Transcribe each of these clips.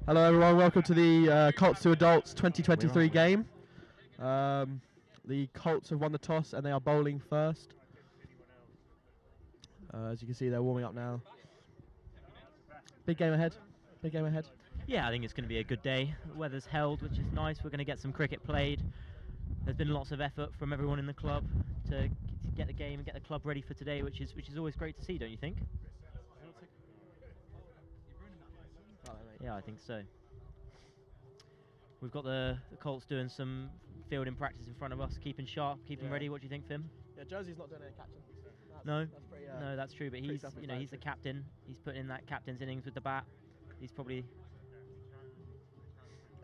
Hello everyone, welcome to the Colts to Adults 2023 game. The Colts have won the toss and they are bowling first. As you can see, they're warming up now. Big game ahead. Big game ahead. Yeah, I think it's going to be a good day. The weather's held, which is nice. We're going to get some cricket played. There's been lots of effort from everyone in the club to get the game and get the club ready for today, which is always great to see, don't you think? Yeah, I think so. We've got the Colts doing some fielding practice in front of us, keeping sharp, keeping ready. What do you think, Finn? Yeah, Josie's not doing any catching. No, that's pretty, no, that's true. But he's he's the captain. He's putting in that captain's innings with the bat. He's probably.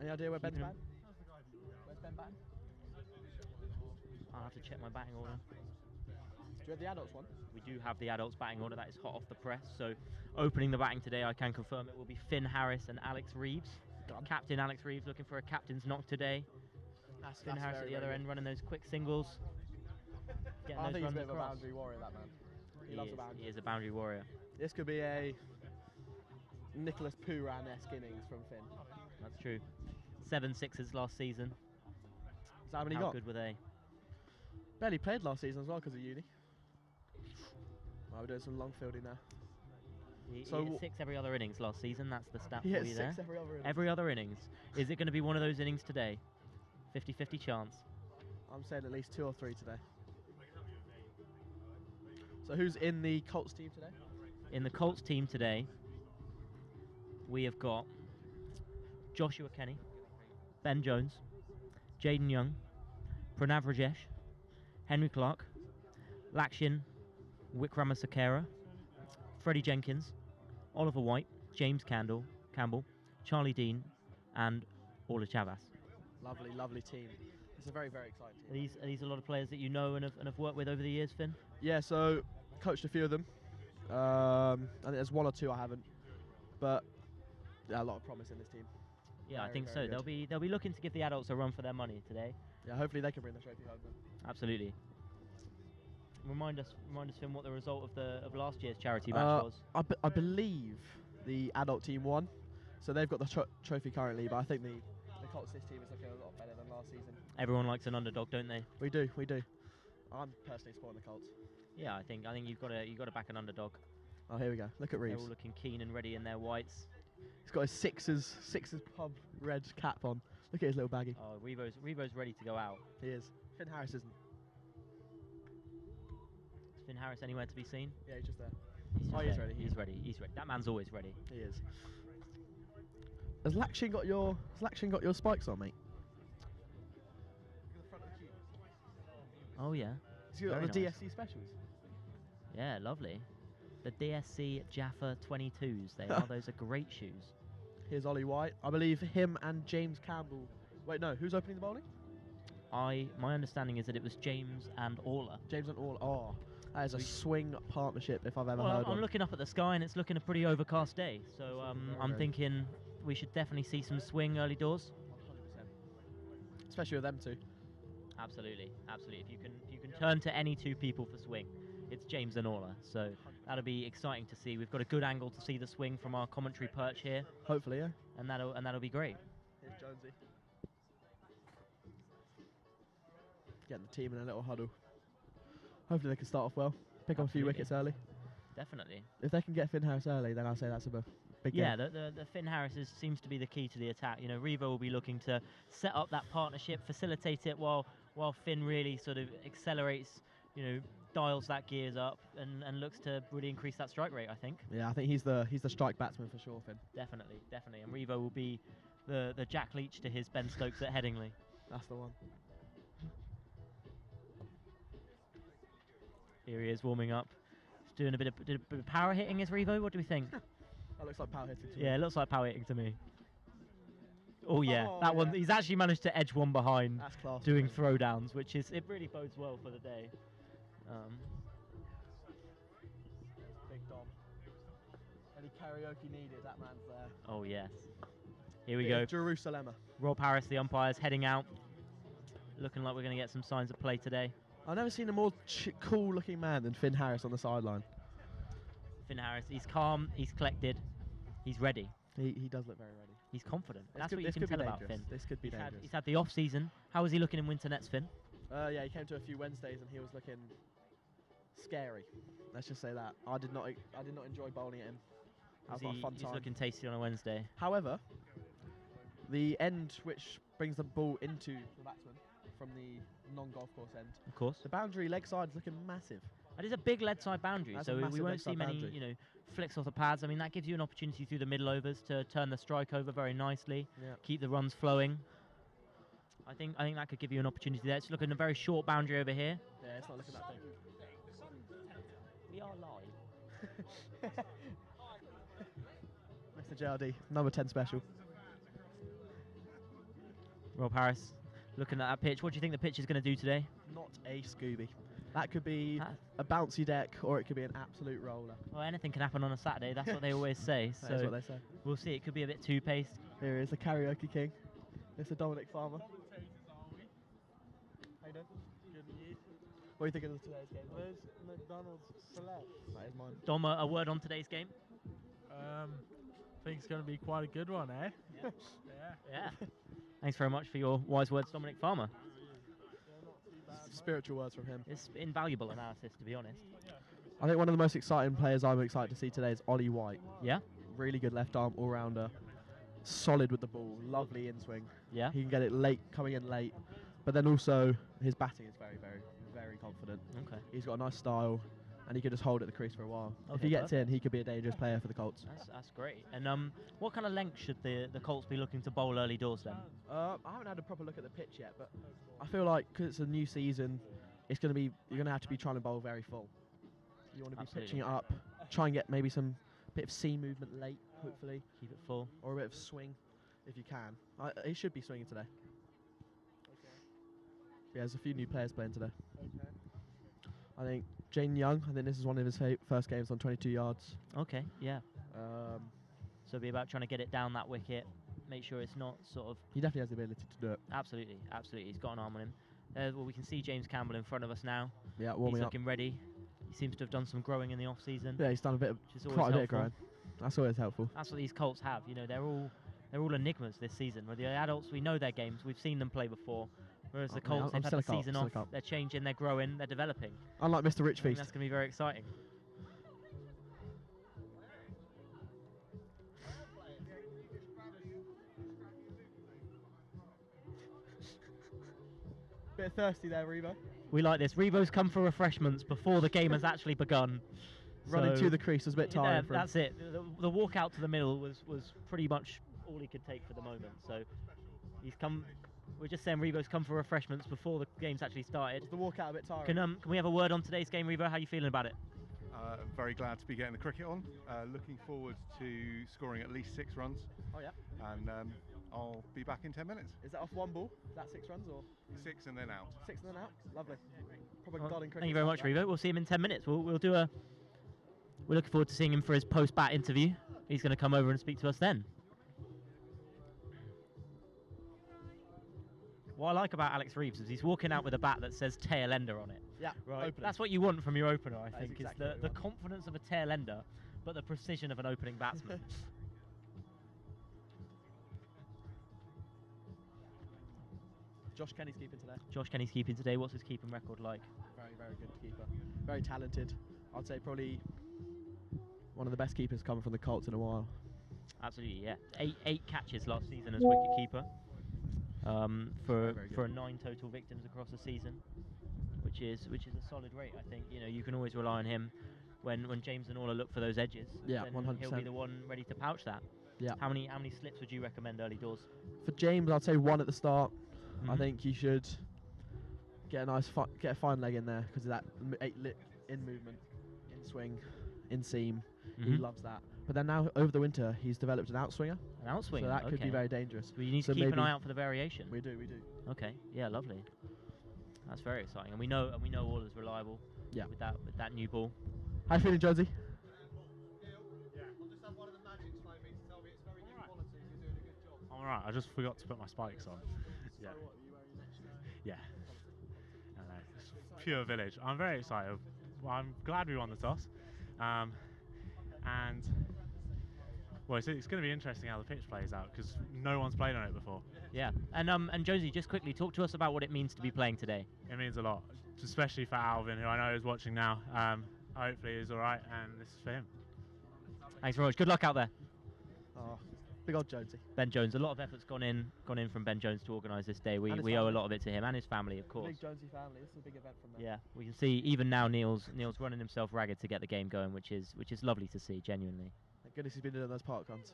Any idea where Ben's batting? Where's Ben batting? I'll have to check my batting order. Do you have the adults one? We do have the adults batting order. That is hot off the press. So, opening the batting today, I can confirm it will be Finn Harris and Alex Reeves. Done. Captain Alex Reeves looking for a captain's knock today. Finn Harris at the other end running those quick singles. I think he's a bit of a boundary warrior, that man. He loves a boundary. He is a boundary warrior. This could be a Nicholas Pooran-esque innings from Finn. That's true. 7 sixes last season. Is that how many How got? good were they? Barely played last season as well because of uni. Well, we're doing some long fielding now. He hit 6 every other innings last season. That's the stat for you there. 6 every other innings. Every other innings. Is it going to be one of those innings today? 50-50 chance. I'm saying at least 2 or 3 today. So who's in the Colts team today? In the Colts team today, we have got Joshua Kenny, Ben Jones, Jaden Young, Pranav Rajesh, Henry Clark, Lakshin Wickramasakera, Freddie Jenkins, Oliver White, James Campbell, Charlie Dean, and Ola Chavas. Lovely, lovely team. It's a very, very exciting team. Are these a lot of players that you know and have worked with over the years, Finn? Yeah, so coached a few of them. I think there's 1 or 2 I haven't, but yeah, a lot of promise in this team. Yeah, I think so. They'll be looking to give the adults a run for their money today. Yeah, hopefully they can bring the trophy home then. Absolutely. Remind us, Finn, what the result of last year's charity match was. I believe the adult team won, so they've got the trophy currently. But I think the Colts this team is looking a lot better than last season. Everyone likes an underdog, don't they? We do, we do. I'm personally supporting the Colts. Yeah, I think you've got to back an underdog. Oh, here we go. Look at Reeves. They're all looking keen and ready in their whites. He's got his Sixers pub red cap on. Look at his little baggie. Oh, Revo's ready to go out. He is. Finn Harris isn't. Is Finn Harris anywhere to be seen? Yeah, he's just there. He's ready. He's ready. He's ready. That man's always ready. He is. Has Lakshin got your spikes on, mate? Look at the front of the cube. Oh yeah. He's got the DSC specials. Yeah, lovely. The DSC Jaffa 22s. They are. Those are great shoes. Here's Ollie White. I believe him and James Campbell. Wait, no. Who's opening the bowling? My understanding is that it was James and Orla. James and Orla. Oh, that is a swing partnership if I've ever heard I'm looking up at the sky and it's looking a pretty overcast day. So I'm thinking we should definitely see some swing early doors. 100%. Especially with them two. Absolutely, absolutely. If you can turn to any 2 people for swing, it's James and Orla. So that'll be exciting to see. We've got a good angle to see the swing from our commentary perch here. Hopefully, yeah. And that'll be great. Here's Jonesy. Getting the team in a little huddle. Hopefully they can start off well. Pick up a few wickets early. Definitely. If they can get Finn Harris early, then I'll say that's a big game. Yeah, the Finn Harris seems to be the key to the attack. You know, Revo will be looking to set up that partnership, facilitate it while Finn really sort of accelerates, you know, dials that gears up and looks to really increase that strike rate, I think. Yeah, I think he's the strike batsman for sure, Finn. Definitely. And Revo will be the Jack Leach to his Ben Stokes at Headingley. That's the one. Here he is warming up. He's doing a bit of power hitting, is Revo? What do we think? That looks like power hitting to me. Yeah, it looks like power hitting to me. Oh yeah, Oh, that one. yeah. He's actually managed to edge one behind, That's class. doing throwdowns, which it really bodes well for the day. Big Dom. Any karaoke needed, that man's there. Oh yes. Here we go. Jerusalem. Rob Harris, the umpire's heading out. Looking like we're going to get some signs of play today. I've never seen a more cool-looking man than Finn Harris on the sideline. Finn Harris, he's calm, he's collected, he's ready. He does look very ready. He's confident. That's This what you can could be tell about dangerous. Finn. This could be dangerous. He's had the off season. How was he looking in winter nets, Finn? Yeah, he came to a few Wednesdays and he was looking scary. Let's just say that. I did not enjoy bowling at him. I've got a fun He's time. looking tasty on a Wednesday. However, the end which brings the ball into the batsman from the non-golf course end, Of course. the boundary leg side is looking massive. That is a big lead side boundary, That's a so we massive won't leg see side many, boundary. you know, flicks off the pads. I mean, that gives you an opportunity through the middle overs to turn the strike over very nicely, Yeah. keep the runs flowing. I think that could give you an opportunity there. It's looking a very short boundary over here. Yeah, it's not looking that big. We are live. Mr. JRD, number 10 special. Rob Harris, looking at that pitch. What do you think the pitch is going to do today? Not a Scooby. That could be a bouncy deck, or it could be an absolute roller. Well, anything can happen on a Saturday. That's what they always say. That is So what they say. we'll see. It could be a bit too paced. Here is the karaoke king. Mr. Dominic Farmer. How you doing? Good and you? What do you think of today's game? Where's McDonald's Select? That is mine. Dom, a word on today's game? I think it's going to be quite a good one, eh? Yeah. Yeah. Yeah. Thanks very much for your wise words, Dominic Farmer. Spiritual words from him. It's invaluable analysis, to be honest. I think one of the most exciting players I'm excited to see today is Ollie White. Yeah? Really good left arm all-rounder. Solid with the ball. Lovely in-swing. Yeah? He can get it late, coming in late. But then also, his batting is very, very, very confident. Okay. He's got a nice style, and he could just hold at the crease for a while. If Okay, he gets perfect. in, he could be a dangerous player for the Colts. That's great. And what kind of length should the Colts be looking to bowl early doors then? I haven't had a proper look at the pitch yet, but I feel like because it's a new season, it's going to be you're going to have to be trying to bowl very full. You want to be Absolutely. pitching it up, try and get maybe some bit of seam movement late, hopefully, Keep it full. or a bit of swing if you can. He should be swinging today. Yeah, there's a few new players playing today. I think Jane Young. I think this is one of his first games on 22 yards. Okay, yeah. Um, So it'll be about trying to get it down that wicket, make sure it's not sort of... he definitely has the ability to do it. Absolutely, absolutely. He's got an arm on him. Well, we can see James Campbell in front of us now. Yeah, He's warming up. looking ready. He seems to have done some growing in the off-season, Yeah, he's done a bit of which is always quite a bit helpful. of growing. That's always helpful. That's what these Colts have. You know, they're all enigmas this season. With the adults, we know their games. We've seen them play before. Whereas the Oh, mate, Colts, I'm they've still had the a Colt, season still a off. Colt. They're changing, they're growing, they're developing. Unlike Mr. I think Richfeast. that's going to be very exciting. Bit thirsty there, Revo. We like this. Revo's come for refreshments before the game has actually begun. Running So, to the crease was a bit yeah, tiring for him. that's it. The walk out to the middle was pretty much all he could take for the moment. So he's come. We're just saying Revo's come for refreshments before the game's actually started. Was the walkout a bit tiring? Can we have a word on today's game, Revo? How are you feeling about it? Very glad to be getting the cricket on. Looking forward to scoring at least 6 runs. Oh yeah. And I'll be back in 10 minutes. Is that off one ball? Is that 6 runs or 6 and then out. 6 and then out? Lovely. Proper Well, god in cricket. thank you very much, like that. Revo. We'll see him in 10 minutes. We'll do a. We're looking forward to seeing him for his post-bat interview. He's going to come over and speak to us then. What I like about Alex Reeves is he's walking out with a bat that says tail ender on it. Yeah, Right. opening. That's what you want from your opener, I That is think, exactly is what you the want. confidence of a tail ender, but the precision of an opening batsman. Josh Kenny's keeping today. Josh Kenny's keeping today. What's his keeping record like? Very, very good keeper. Very talented. I'd say probably one of the best keepers coming from the Colts in a while. Absolutely, yeah. Eight catches last season as wicket-keeper for Very good. for 9 total victims across the season, which is a solid rate. I think you can always rely on him when James and Orla look for those edges. Yeah, then 100%. he'll be the one ready to pouch that. Yeah. How many slips would you recommend early doors? For James, I'd say 1 at the start. I Mhm. think he should get a nice get a fine leg in there because of that in movement, in swing, in seam. He Mhm. loves that. But then now over the winter, he's developed an outswing, An outswing. so that could be okay. very dangerous. So you need so to keep an maybe- eye out for the variation. We do. Okay, yeah, lovely. That's very exciting, and we know Orla's reliable. Yeah. With that new ball. How you feeling, Jonesy? I'm alright, I just forgot to put my spikes on. Yeah. Yeah. I know, it's pure village. I'm very excited. Well, I'm glad we won the toss. And Well, it's going to be interesting how the pitch plays out because no one's played on it before. Yeah, and Josie, just quickly talk to us about what it means to be playing today. It means a lot, especially for Alvin, who I know is watching now. Hopefully he's all right, and this is for him. Thanks very much. Good luck out there. Oh, big old Jonesy. Ben Jones, a lot of effort's gone in from Ben Jones to organise this day. We owe a family. lot of it to him and his family, of course. Big Jonesy family. This is a big event from them. Yeah, we can see even now Neil's running himself ragged to get the game going, which is lovely to see, genuinely. Thank goodness he's been doing those park runs.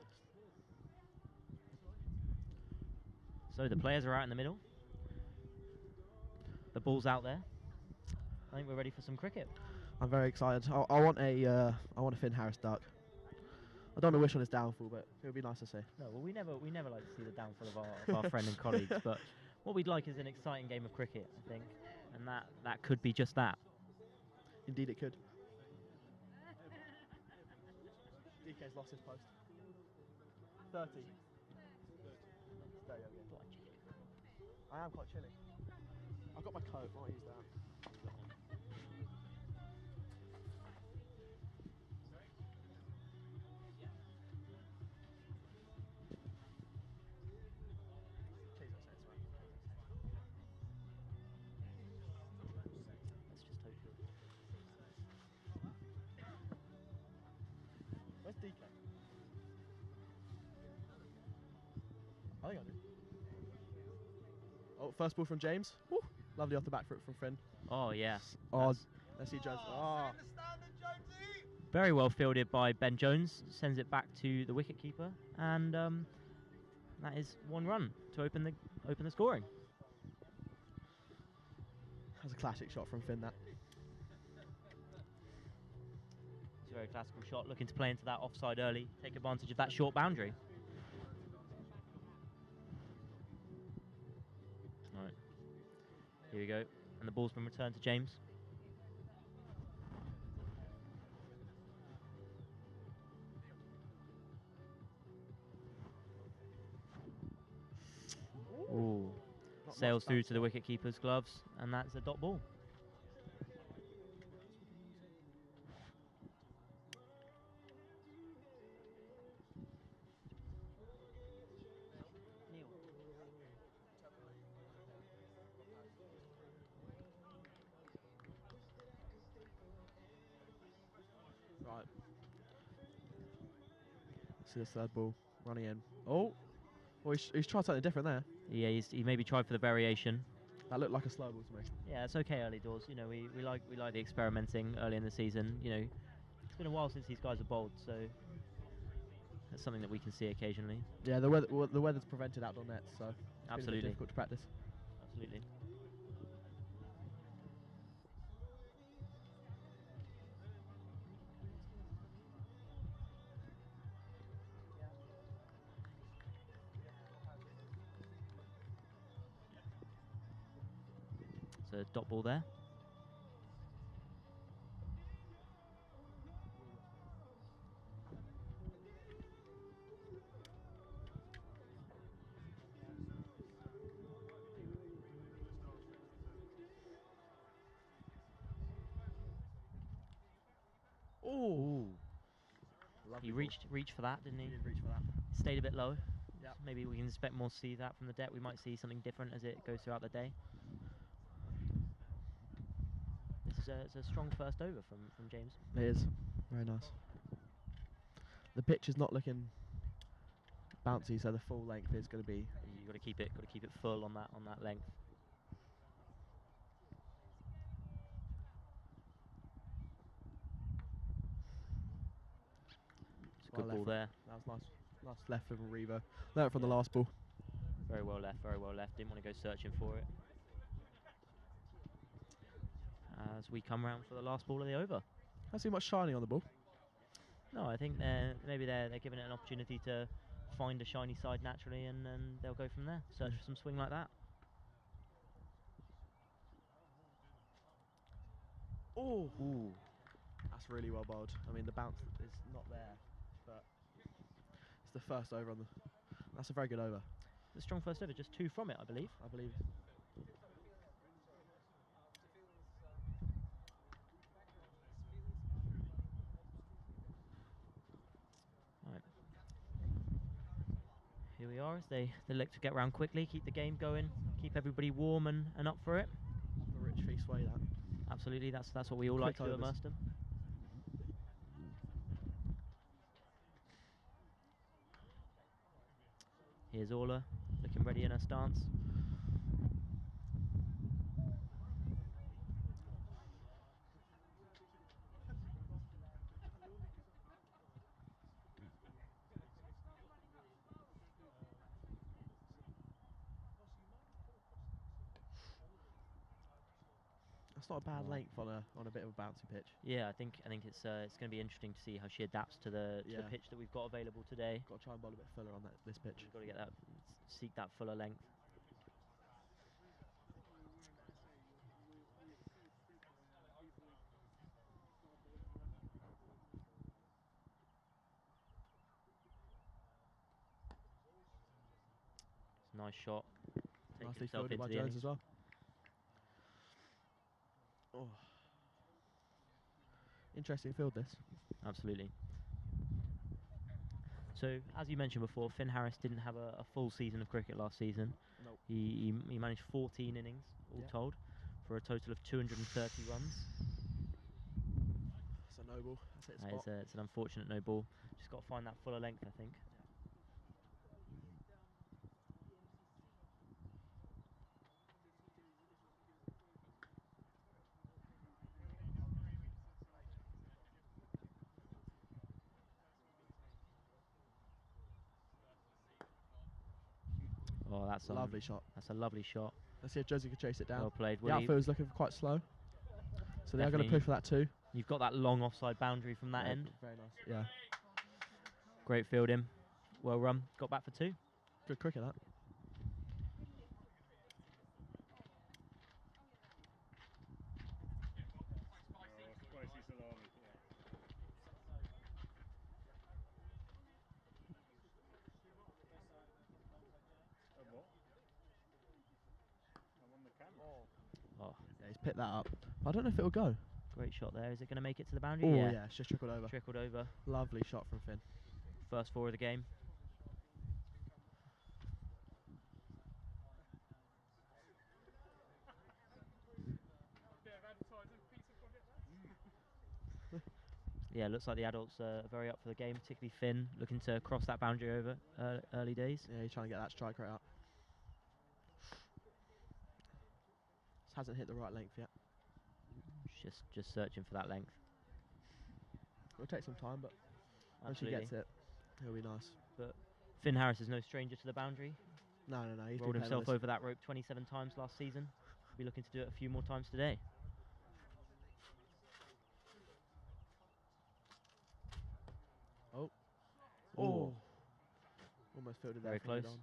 So the players are out in the middle. The ball's out there. I think we're ready for some cricket. I'm very excited. I want a Finn Harris duck. I don't want to wish on his downfall, but it would be nice to see. No, well, we never like to see the downfall of our friend and colleagues, but what we'd like is an exciting game of cricket, I think, and that could be just that. Indeed, it could. DK's lost his post. 30. I am quite chilly. I've got my coat. I might use that. Let's just hope for it. Where's DK? I think I do. Oh, first ball from James. Woo. Lovely off the back foot from Finn. Oh yeah. Oh, let's see Jones. Oh. Very well fielded by Ben Jones. Sends it back to the wicketkeeper, and that is 1 run to open the scoring. That's a classic shot from Finn. That. It's a very classical shot, looking to play into that offside early, take advantage of that short boundary. All right. Here we go, and the ball's been returned to James. Ooh. Sails through to the wicketkeeper's gloves, and that's a dot ball. Right. See the third ball running in. Oh, well, he's tried something different there. Yeah, he maybe tried for the variation. That looked like a slow ball to me. Yeah, it's okay early doors. You know, we like the experimenting early in the season. You know, it's been a while since these guys have bowled, so that's something that we can see occasionally. Yeah, the weather's prevented outdoor nets, so it's been a bit Absolutely. difficult to practice. Absolutely. So dot ball there. Ooh. He reached for that, didn't he? He did reach for that. Stayed a bit low. Yep. Maybe we can expect more to see that from the deck. We might see something different as it goes throughout the day. It's a strong first over from James. It is. Very nice. The pitch is not looking bouncy, so the full length is going to be. You got to keep it full on that length. It's a good ball there. That was nice. Nice left from Revo. Learned from the last ball. Very well left. Very well left. Didn't want to go searching for it. As we come round for the last ball of the over. Can't see much shiny on the ball. No, I think maybe they're giving it an opportunity to find a shiny side naturally, and they'll go from there. Search for some swing like that. Oh, that's really well bowled. I mean, the bounce is not there, but it's the first over on the. That's a very good over. The strong first over, just 2 from it, I believe. I believe. Right. Here we are as they look to get round quickly, keep the game going, keep everybody warm and up for it. A rich feast way, that. Absolutely, that's what we all like Quick to do at overs. Merstham. Here's Orla, looking ready in her stance. That's not a bad Oh. length on a bit of a bouncy pitch. Yeah, I think it's going to be interesting to see how she adapts to the Yeah. pitch that we've got available today. Got to try and bowl a bit fuller on this pitch. We've got to get that, seek that fuller length. It's a nice shot. Take Nicely himself fielded by into the Jones innings. as well. Oh. Interesting field, this. Absolutely. So, as you mentioned before, Finn Harris didn't have a full season of cricket last season. Nope. He managed 14 innings, all Yep. told, for a total of 230 runs. It's a no ball. That's it, That spot. is it's an unfortunate no ball. Just got to find that fuller length, I think. Oh, that's Lovely shot. That's a lovely shot. Let's see if Josie can chase it down. Well played, The Willie. outfield's looking quite slow. So they are going to Definitely. push for that too. You've got that long offside boundary from that Yeah, end. Very nice. Yeah. Great fielding. Well run. Got back for 2. Good cricket, that. Oh, Yeah, he's picked that up. I don't know if it'll go. great shot there. Is it going to make it to the boundary? Oh, yeah, it's just trickled over. Trickled over. Lovely shot from Finn. First 4 of the game. Yeah, looks like the adults are very up for the game, particularly Finn, looking to cross that boundary over early days. Yeah, he's trying to get that strike rate up. Just hasn't hit the right length yet. Just searching for that length. It'll take some time, but once he Absolutely. gets it, it'll be nice. But Finn Harris is no stranger to the boundary. No, he's Rolled been playing himself on this. over that rope 27 times last season. Be looking to do it a few more times today. Oh. Oh. Almost fielded Very there. fielded close.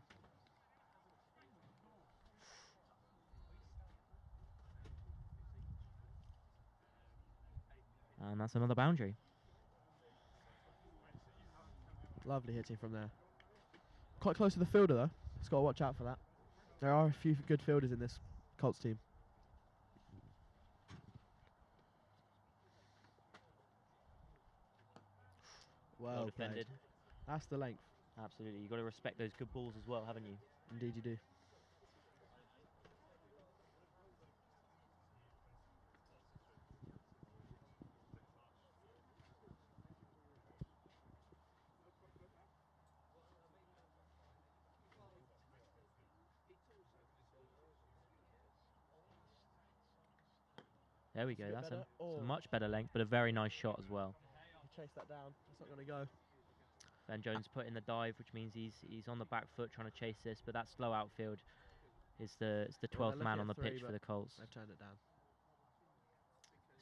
And that's another boundary. on. Lovely hitting from there. Quite close to the fielder though. He's got to watch out for that. There are a few good fielders in this Colts team. Well defended. played. That's the length. Absolutely. You've got to respect those good balls as well, haven't you? Indeed you do. There we go. bit That's better. it's a Oh. much better length, but a very nice shot as well. Chase that down. It's not going to go. Ben Jones put in the dive, which means he's on the back foot trying to chase this, but that slow outfield is the 12th looking man at on the 3, pitch for but the Colts. They've turned it down.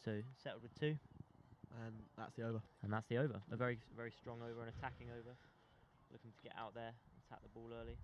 So settled with 2, And that's the over. and that's the over. A very strong over, an attacking over. Looking to get out there and attack the ball early.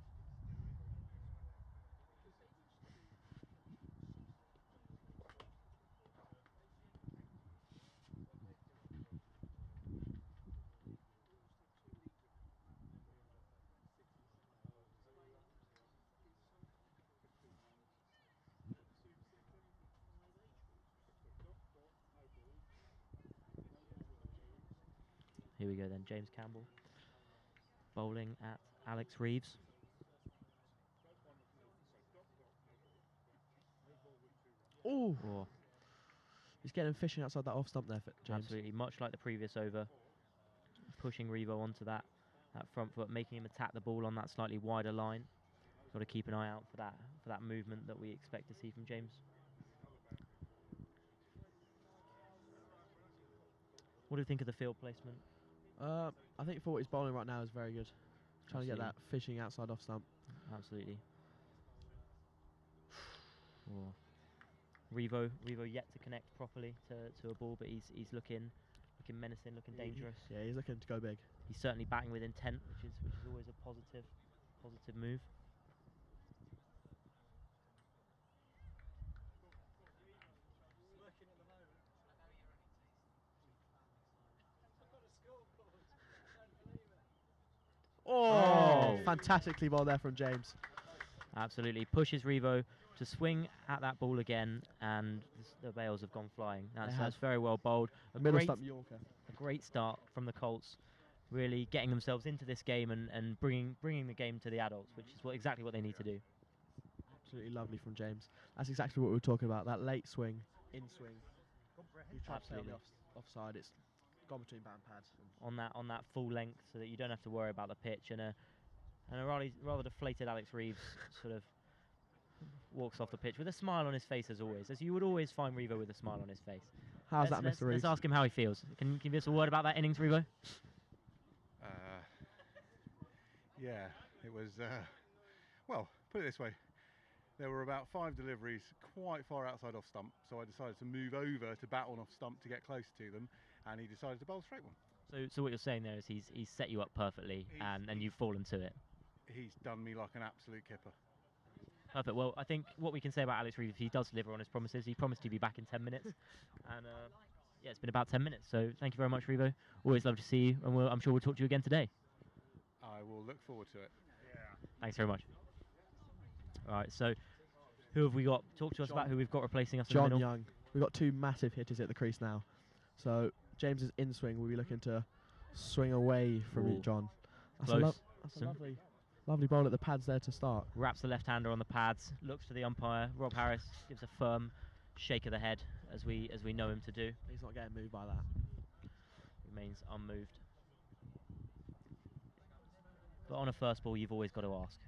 Here we go then, James Campbell bowling at Alex Reeves. Oh, Oh, he's getting fishing outside that off stump there, James. absolutely, much like the previous over, pushing Revo onto that front foot, making him attack the ball on that slightly wider line. Got to keep an eye out for that movement that we expect to see from James. What do you think of the field placement? I think for what he's bowling right now is very good. Trying to get that fishing outside off stump. Absolutely. Oh. Revo yet to connect properly to a ball, but he's looking menacing, looking dangerous. Yeah, he's looking to go big. He's certainly batting with intent, which is always a positive move. Oh, fantastically bowled there from James. Absolutely. Pushes Revo to swing at that ball again, and the bails have gone flying. That's very well bowled. Middle stump Yorker. A great start from the Colts, really getting themselves into this game and bringing the game to the adults, which is exactly what they need to do. Absolutely lovely from James. That's exactly what we were talking about. That late swing, in swing. He tried to play on the offside. It's gone between bat and pads. On that full length, so that you don't have to worry about the pitch. And a rather deflated Alex Reeves sort of walks off the pitch with a smile on his face, as always, as you would always find Revo with a smile on his face. How's that, Mr. Reeves? Let's ask him how he feels. Can you give us a word about that innings, Revo? Yeah, it was. Well, put it this way. There were about 5 deliveries quite far outside off stump, so I decided to move over to bat on off stump to get closer to them, and he decided to bowl a straight one. So what you're saying there is he's set you up perfectly, and you've fallen to it. He's done me like an absolute kipper. Perfect. Well, I think what we can say about Alex Reeves, if he does deliver on his promises, he promised to be back in 10 minutes, and yeah, it's been about 10 minutes. So thank you very much, Revo. Always love to see you, and I'm sure we'll talk to you again today. I will look forward to it. Yeah. Thanks very much. All right, so who have we got? Talk to us about who we've got replacing us in the John middle. Young. We've got 2 massive hitters at the crease now. So James's in swing will be looking to swing away from Ooh. John. That's Close. a lovely bowl at the pads there to start. Wraps the left-hander on the pads, looks to the umpire. Rob Harris gives a firm shake of the head, as we know him to do. He's not getting moved by that. Remains unmoved. But on a first ball, you've always got to ask.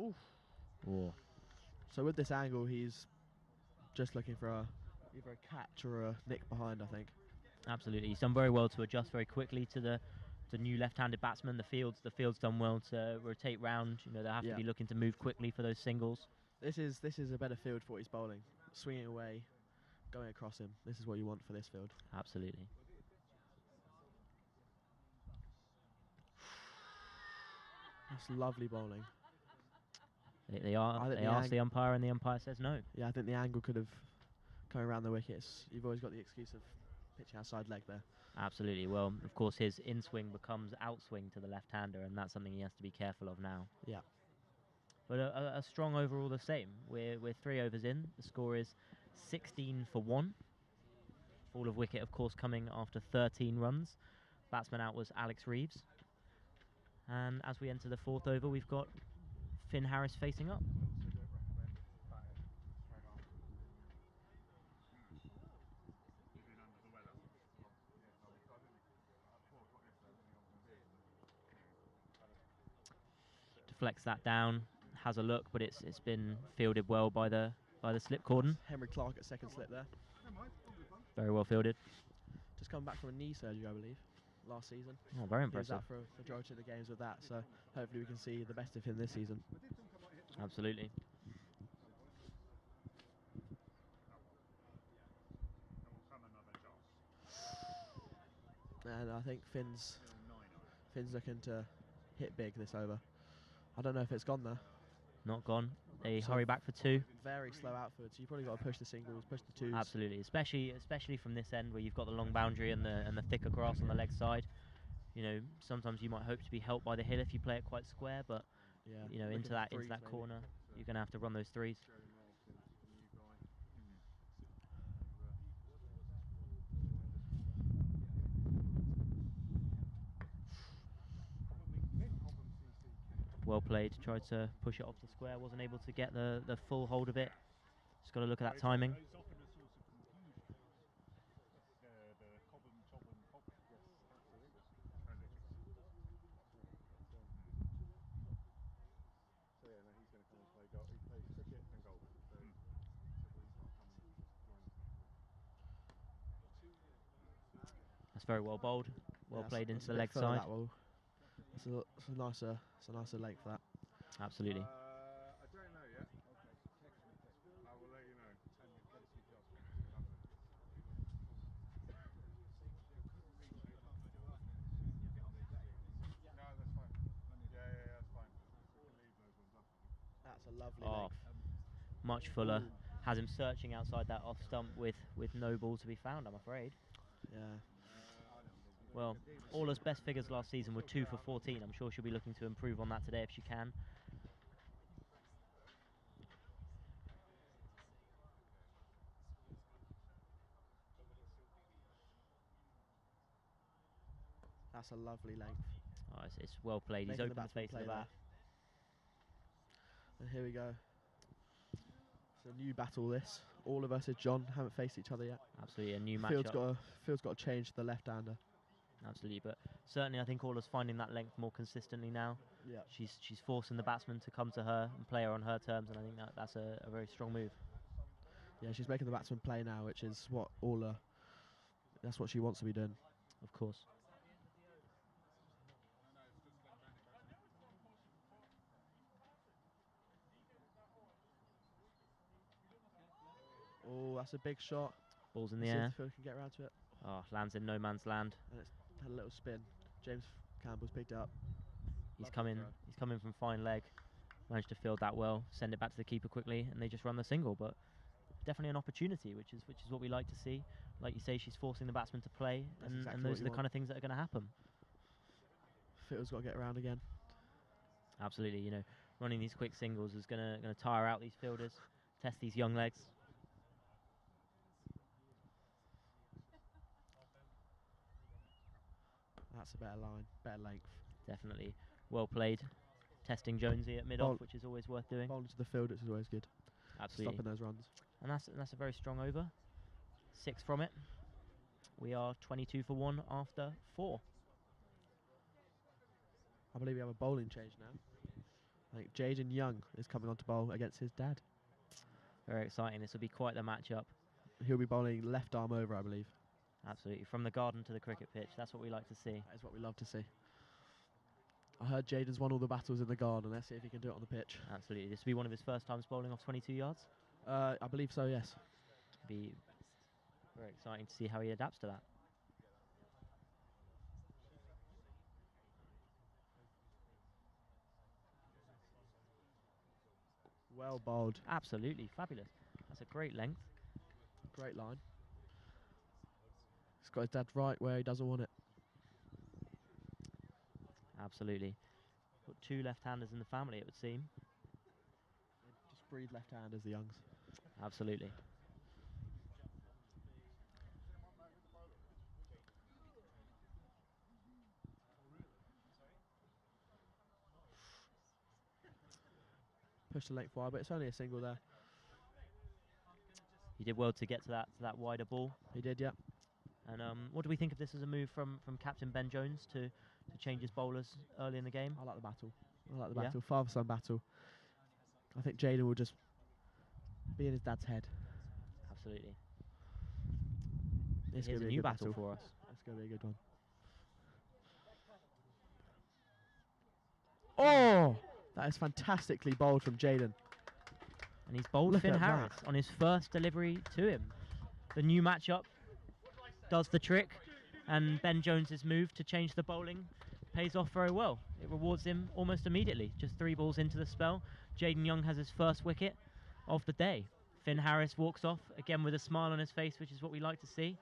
Oof. Oh. So with this angle, he's just looking for either a catch or a nick behind, I think. Absolutely, he's done very well to adjust very quickly to the new left-handed batsman. The field's done well to rotate round. You know, they have to be looking to move quickly for those singles. This is a better field for what he's bowling. Swinging away, going across him. This is what you want for this field. Absolutely. That's lovely bowling. They ask the umpire, and the umpire says no. Yeah, I think the angle could have come around the wickets. You've always got the excuse of pitching outside leg there. Absolutely. Well, of course, his in-swing becomes outswing to the left-hander, and that's something he has to be careful of now. Yeah. But a strong overall the same. We're 3 overs in. The score is 16 for 1. Fall of wicket, of course, coming after 13 runs. Batsman out was Alex Reeves. And as we enter the 4th over, we've got Finn Harris facing up. Deflects that down, has a look, but it's been fielded well by the slip cordon. Henry Clark at second slip there. Very well fielded. Just come back from a knee surgery, I believe, last season. Oh, very He was impressive. out for a majority of the games with that, so hopefully we can see the best of him this season. Absolutely. And I think Finn's looking to hit big this over. I don't know if it's gone there. Not gone. They hurry back for 2. Very slow outfield, so you've probably got to push the singles, push the 2s. Absolutely, especially from this end where you've got the long boundary and the thicker grass on the leg side. You know, sometimes you might hope to be helped by the hill if you play it quite square, but Yeah, you know, looking into for that threes maybe. corner, you're going to have to run those 3s. Well played. Tried to push it off the square. Wasn't able to get the full hold of it. Just got to look at that timing. It's often a source of confusion. The cobham, chobham, cob. Yes, absolutely. So yeah, no, he's going to come and play golf. He plays cricket and golf. So he'll start coming and join us next week. That's very well bowled. Well Yeah, played that's into a the bit leg further side. that wall. It's a nicer length for that. Absolutely. I don't know yet. I will let you know. No, that's fine. Yeah, that's fine. We can leave those ones up. That's a lovely Oh, length. much fuller. Ooh. Has him searching outside that off stump with no ball to be found, I'm afraid. Yeah. Well, Orla's best figures last season were 2 for 14. I'm sure she'll be looking to improve on that today if she can. That's a lovely length. Oh, it's well played. He's Making opened the batsman face of play the bat. there. And here we go. It's a new battle this. Orla versus John haven't faced each other yet. Absolutely, a new Field's matchup. got to change to the left-hander. Absolutely, but certainly I think Orla's finding that length more consistently now. Yeah. She's forcing the batsman to come to her and play her on her terms, and I think that's a very strong move. Yeah, she's making the batsman play now, which is what Orla. That's what she wants to be doing. Of course. Oh, that's a big shot. Ball's in the Let's see if air. the field can get around to it. Oh, lands in no man's land. And it's had a little spin. James Campbell's picked it up. He's Lovely coming. throw. He's coming from fine leg. Managed to field that well. Send it back to the keeper quickly, and they just run the single. But definitely an opportunity, which is what we like to see. Like you say, she's forcing the batsman to play, That's and, exactly and what those are you the want. kind of things that are going to happen. Field's got to get around again. Absolutely, running these quick singles is going to tire out these fielders, test these young legs. That's a better line, better length. Definitely well played. Testing Jonesy at mid-off, which is always worth doing. Bowling to the field, it's always good. Absolutely. Stopping those runs. And that's a very strong over. 6 from it. We are 22 for 1 after 4. I believe we have a bowling change now. I think Jaden Young is coming on to bowl against his dad. Very exciting. This will be quite the matchup. He'll be bowling left arm over, I believe. Absolutely. From the garden to the cricket pitch. That's what we like to see. That is what we love to see. I heard Jaden's won all the battles in the garden. Let's see if he can do it on the pitch. Absolutely. This will be one of his first times bowling off 22 yards. I believe so, yes. Be very exciting to see how he adapts to that. Well bowled. Absolutely. Fabulous. That's a great length. Great line. He's got his dad right where he doesn't want it. Absolutely. Got 2 left-handers in the family, it would seem. Just breed left-handers, the Youngs. Absolutely. Push the length wide, but it's only a single there. He did well to get to that wider ball. He did, yeah. And what do we think of this as a move from Captain Ben Jones to change his bowlers early in the game? I like the battle. I like the Yeah? battle. Father-son battle. I think Jaden will just be in his dad's head. Absolutely. It's Here's going to a be new good battle for us. It's going to be a good one. Oh! That is fantastically bowled from Jaden. And he's bowled Look Finn at Harris on his first delivery to him. The new matchup does the trick, and Ben Jones's move to change the bowling pays off very well. It rewards him almost immediately. Just 3 balls into the spell. Jaden Young has his first wicket of the day. Finn Harris walks off again with a smile on his face, which is what we like to see.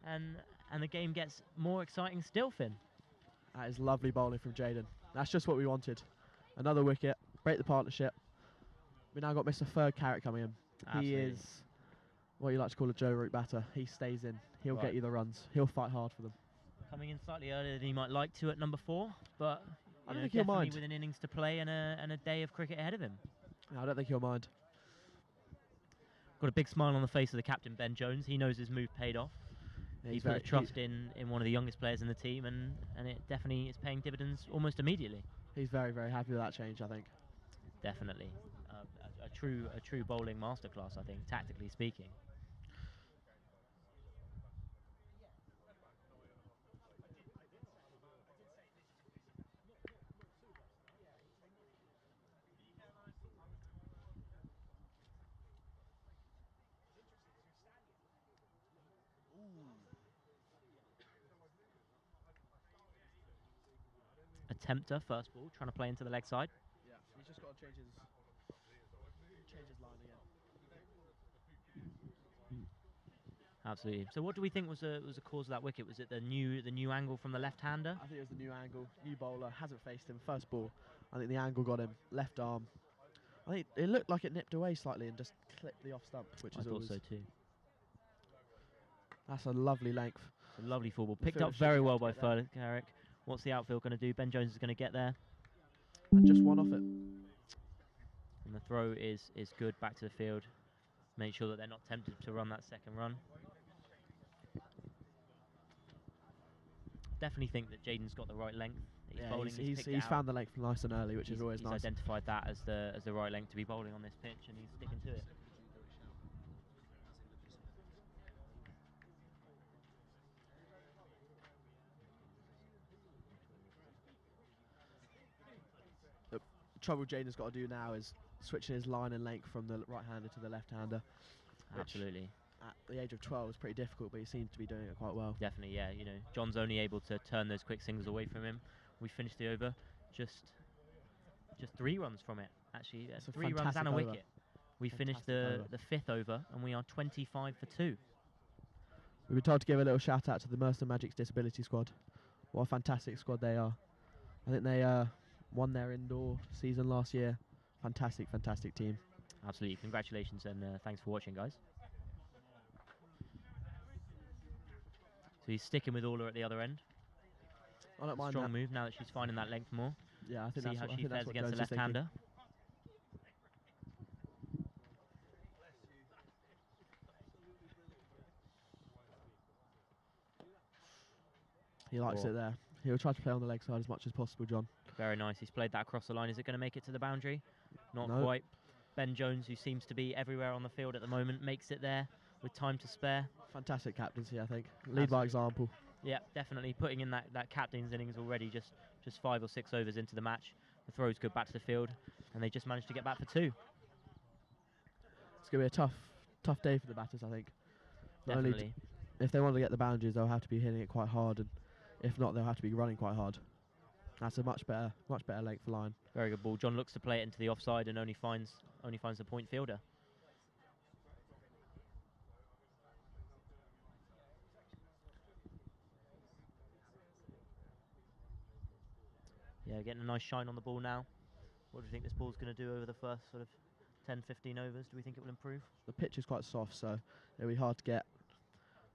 And the game gets more exciting still, Finn. That is lovely bowling from Jaden. That's just what we wanted. Another wicket, break the partnership. We now got Mr. Third Carrot coming in. Absolutely. He is what you like to call a Joe Root batter. He stays in. He'll Right. get you the runs. He'll fight hard for them. Coming in slightly earlier than he might like to at number 4, but I don't know, think he'll definitely mind. with an innings to play and a day of cricket ahead of him. No, I don't think he'll mind. Got a big smile on the face of the captain, Ben Jones. He knows his move paid off. Yeah, He put a trust in one of the youngest players in the team, and it definitely is paying dividends almost immediately. He's very, very happy with that change, I think. Definitely. A true bowling masterclass, I think, tactically speaking. Attempter, first ball, trying to play into the leg side. Yeah, he's just got to change his line again. Absolutely. So what do we think was the cause of that wicket? Was it the new angle from the left-hander? I think it was the new angle, new bowler, hasn't faced him, first ball. I think the angle got him, left arm. I think it looked like it nipped away slightly and just clipped the off stump, which I is thought always, so too. that's a lovely length. It's a lovely full ball. The Picked fielder up should very be well able by to get there. Carrick. What's the outfield going to do? Ben Jones is going to get there. And just one off it. And the throw is good back to the field. Make sure that they're not tempted to run that second run. Definitely think that Jaden's got the right length. He's Yeah, bowling. he's picked it out. found the length nice and early, which is always He's nice. identified that as the right length to be bowling on this pitch, and he's sticking to it. The trouble Jaden's got to do now is switching his line and length from the right-hander to the left-hander. Which Absolutely. At the age of 12 is pretty difficult, but he seems to be doing it quite well. Definitely, yeah. You know, John's only able to turn those quick singles away from him. We finished the over just 3 runs from it, actually. It's a 3 runs fantastic and a over. wicket. We finished Fantastic the 5th over, and we are 25 for 2. We've been told to give a little shout out to the Merstham Magic's disability squad. What a fantastic squad they are. I think they won their indoor season last year. Fantastic, fantastic team. Absolutely. Congratulations, and thanks for watching, guys. So he's sticking with Orla at the other end. I don't mind Strong that. move now that she's finding that length more. Yeah, I think See that's how what, I she think that's fares what against the Jones is thinking. left-hander. He likes Or- it there. He'll try to play on the leg side as much as possible, John. Very nice. He's played that across the line. Is it going to make it to the boundary? Not No. quite. Ben Jones, who seems to be everywhere on the field at the moment, makes it there with time to spare. Fantastic captaincy, I think. Lead by example. Yeah, definitely putting in that captain's innings already, just 5 or 6 overs into the match. The throw's good back to the field, and they just managed to get back for 2. It's going to be a tough day for the batters, I think. Not only Definitely. if they want to get the boundaries, they'll have to be hitting it quite hard, and if not, they'll have to be running quite hard. That's a much better length line. Very good ball. John looks to play it into the offside and only finds the point fielder. Yeah, getting a nice shine on the ball now. What do you think this ball's going to do over the first sort of 10, 15 overs? Do we think it will improve? The pitch is quite soft, so it'll be hard to get.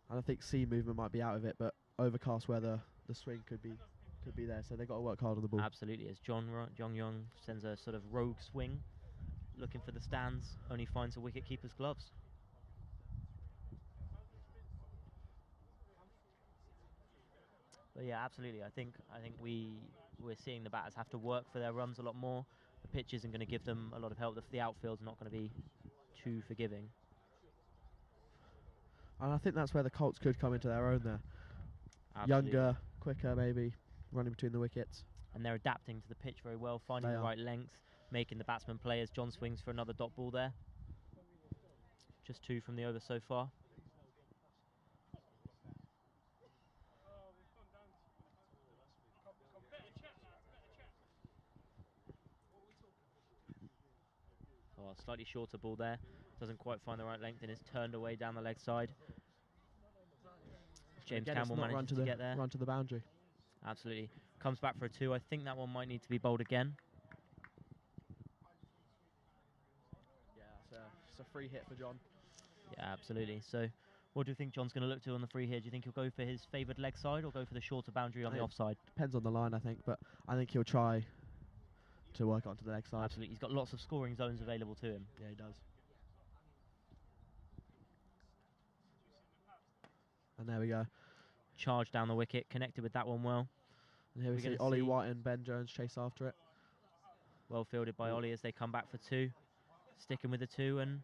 And I think sea movement might be out of it, but overcast weather, the swing could be there. So they've got to work hard on the ball. Absolutely. As Jong Young sends a sort of rogue swing, looking for the stands, only finds a wicket-keeper's gloves. But yeah, absolutely. I think we're seeing the batters have to work for their runs a lot more. The pitch isn't going to give them a lot of help. The outfield's not going to be too forgiving. And I think that's where the Colts could come into their own there. Absolutely. Younger, quicker maybe, running between the wickets. And they're adapting to the pitch very well, finding They the are. right length, making the batsman play as John swings for another dot ball there. Just 2 from the over so far. Oh, a slightly shorter ball there. Doesn't quite find the right length and is turned away down the leg side. James Again, Campbell it's not manages to get there. run to the boundary. Absolutely. Comes back for a 2. I think that one might need to be bowled again. Yeah, it's a free hit for John. Yeah, absolutely. So What do you think John's going to look to on the free here? Do you think he'll go for his favoured leg side or go for the shorter boundary on the offside? Depends on the line, I think, but I think he'll try to work onto the leg side. Absolutely. He's got lots of scoring zones available to him. Yeah, he does. And there we go. Charge down the wicket, connected with that one well. And here we see Ollie White and Ben Jones chase after it. Well fielded by Ollie as they come back for 2. Sticking with the 2, and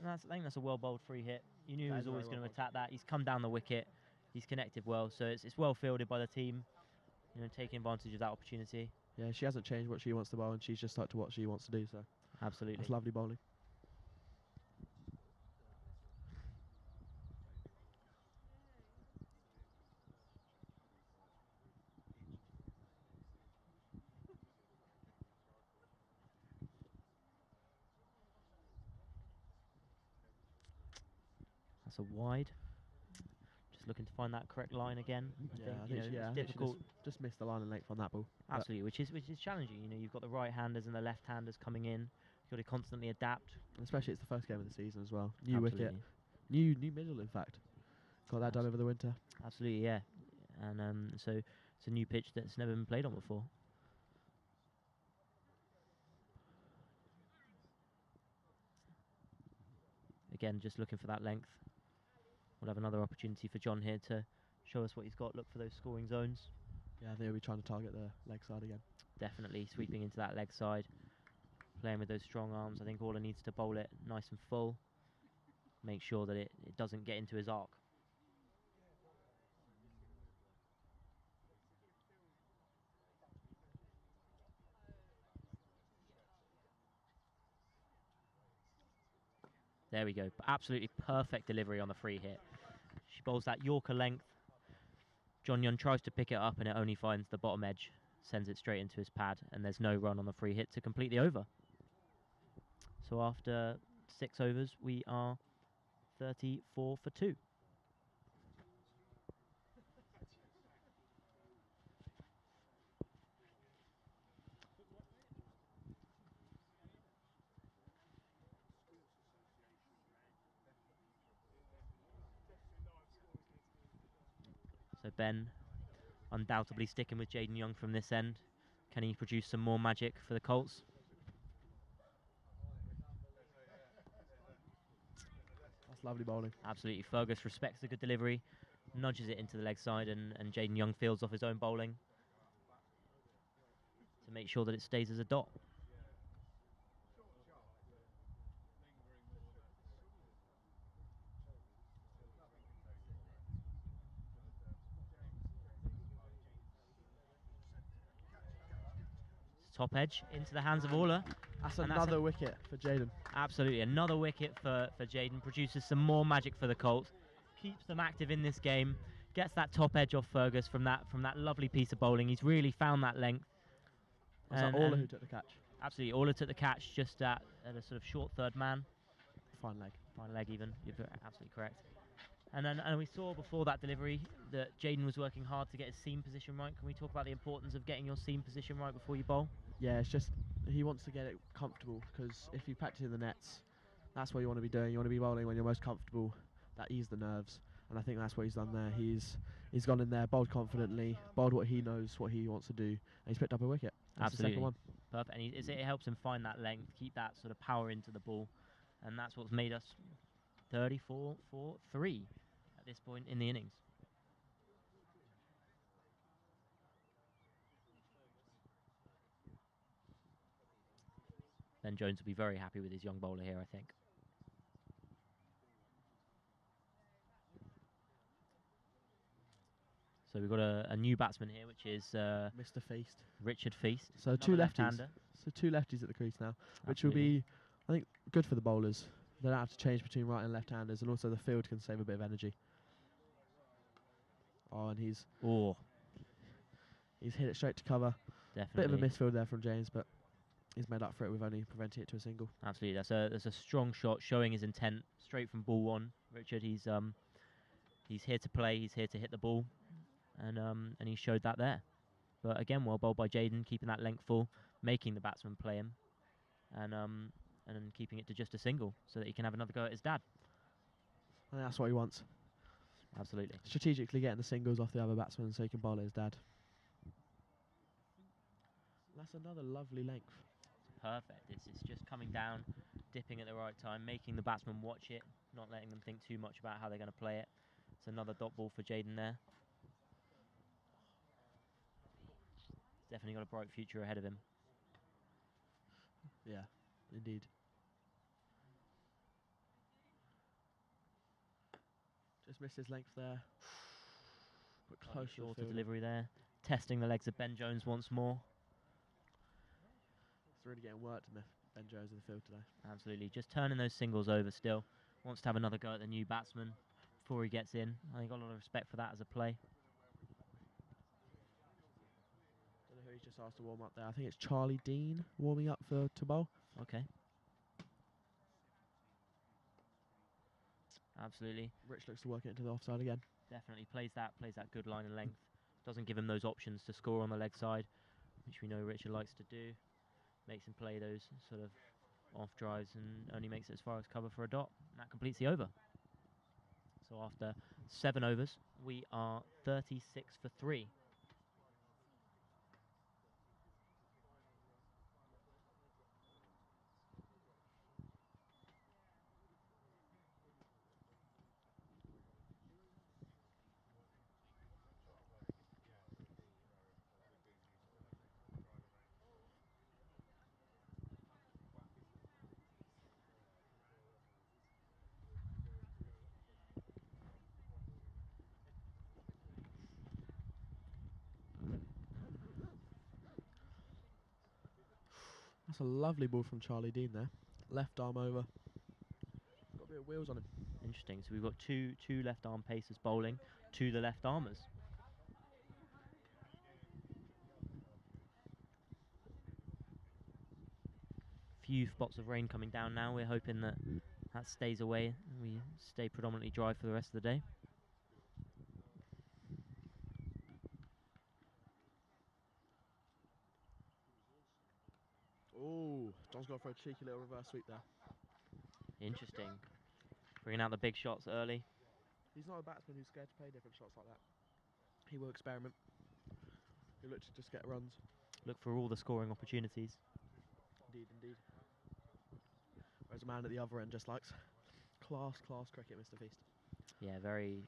I think that's a well bowled free hit. You knew he was always going to attack that. He's come down the wicket. He's connected well, so it's well fielded by the team. You know, taking advantage of that opportunity. Yeah, she hasn't changed what she wants to bowl, and she's just stuck to what she wants to do. So absolutely, that's lovely bowling. That's a wide. Just looking to find that correct line again. I think it's difficult. Just missed the line and length on that ball. Absolutely, which is challenging. You know, you've got the right-handers and the left-handers coming in. You've got to constantly adapt. And especially it's the first game of the season as well. New wicket, new middle, in fact. Got that done over the winter. Absolutely, yeah. And so it's a new pitch that's never been played on before. Again, just looking for that length. We'll have another opportunity for John here to show us what he's got. Look for those scoring zones. Yeah, I think he'll be trying to target the leg side again. Definitely sweeping into that leg side. Playing with those strong arms. I think Orla needs to bowl it nice and full. Make sure that it doesn't get into his arc. There we go. Absolutely perfect delivery on the free hit. She bowls that Yorker length. John Young tries to pick it up and it only finds the bottom edge. Sends it straight into his pad and there's no run on the free hit to complete the over. So after 6 overs, we are 34 for 2. So Ben undoubtedly sticking with Jaden Young from this end. Can he produce some more magic for the Colts? That's lovely bowling. Absolutely. Fergus respects the good delivery, nudges it into the leg side, and Jaden Young fields off his own bowling to make sure that it stays as a dot. Top edge into the hands of Orla. That's another wicket for Jaden. Absolutely, another wicket for Jaden. Produces some more magic for the Colts. Keeps them active in this game. Gets that top edge off Fergus from that lovely piece of bowling. He's really found that length. Was that Orla who took the catch? Absolutely, Orla took the catch just at a sort of short third man. Fine leg. Fine leg even. You're absolutely correct. And we saw before that delivery that Jaden was working hard to get his seam position right. Can we talk about the importance of getting your seam position right before you bowl? Yeah, it's just he wants to get it comfortable because if you practice in the nets, that's what you want to be doing. You want to be bowling when you're most comfortable. That ease the nerves, and I think that's what he's done there. He's gone in there, bowled confidently, bowled what he knows, what he wants to do, and he's picked up a wicket. That's absolutely. The second one. Perfect, and it helps him find that length, keep that sort of power into the ball, and that's what's made us 34 for 3 at this point in the innings. Ben Jones will be very happy with his young bowler here, I think. So we've got a new batsman here, which is Mr. Feast. Richard Feast. So two lefties. So 2 lefties at the crease now, which will be, I think, good for the bowlers. They don't have to change between right and left-handers, and also the field can save a bit of energy. Oh, and he's hit it straight to cover. Definitely. Bit of a misfield there from James, but he's made up for it with only preventing it to a single. Absolutely, that's a strong shot showing his intent straight from ball one. Richard, he's here to play, he's here to hit the ball, and he showed that there. But again, well bowled by Jaden, keeping that length full, making the batsman play him, and then keeping it to just a single so that he can have another go at his dad. And that's what he wants. Absolutely. Strategically getting the singles off the other batsman so he can bowl at his dad. That's another lovely length. Perfect. It's just coming down, dipping at the right time, making the batsman watch it, not letting them think too much about how they're going to play it. It's another dot ball for Jaden there. He's definitely got a bright future ahead of him. Yeah, indeed. Just missed his length there. But close to the Shorter fielder. delivery there. Testing the legs of Ben Jones once more. It's really getting worked in the Ben Jones in the field today. Absolutely. Just turning those singles over still. Wants to have another go at the new batsman before he gets in. I think got a lot of respect for that as a play. Don't know who he's just asked to warm up there. I think it's Charlie Dean warming up to bowl. Okay. Absolutely. Rich looks to work it into the offside again. Definitely plays that good line and length. Doesn't give him those options to score on the leg side, which we know Richard likes to do. Makes him play those sort of off drives and only makes it as far as cover for a dot. And that completes the over. So after 7 overs, we are 36 for 3. That's a lovely ball from Charlie Dean there. Left arm over. Got a bit of wheels on him. Interesting. So we've got two left arm pacers bowling to the left armers. Few spots of rain coming down now. We're hoping that stays away and we stay predominantly dry for the rest of the day. Oh, John's got for a cheeky little reverse sweep there. Interesting. Bringing out the big shots early. He's not a batsman who's scared to play different shots like that. He will experiment. He'll look to just get runs. Look for all the scoring opportunities. Indeed, indeed. Whereas a man at the other end just likes class cricket, Mr. Feast. Yeah, very,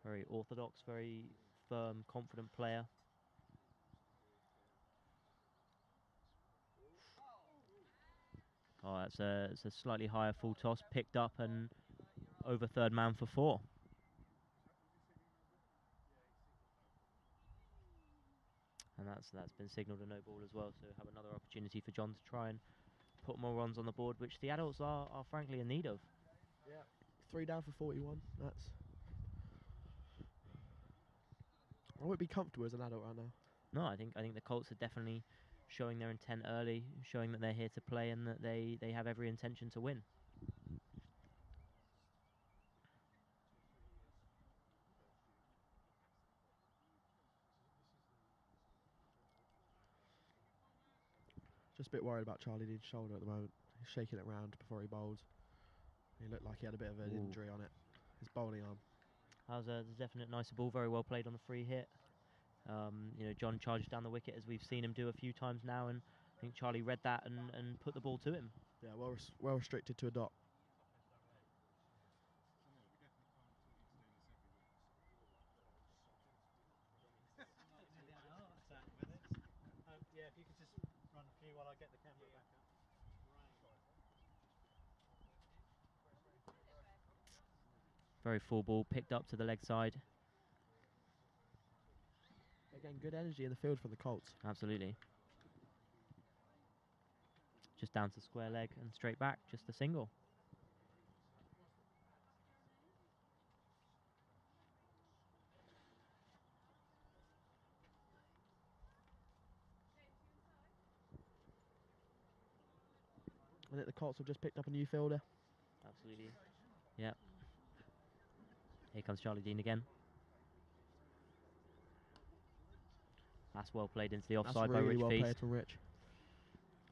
very orthodox, very firm, confident player. Oh, it's a slightly higher full toss, picked up and over third man for 4. And that's been signalled a no ball as well, so have another opportunity for John to try and put more runs on the board, which the adults are frankly in need of. Yeah. 3 down for 41. That's... I won't be comfortable as an adult right now. No, I think the Colts are definitely showing their intent early, showing that they're here to play and that they have every intention to win. Just a bit worried about Charlie Dean's shoulder at the moment. He's shaking it around before he bowls. He looked like he had a bit of an injury on it. His bowling arm. That was a definite nice ball, very well played on the free hit. John charged down the wicket as we've seen him do a few times now, and I think Charlie read that and put the ball to him. Yeah, well restricted to a dot. Yeah, if you could just run a few while I get the camera back up. Very full ball, picked up to the leg side. Again, good energy in the field from the Colts. Absolutely. Just down to square leg and straight back, just a single. I think the Colts have just picked up a new fielder. Absolutely. Yeah. Here comes Charlie Dean again. That's well played into the offside by That's really Rich well Feast. played from Rich.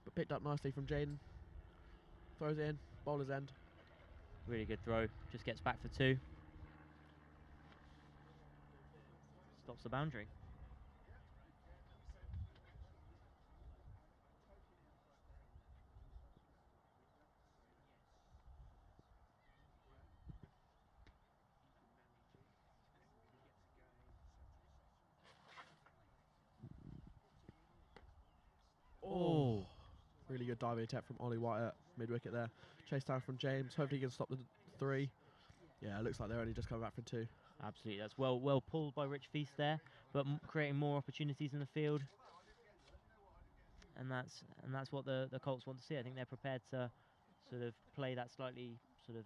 But picked up nicely from Jaden. Throws it in, bowler's end. Really good throw. Just gets back for 2. Stops the boundary. Oh, really good diving attempt from Ollie White at mid-wicket there. Chase down from James. Hopefully he can stop the 3. Yeah, it looks like they're only just coming back from 2. Absolutely, that's well pulled by Rich Feast there, but creating more opportunities in the field. And that's what the Colts want to see. I think they're prepared to sort of play that slightly sort of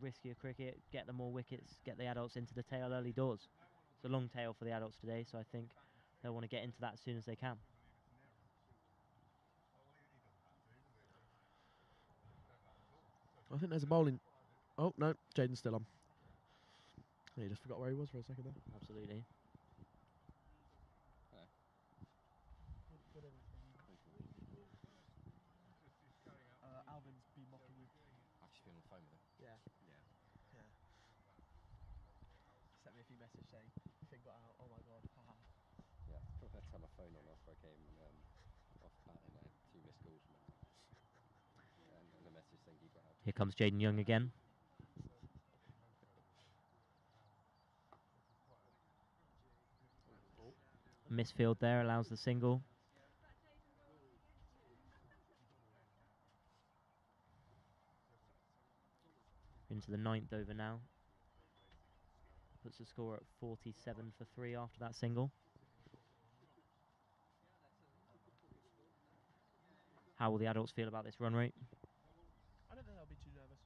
riskier cricket, get the more wickets, get the adults into the tail early doors. It's a long tail for the adults today, so I think they'll want to get into that as soon as they can. I think there's a bowling. Oh, no, Jaden's still on. He just forgot where he was for a second there. Absolutely. Alvin's been mocking you. I've just been on the phone with him. Yeah. Yeah. Yeah. Sent me a few messages saying, Finn got out. Oh my god. Haha. Yeah. I turned my phone on after I came off bat and I had 2 missed calls from him. And a message saying he got out. Here comes Jaden Young again. Misfield there allows the single. Into the 9th over now. Puts the score at 47 for 3 after that single. How will the adults feel about this run rate? I don't think they'll be too nervous.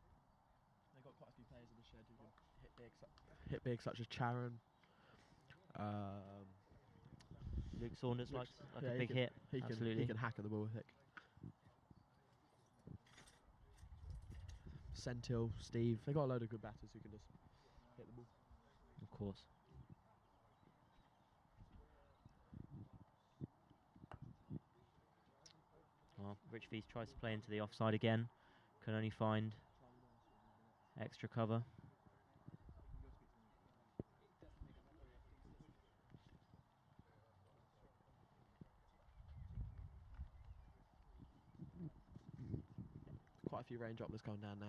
They've got quite a few players in the shed who can hit big, such as Charon. Luke Saunders likes yeah, a big hit. Absolutely. He can hack at the ball, I think. Sentil, Steve, they got a load of good batters who can just hit the ball. Of course. Well, Rich Feast tries to play into the offside again. Can only find extra cover. Quite a few raindroplets going down now.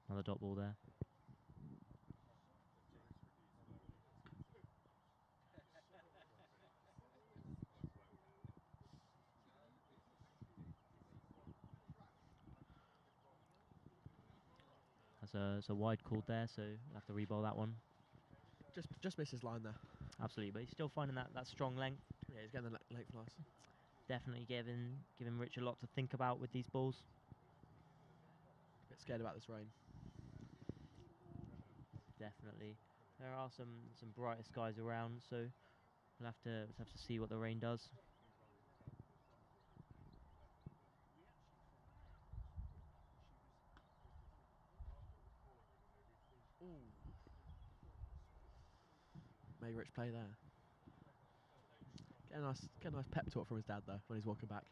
Another dot ball there. That's a wide called there, so we'll have to re-bowl that one. Just missed his line there. Absolutely, but he's still finding that strong length. Yeah, he's getting the length nice. Definitely giving Rich a lot to think about with these balls. Bit scared about this rain. Definitely. There are some brighter skies around, so we'll have to see what the rain does. Made Rich play there. Get a nice pep talk from his dad though when he's walking back.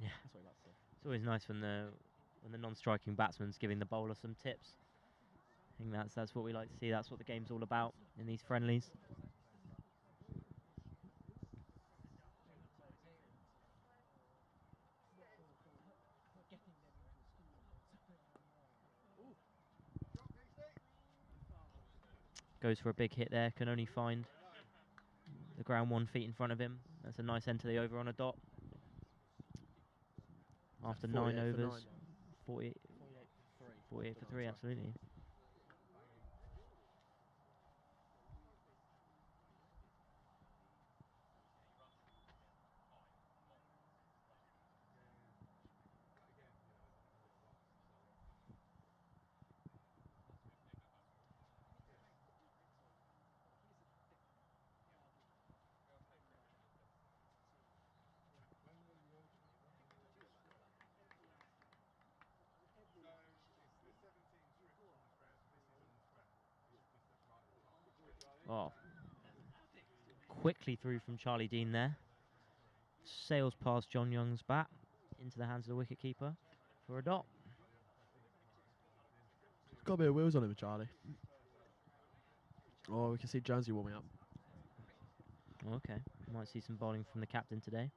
Yeah. That's what he likes to say. It's always nice when the non-striking batsman's giving the bowler some tips. I think that's what we like to see. That's what the game's all about in these friendlies. Goes for a big hit there. Can only find the ground 1 feet in front of him. That's a nice end to the over on a dot. After 9 overs, 48 for 3, absolutely. Oh, quickly through from Charlie Dean there. Sails past John Young's bat into the hands of the wicketkeeper for a dot. There's got a bit of wheels on him, Charlie. Oh, we can see Jonesy warming up. Okay, might see some bowling from the captain today.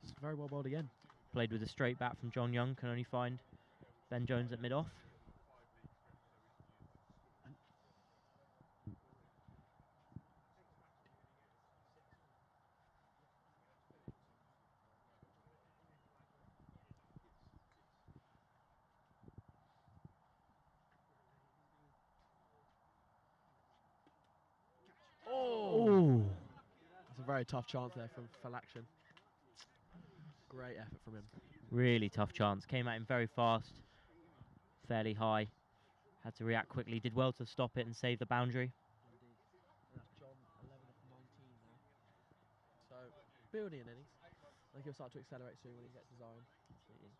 It's very well bowled again. Played with a straight bat from John Young, can only find Ben Jones at mid-off. Oh! That's a very tough chance there from Falaction. Great effort from him. Really tough chance. Came at him very fast, fairly high. Had to react quickly. Did well to stop it and save the boundary. Indeed. And that's John, 11 of 19 now. So, building an innings. I think he'll start to accelerate soon when he gets his iron. Absolutely.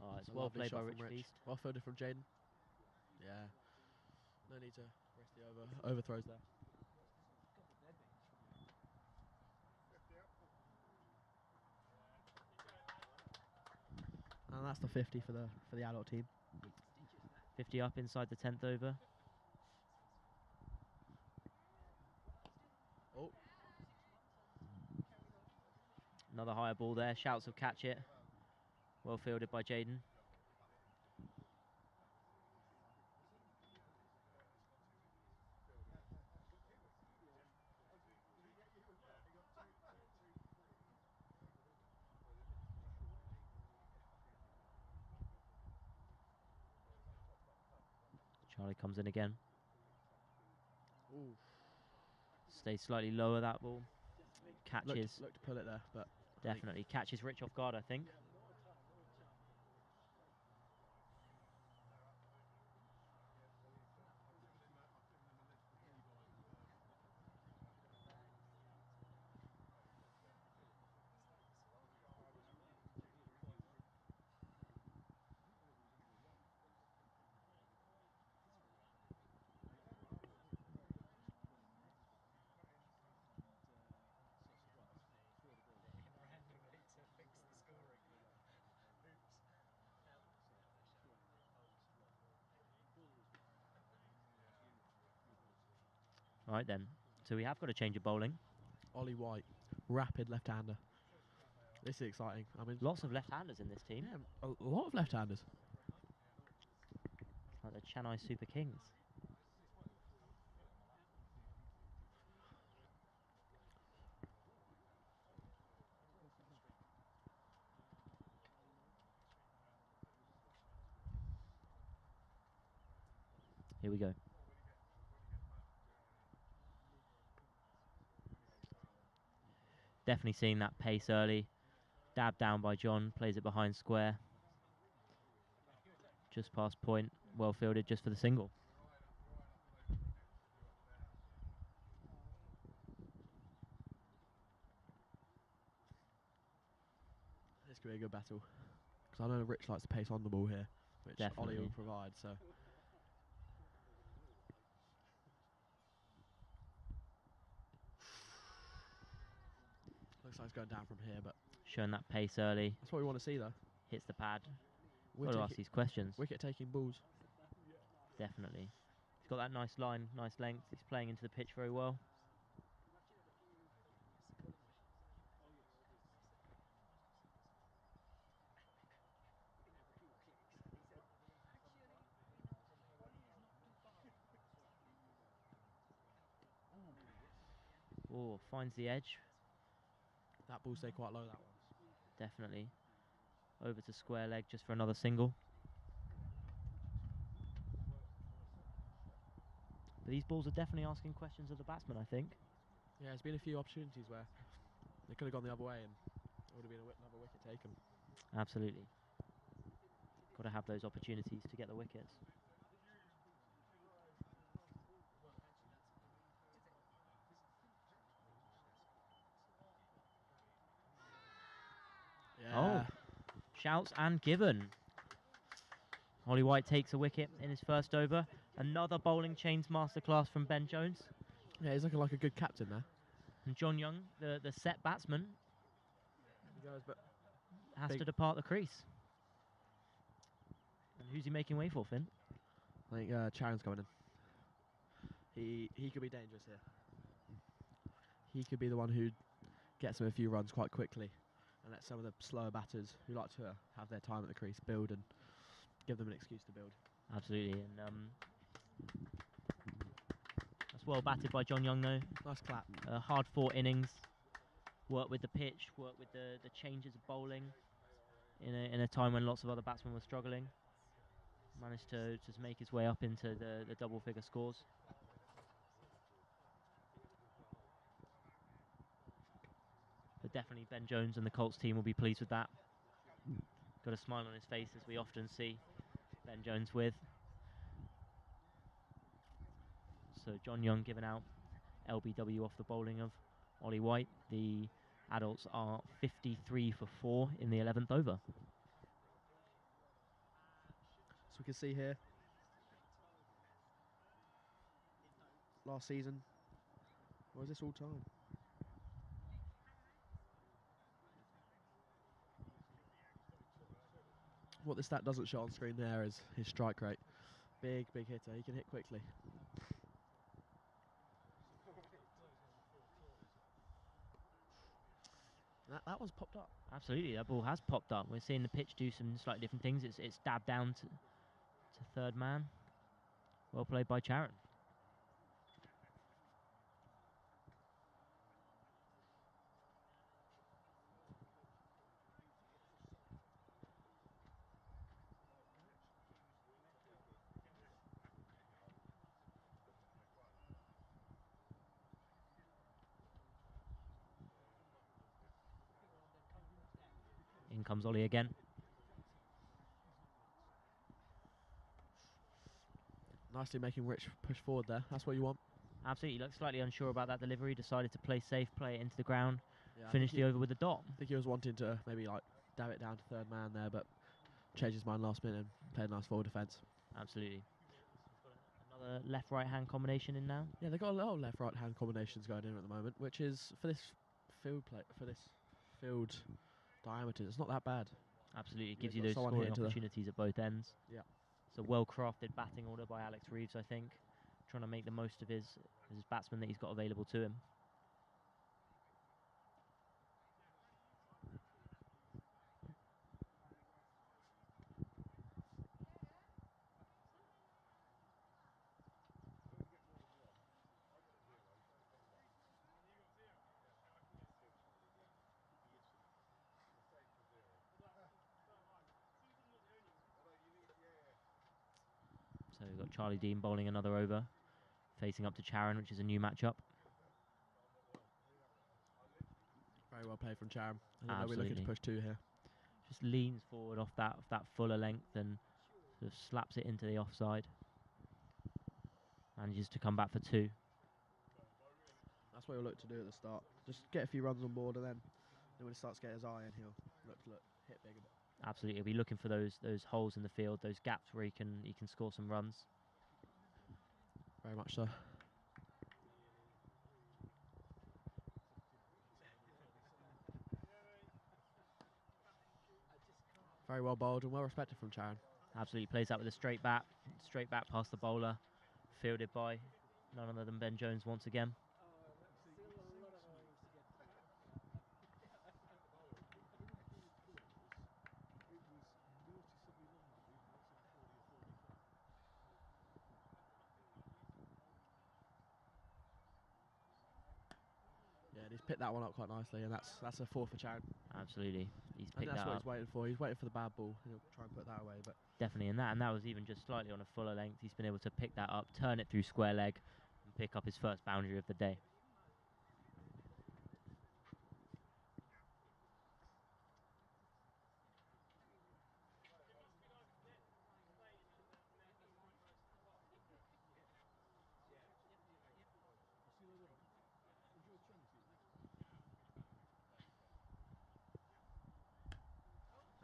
Oh, it's A well lovely played by shot Rich from Feast. Well fielded from Jaden. Yeah. No need to risk the overthrows there. And that's the 50 for the adult team. 50 up inside the 10th over. Oh. Another higher ball there. Shouts of catch it. Well fielded by Jaden. Charlie comes in again. Ooh. Stays slightly lower, that ball. Catches. Looked to pull it there, but Definitely. Catches Rich off guard, I think. Right then. So we have got a change of bowling. Ollie White, rapid left-hander. This is exciting. I mean, Lots of left-handers in this team. yeah, a lot of left-handers. Like the Chennai Super Kings. Here we go. Definitely seeing that pace early. Dab down by John. Plays it behind square. Just past point. Well fielded just for the single. This could be a good battle. Because I know Rich likes the pace on the ball here, which Definitely. Ollie will provide, so. Looks like it's going down from here, but Showing that pace early. that's what we want to see, though. Hits the pad. We're Got to ask these questions. wicket-taking balls. Definitely. He's got that nice line, nice length. He's playing into the pitch very well. Oh, finds the edge. That ball stayed quite low, that one. Definitely. Over to square leg just for another single. But these balls are definitely asking questions of the batsman, I think. Yeah, there's been a few opportunities where they could have gone the other way and it would have been another wicket taken. Absolutely. Got to have those opportunities to get the wickets. Shouts and given. Ollie White takes a wicket in his first over. Another bowling chains masterclass from Ben Jones. Yeah, he's looking like a good captain there. And John Young, the set batsman, He goes, but has Big- to depart the crease. And who's he making way for, Finn? I think Charon's going in. He could be dangerous here. He could be the one who gets him a few runs quite quickly and let some of the slower batters who like to have their time at the crease build and give them an excuse to build. Absolutely. And that's well batted by John Young, though. Nice clap. Hard-fought innings. Work with the pitch, work with the changes of bowling in a time when lots of other batsmen were struggling. Managed to just make his way up into the double-figure scores. But definitely Ben Jones and the Colts team will be pleased with that. Got a smile on his face, as we often see Ben Jones with. So John Young giving out LBW off the bowling of Ollie White. The adults are 53 for 4 in the 11th over. So we can see here, last season, or is this all time? What the stat doesn't show on screen there is his strike rate. Big hitter. He can hit quickly. That one's popped up. Absolutely, that ball has popped up. We're seeing the pitch do some slightly different things. It's dabbed down to third man. Well played by Charon. In comes Ollie again. Nicely making Rich push forward there. That's what you want. Absolutely, looks slightly unsure about that delivery. Decided to play safe, play it into the ground, Yeah, finish the over with a dot. I think he was wanting to maybe like dab it down to third man there, but changed his mind last minute and played a nice forward defence. Absolutely. Another left-right hand combination in now. Yeah, they've got a lot of left-right hand combinations going in at the moment, which is for this field diameter, it's not that bad. Absolutely, You've gives you got those someone scoring hitting to the- opportunities at both ends. Yeah. It's a well-crafted batting order by Alex Reeves, I think, trying to make the most of his batsmen that he's got available to him. So we've got Charlie Dean bowling another over, facing up to Charon, which is a new matchup. Very well played from Charon. I think we're looking to Absolutely. push two here. Just leans forward off that fuller length and sort of slaps it into the offside. Manages to come back for 2. That's what he'll look to do at the start. Just get a few runs on board, and then when he starts to get his eye in, he'll look hit big a bit. Absolutely, he'll be looking for those holes in the field, those gaps where he can score some runs. Very much so. Very well bowled and well respected from Charon. Absolutely plays that with a straight back past the bowler, fielded by none other than Ben Jones once again. Yeah, and he's picked that one up quite nicely, and that's a 4 for Charon. Absolutely, he's And picked that's that what up. he's waiting for. He's waiting for the bad ball. He'll try and put that away, but Definitely, and that was even just slightly on a fuller length. He's been able to pick that up, turn it through square leg, and pick up his first boundary of the day.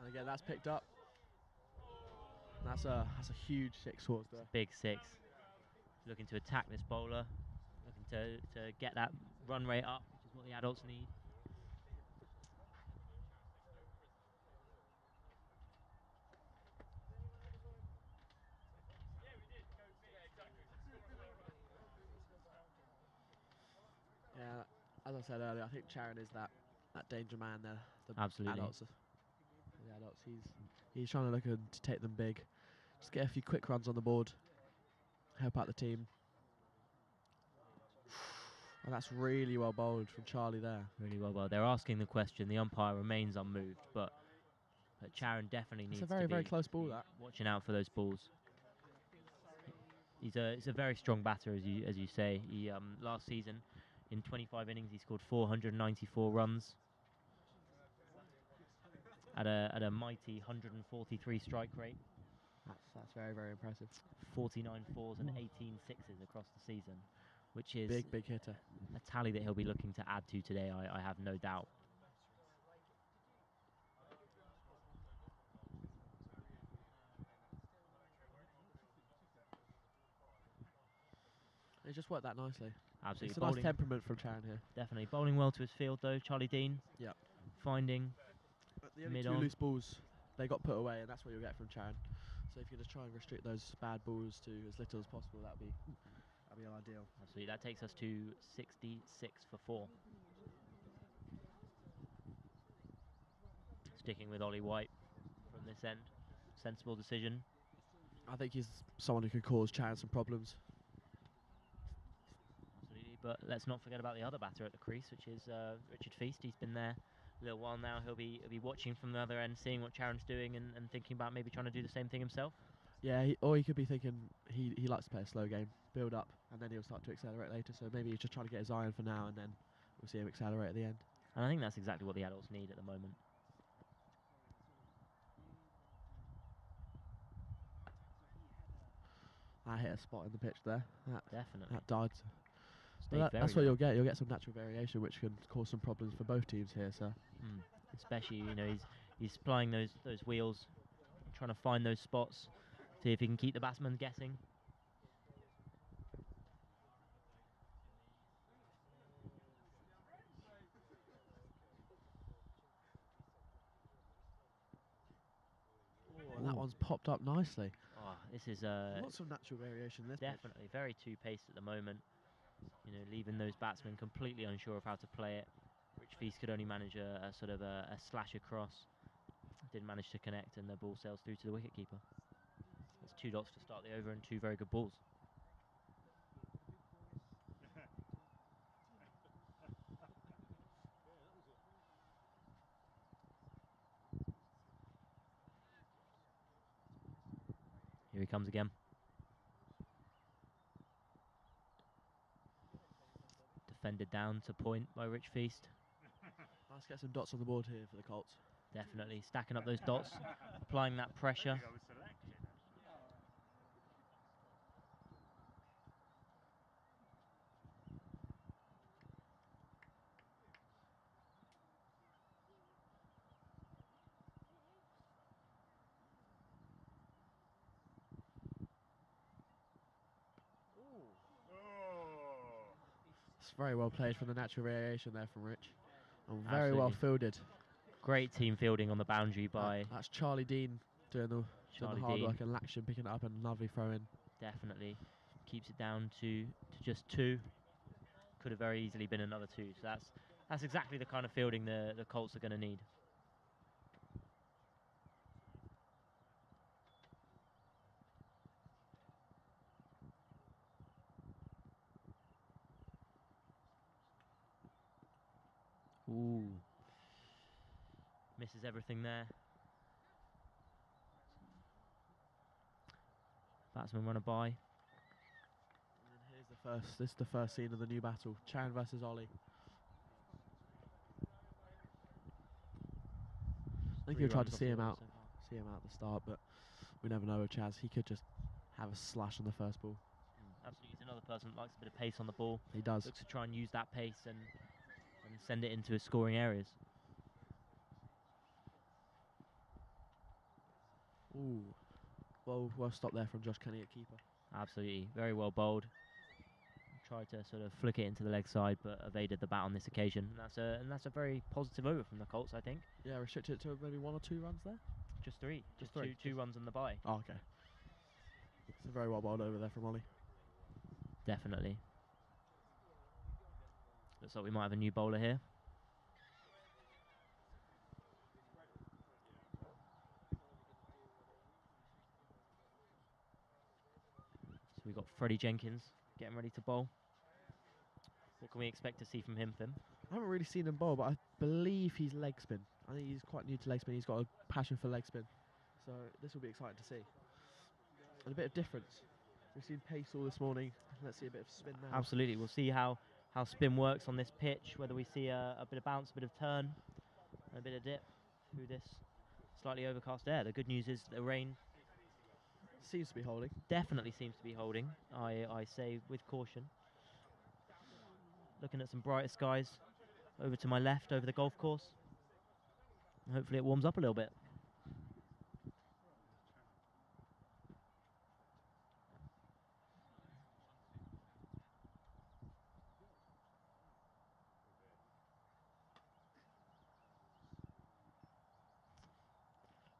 I And again, that's picked up. That's a huge 6 towards the. Big 6. Looking to attack this bowler. Looking to get that run rate up, which is what the adults need. Yeah, as I said earlier, I think Charon is that danger man there. The Absolutely. adults. The adults. He's trying to look to take them big. Just get a few quick runs on the board. Help out the team. And that's really well bowled from Charlie there. Really well bowled. They're asking the question. The umpire remains unmoved, but Charon definitely needs It's a very, to very be close ball, that. watching out for those balls. He's a very strong batter, as you say. He last season, in 25 innings, he scored 494 runs at a mighty 143 strike rate. That's very, very impressive. 49 fours and 18 sixes across the season, which is Big hitter. a tally that he'll be looking to add to today, I have no doubt. He just worked that nicely. Absolutely. It's a nice temperament from Charon here. Definitely. Bowling well to his field, though. Charlie Dean. Yep. Finding The only two mid-on. loose balls, they got put away, and that's what you'll get from Charon. So if you just try and restrict those bad balls to as little as possible, that'd be ideal. Absolutely. That takes us to 66 for 4. Sticking with Ollie White from this end. Sensible decision. I think he's someone who could cause Charon some problems. Absolutely. But let's not forget about the other batter at the crease, which is Richard Feast. He's been there a little while now. He'll be watching from the other end, seeing what Charon's doing, and thinking about maybe trying to do the same thing himself. Yeah, or he could be thinking he likes to play a slow game, build up, and then he'll start to accelerate later. So maybe he's just trying to get his eye on for now, and then we'll see him accelerate at the end. And I think that's exactly what the adults need at the moment. I hit a spot in the pitch there. Definitely. That died. Stayed That's very what low. you'll get. You'll get some natural variation, which can cause some problems for both teams here. So Especially, he's supplying those wheels, trying to find those spots, see if he can keep the batsman guessing. and that one's popped up nicely. Oh, this is Lots of natural variation in this pitch. definitely very two-paced at the moment. Leaving those batsmen completely unsure of how to play it. Rich Feast could only manage a sort of a slash across. Didn't manage to connect, and the ball sails through to the wicketkeeper. It's 2 dots to start the over and 2 very good balls. Here he comes again. Defended down to point by Rich Feast. Let's get some dots on the board here for the Colts. Definitely stacking up those dots, applying that pressure. It's very well played from the natural variation there from Rich. And very well Absolutely. fielded. Great team fielding on the boundary by That's Charlie Dean doing the Charlie hard Dean. work, and Lakshan picking it up and lovely throw in. Definitely keeps it down to just 2. Could have very easily been another 2. So that's exactly the kind of fielding the Colts are going to need. Ooh. Misses everything there. Batsman run a by. And here's this is the first scene of the new battle. Charon versus Ollie. I think 3 he'll try runs to off see the him order out. so far. See him out at the start, but we never know with Chaz. He could just have a slash on the first ball. Absolutely, he's another person that likes a bit of pace on the ball. He does. Looks to try and use that pace and send it into his scoring areas. Ooh. Well stopped there from Josh Kenny at keeper. Absolutely, very well bowled. Tried to sort of flick it into the leg side, but evaded the bat on this occasion. And that's a very positive over from the Colts, I think. Yeah, restricted it to maybe 1 or 2 runs there. Just three. Just Two, three. two runs on the bye. Oh, okay. It's a very well bowled over there from Ollie. Definitely. Looks like we might have a new bowler here. So we've got Freddie Jenkins getting ready to bowl. What can we expect to see from him, Finn? I haven't really seen him bowl, but I believe he's leg spin. I think he's quite new to leg spin. He's got a passion for leg spin. So this will be exciting to see. And a bit of difference. We've seen pace all this morning. Let's see a bit of spin now. Absolutely. We'll see how spin works on this pitch, whether we see a bit of bounce, a bit of turn, and a bit of dip through this slightly overcast air. The good news is the rain Seems to be holding. definitely seems to be holding, I say with caution. Looking at some brighter skies over to my left, over the golf course. And hopefully it warms up a little bit.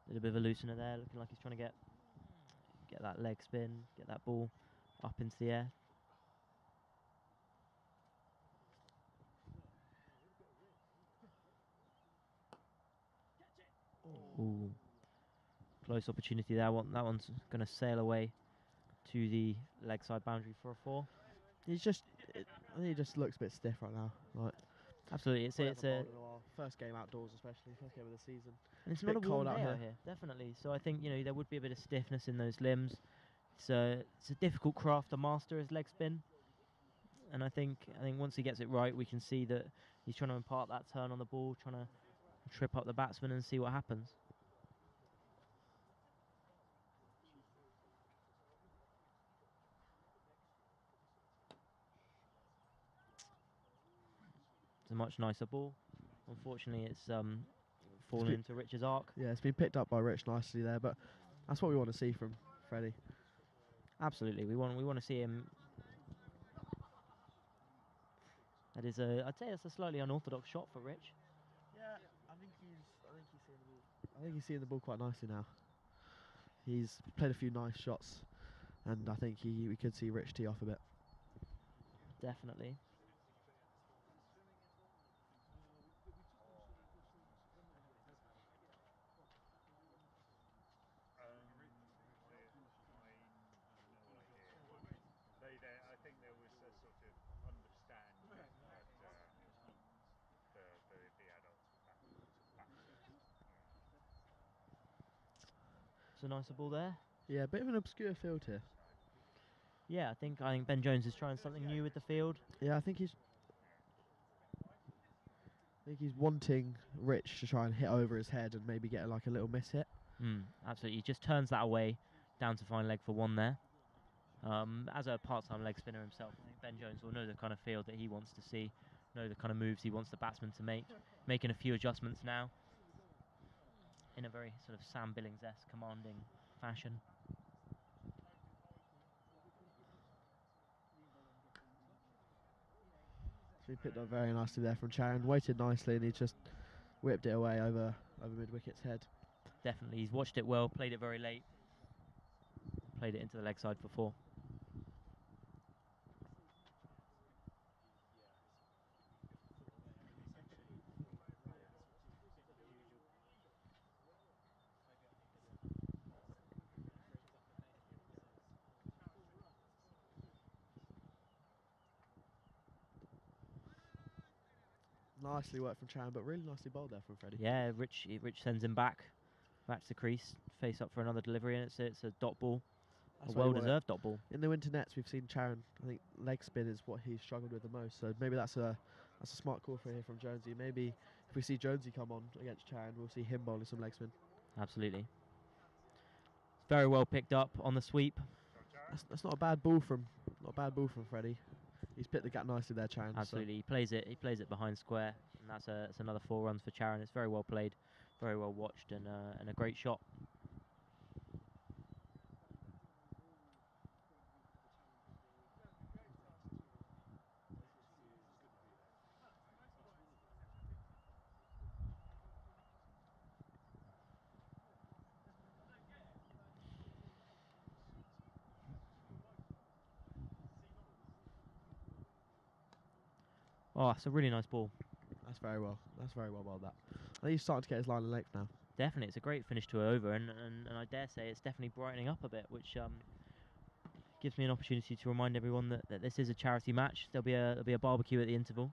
Little bit of a loosener there, looking like he's trying to get that leg spin, get that ball up into the air. Ooh, close opportunity there. That one's going to sail away to the leg side boundary for a 4. He's just, I think he just looks a bit stiff right now. Like, Absolutely, it's probably a haven't bowled in a while. First game outdoors, especially first game of the season. and it's a not a bit warm cold day out out here. here, definitely. So I think there would be a bit of stiffness in those limbs. It's a difficult craft to master as leg spin, and I think once he gets it right, we can see that he's trying to impart that turn on the ball, trying to trip up the batsman and see what happens. It's a much nicer ball. Unfortunately, it's fallen into Rich's arc. Yeah, it's been picked up by Rich nicely there, but that's what we want to see from Freddie. Absolutely, we want to see him. That is I'd say it's a slightly unorthodox shot for Rich. Yeah, I think he's seeing the ball quite nicely now. He's played a few nice shots, and I think we could see Rich tee off a bit. Definitely. I think there was a sort of understanding that the adults It's a nicer ball there. Yeah, a bit of an obscure field here. Yeah, I think Ben Jones is trying something new with the field. Yeah, I think he's wanting Rich to try and hit over his head and maybe get like a little miss hit. Absolutely, he just turns that away, down to fine leg for 1 there. As a part-time leg spinner himself, I think Ben Jones will know the kind of field that he wants to see, know the kind of moves he wants the batsman to make, making a few adjustments now in a very sort of Sam Billings-esque commanding fashion. So he picked up very nicely there from Charon, waited nicely, and he just whipped it away over mid-wicket's head. Definitely, he's watched it well, played it very late, played it into the leg side for 4. Nicely worked from Charon, but really nicely bowled there from Freddie. Yeah, Rich sends him back to the crease, face up for another delivery, and it's a dot ball, That's a what he wanted. well-deserved dot ball. In the winter nets, we've seen Charon. I think leg spin is what he's struggled with the most. So maybe that's a smart call for here from Jonesy. Maybe if we see Jonesy come on against Charon, we'll see him bowling some leg spin. Absolutely. Very well picked up on the sweep. That's not a bad ball from Freddie. He's picked the gap nicely there, Charon. Absolutely, he plays it behind square, and that's another 4 runs for Charon. It's very well played, very well watched, and a great shot. Oh, it's a really nice ball. That's very well. That's very well bowled. That. I think he's starting to get his line and length now. Definitely, it's a great finish to an over, and I dare say it's definitely brightening up a bit, which gives me an opportunity to remind everyone that this is a charity match. There'll be a barbecue at the interval.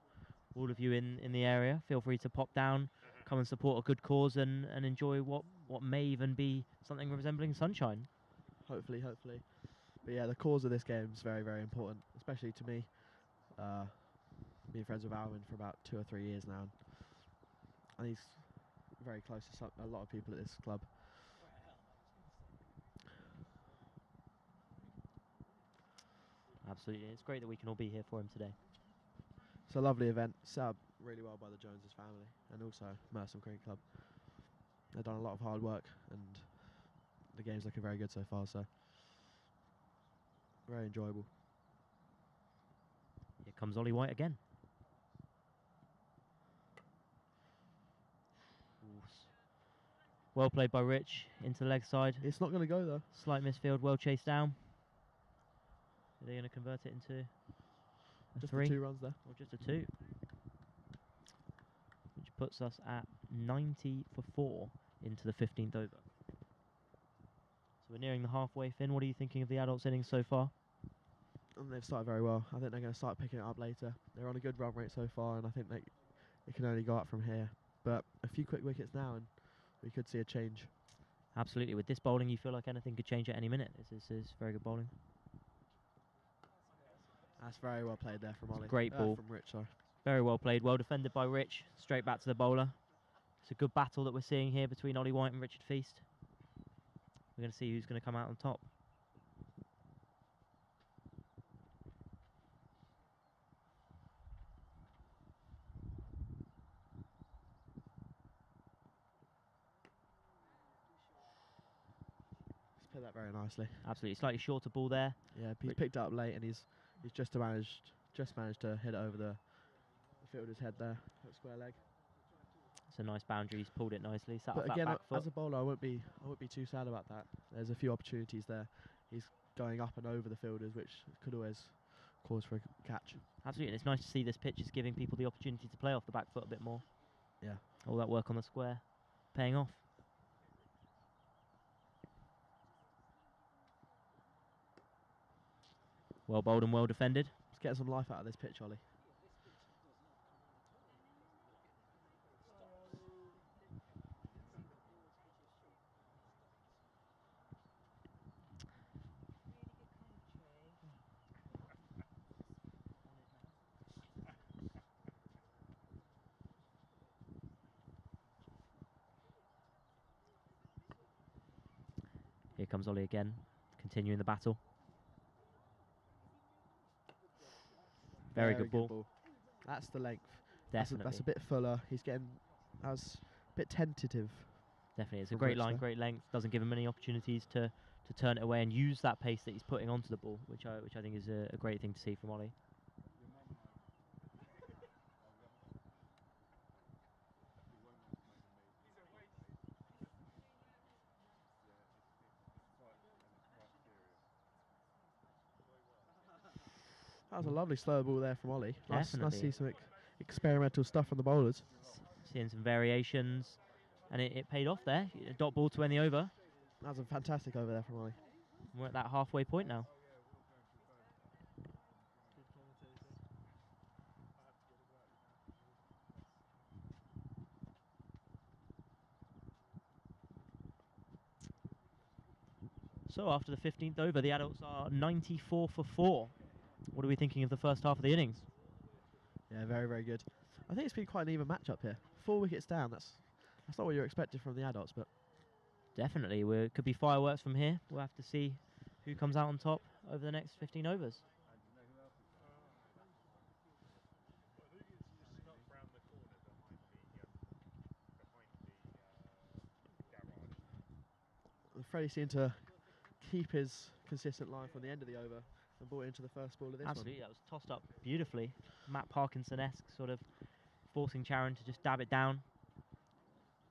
All of you in the area, feel free to pop down, come and support a good cause, and enjoy what may even be something resembling sunshine. Hopefully. But yeah, the cause of this game is very, very important, especially to me. Been friends with Alvin for about 2 or 3 years now, and he's very close to a lot of people at this club. Absolutely, it's great that we can all be here for him today. It's a lovely event, set up really well by the Joneses family and also Merstham Cricket Club. They've done a lot of hard work, and the game's looking very good so far, so very enjoyable. Here comes Ollie White again. Well played by Rich into the leg side. It's not going to go though. Slight misfield, well chased down. Are they going to convert it into a Just 3? the 2 runs there. Or just a 2? Which puts us at 90 for 4 into the 15th over. So we're nearing the halfway, Finn. What are you thinking of the Adults innings so far? And they've started very well. I think they're going to start picking it up later. They're on a good run rate so far, and I think it can only go up from here. But a few quick wickets now, and we could see a change. Absolutely. With this bowling, you feel like anything could change at any minute. This is very good bowling. That's very well played there from Ollie. Great ball. From Rich, sorry. Very well played. Well defended by Rich. Straight back to the bowler. It's a good battle that we're seeing here between Ollie White and Richard Feast. We're going to see who's going to come out on top. He's played that very nicely. Absolutely. Slightly shorter ball there. Yeah, he's picked it up late, and he's just managed to hit it over the fielder's head there at square leg. It's a nice boundary. He's pulled it nicely. Sat But off that again, back foot. as a bowler, I won't be too sad about that. There's a few opportunities there. He's going up and over the fielders, which could always cause for a catch. Absolutely. And it's nice to see this pitch is giving people the opportunity to play off the back foot a bit more. Yeah. All that work on the square paying off. Well bowled and well defended. Let's get some life out of this pitch, Ollie. Here comes Ollie again, continuing the battle. Very good ball. That's the length. Definitely. That's a bit fuller. That was a bit tentative. Definitely. It's a from great Rich line, there. great length. Doesn't give him many opportunities to turn it away and use that pace that he's putting onto the ball, which I think is a great thing to see from Ollie. That was a lovely slow ball there from Ollie. Nice to Definitely. see some experimental stuff from the bowlers. Seeing some variations, and it paid off there. A dot ball to end the over. That was a fantastic over there from Ollie. We're at that halfway point now. So after the 15th over, the Adults are 94 for 4. What are we thinking of the first half of the innings? Yeah, very, very good. I think it's been quite an even match up here. 4 wickets down. That's not what you're expecting from the Adults, but Definitely. It could be fireworks from here. We'll have to see who comes out on top over the next 15 overs. Freddie seemed to keep his consistent line from the end of the over and brought it into the first ball of this Absolutely, that was tossed up beautifully. Matt Parkinson-esque, sort of forcing Charon to just dab it down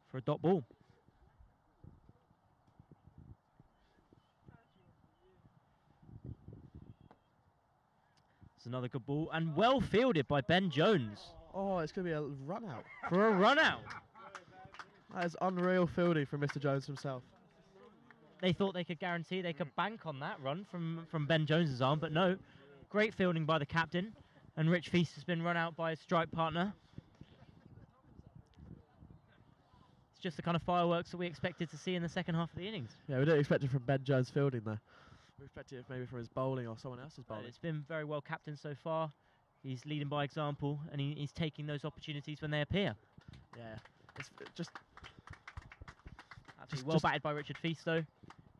for a dot ball. another good ball, and well fielded by Ben Jones Oh, it's going to be a run out. for a run out. That is unreal fielding from Mr. Jones himself. They thought they could guarantee they could bank on that run from Ben Jones's arm, but no. Great fielding by the captain, and Rich Feast has been run out by his strike partner. It's just the kind of fireworks that we expected to see in the second half of the innings. Yeah, we didn't expect it from Ben Jones fielding though. We expected it maybe from his bowling or someone else's But bowling. it's been very well captained so far. He's leading by example, and he's taking those opportunities when they appear. Yeah, it's just Absolutely well batted by Richard Feast though.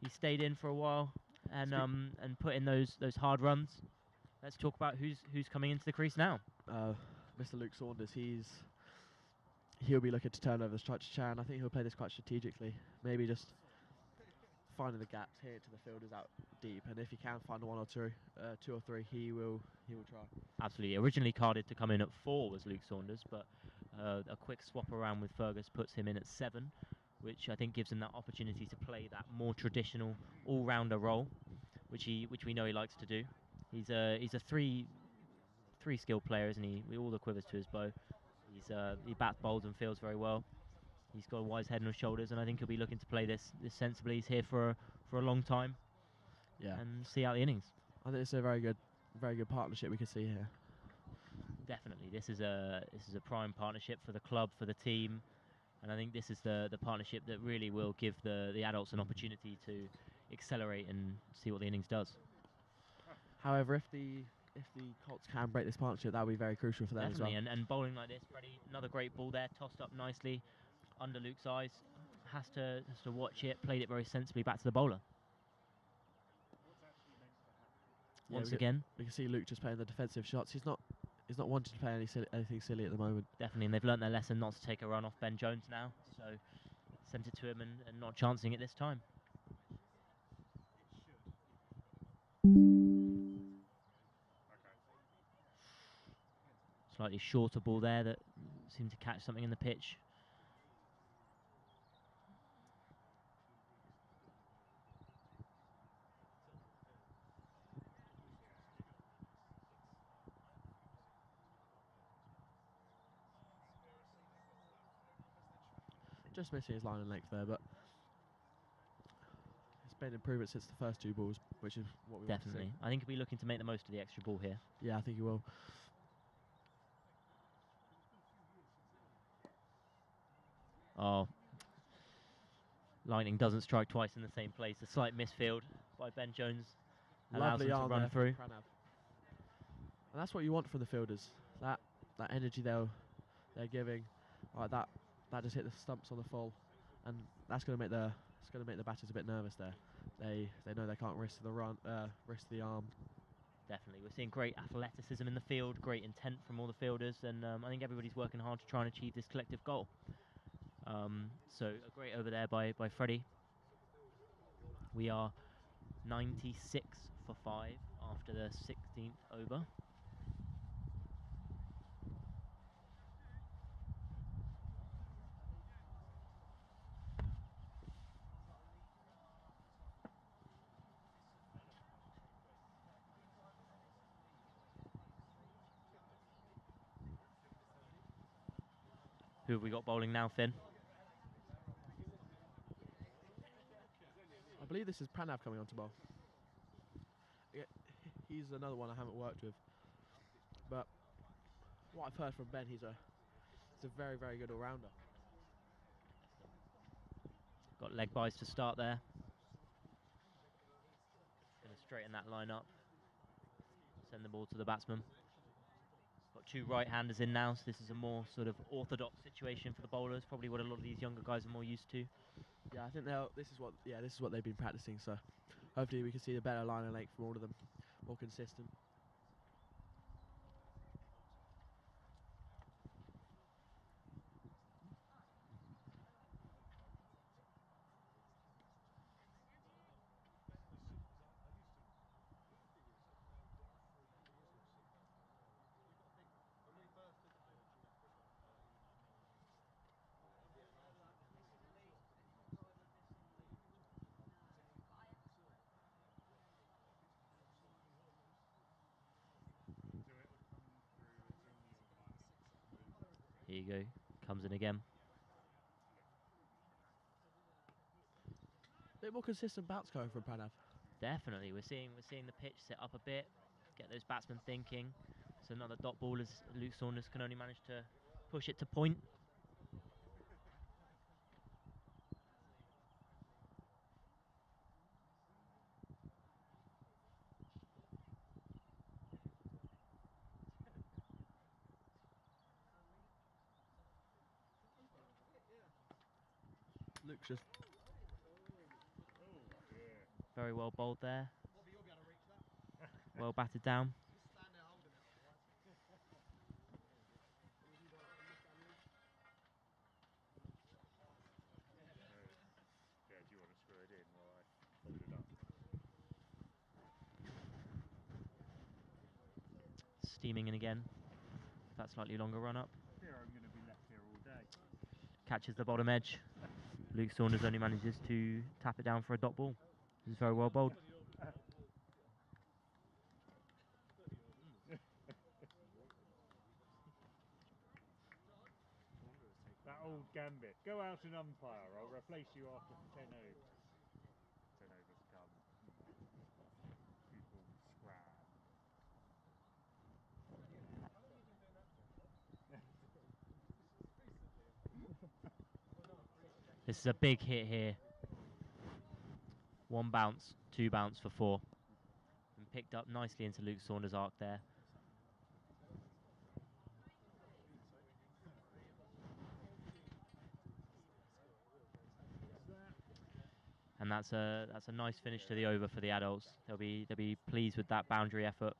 He stayed in for a while and put in those hard runs. Let's talk about who's coming into the crease now. Mr. Luke Saunders. He'll be looking to turn over the strike to Chan. I think he'll play this quite strategically. Maybe just finding the gaps here to the fielders out deep, and if he can find two or three, he will try. Absolutely. Originally carded to come in at 4 was Luke Saunders, but a quick swap around with Fergus puts him in at 7, which I think gives him that opportunity to play that more traditional all-rounder role, which we know he likes to do. He's a three skill player, isn't he? With all the quivers to his bow. He bats, bowls, and fields very well. He's got a wise head on his shoulders, and I think he'll be looking to play this sensibly. He's here for a long time. Yeah, and see out the innings. I think it's a very good partnership we can see here. Definitely, this is a prime partnership for the club, for the team, and I think this is the partnership that really will give the adults an opportunity to accelerate and see what the innings does. However, if the Colts can break this partnership, that will be very crucial for them Definitely, as well. and bowling like this, Freddie, another great ball there, tossed up nicely under Luke's eyes. Has to watch it, played it very sensibly back to the bowler. Yeah, Once again, we can see Luke just playing the defensive shots. He's not wanting to play anything silly at the moment. definitely, and they've learnt their lesson not to take a run off Ben Jones now, so sent it to him and not chancing it this time. Slightly shorter ball there that seemed to catch something in the pitch. Just missing his line and length there, but it's been an improvement since the first 2 balls, which is what we Definitely. want to I think he'll be looking to make the most of the extra ball here. see. Yeah, I think he will. Oh. Lightning doesn't strike twice in the same place. A slight misfield by Ben Jones allows Lovely him to arm run there through. from Pranav. And that's what you want from the fielders. That energy they're giving. Like that just hit the stumps on the full, and that's going to make the batters a bit nervous there. They know they can't risk the arm. Definitely. We're seeing great athleticism in the field, great intent from all the fielders, and I think everybody's working hard to try and achieve this collective goal. So a great over there by Freddie. We are 96 for 5 after the 16th over. Who have we got bowling now, Finn? I believe this is Pranav coming on to bowl. Yeah, he's another one I haven't worked with, but what I've heard from Ben, he's a very, very good all-rounder. Got leg byes to start there. Going to straighten that line up. Send the ball to the batsman. Got 2 right-handers in now, so this is a more sort of orthodox situation for the bowlers. Probably what a lot of these younger guys are more used to. Yeah, I think this is what they've been practicing. So hopefully we can see the better line and length from all of them, more consistent. you go. Comes in again. Bit more consistent bounce going from Pranav. Definitely, we're seeing the pitch sit up a bit, get those batsmen thinking. So another dot ball as Luke Saunders can only manage to push it to point. Luke's just Very well bowled there. Well batted down. Yeah, do you want to screw it in while I fold it up? Steaming in again. That slightly longer run up. Here I'm going to be left here all day. Catches the bottom edge. Luke Saunders only manages to tap it down for a dot ball. This is very well bowled. That old gambit. Go out and umpire. I'll replace you after 10 overs. 10 overs come. People scram. This is a big hit here. 1 bounce, 2 bounce for 4. And picked up nicely into Luke Saunders' arc there. And that's a nice finish to the over for the adults. They'll be pleased with that boundary effort.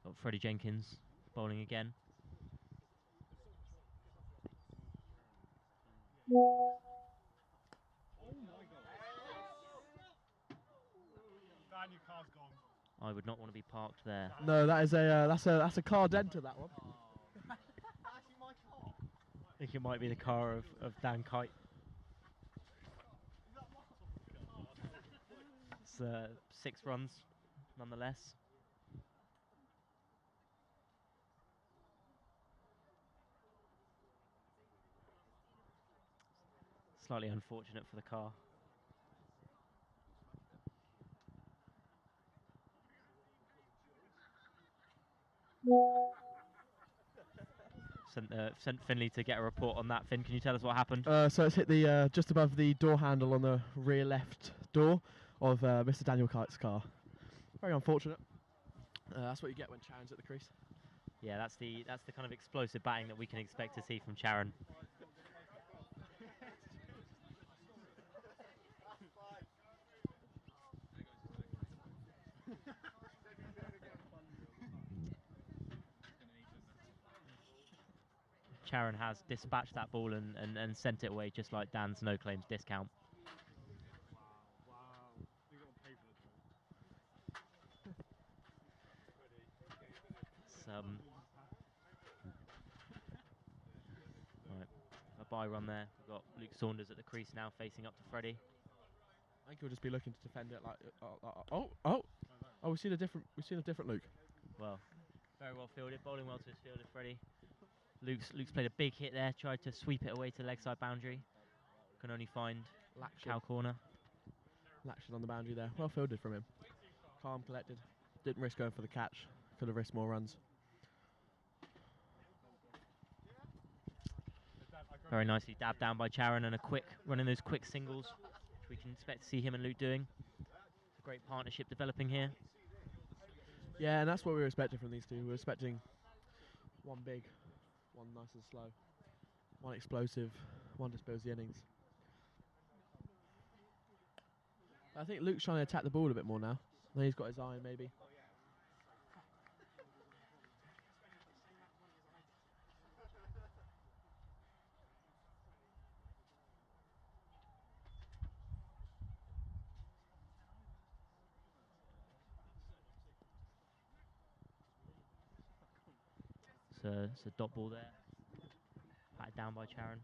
Got Freddie Jenkins bowling again. Dan, your car's gone. I would not want to be parked there. no. That is that's a car denter, that one. I think it might be the car of Dan Kite. It's 6 runs, nonetheless. Slightly unfortunate for the car. Sent Finley to get a report on that. Finn, can you tell us what happened? So it's hit the just above the door handle on the rear left door of Mr. Daniel Kite's car. Very unfortunate. That's what you get when Charon's at the crease. Yeah, that's the kind of explosive batting that we can expect to see from Charon. Charon has dispatched that ball and sent it away just like Dan's no claims discount. Wow. You got to pay for the It's, right, a bye run there. We've got Luke Saunders at the crease now, facing up to Freddie. I think he'll just be looking to defend it like. We've seen a different Luke. Well, very well fielded, bowling well to his fielder, Freddie. Luke's played a big hit there, tried to sweep it away to leg side boundary. Can only find cow corner. Laction on the boundary there. Well fielded from him. Calm, collected. Didn't risk going for the catch. Could have risked more runs. Very nicely dabbed down by Charon and a quick running those quick singles, which we can expect to see him and Luke doing. It's a great partnership developing here. Yeah, and that's what we were expecting from these two. We were expecting one big, one nice and slow, one explosive, one dispose the innings. I think Luke's trying to attack the ball a bit more now. I think he's got his eye maybe. it's a dot ball there. Patted down by Charon.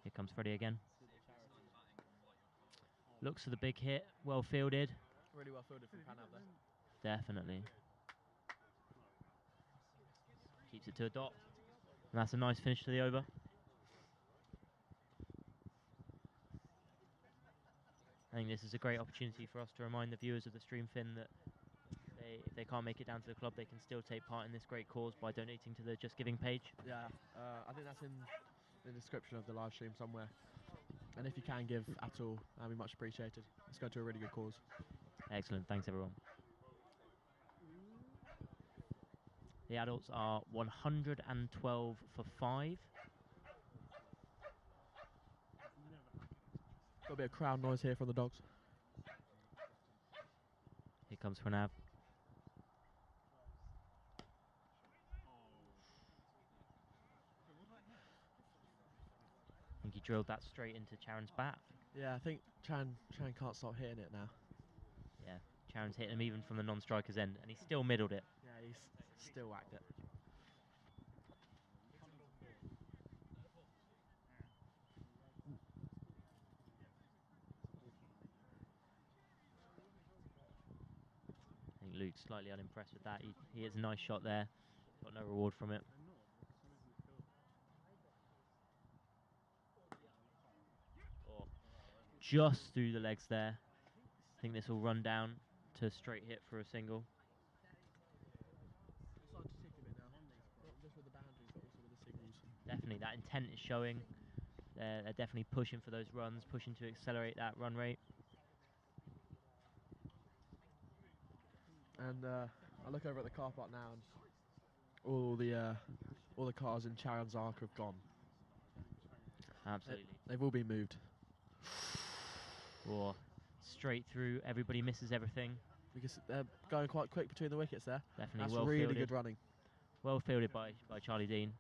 Here comes Freddie again. Looks for the big hit. Well fielded. Really well fielded from Pranav there. Definitely. Keeps it to a dot. And that's a nice finish to the over. I think this is a great opportunity for us to remind the viewers of the stream, Finn, that if they can't make it down to the club, they can still take part in this great cause by donating to the Just Giving page. Yeah, I think that's in the description of the live stream somewhere. And if you can give at all, that'd be much appreciated. It's going to a really good cause. Excellent, thanks everyone. The adults are 112 for 5. Got a bit of crowd noise here from the dogs. Here comes Pranav. I think he drilled that straight into Charon's bat. Yeah, I think Chan can't stop hitting it now. Yeah, Charon's hitting him even from the non-striker's end, and he still middled it. Yeah, he's still whacked it. I think Luke's slightly unimpressed with that. He hits a nice shot there. Got no reward from it. Oh, just through the legs there. I think this will run down to a straight hit for a single. It's starting to tick a bit now. Not just with the boundaries, but also with the signals. Definitely, that intent is showing. They're definitely pushing for those runs, pushing to accelerate that run rate. And I look over at the car park now, and all the cars in Charon's Arc have gone. Absolutely. They've all been moved. Or straight through, everybody misses everything. Because they're going quite quick between the wickets there. Definitely That's well really fielded. good running. Well fielded by Charlie Dean.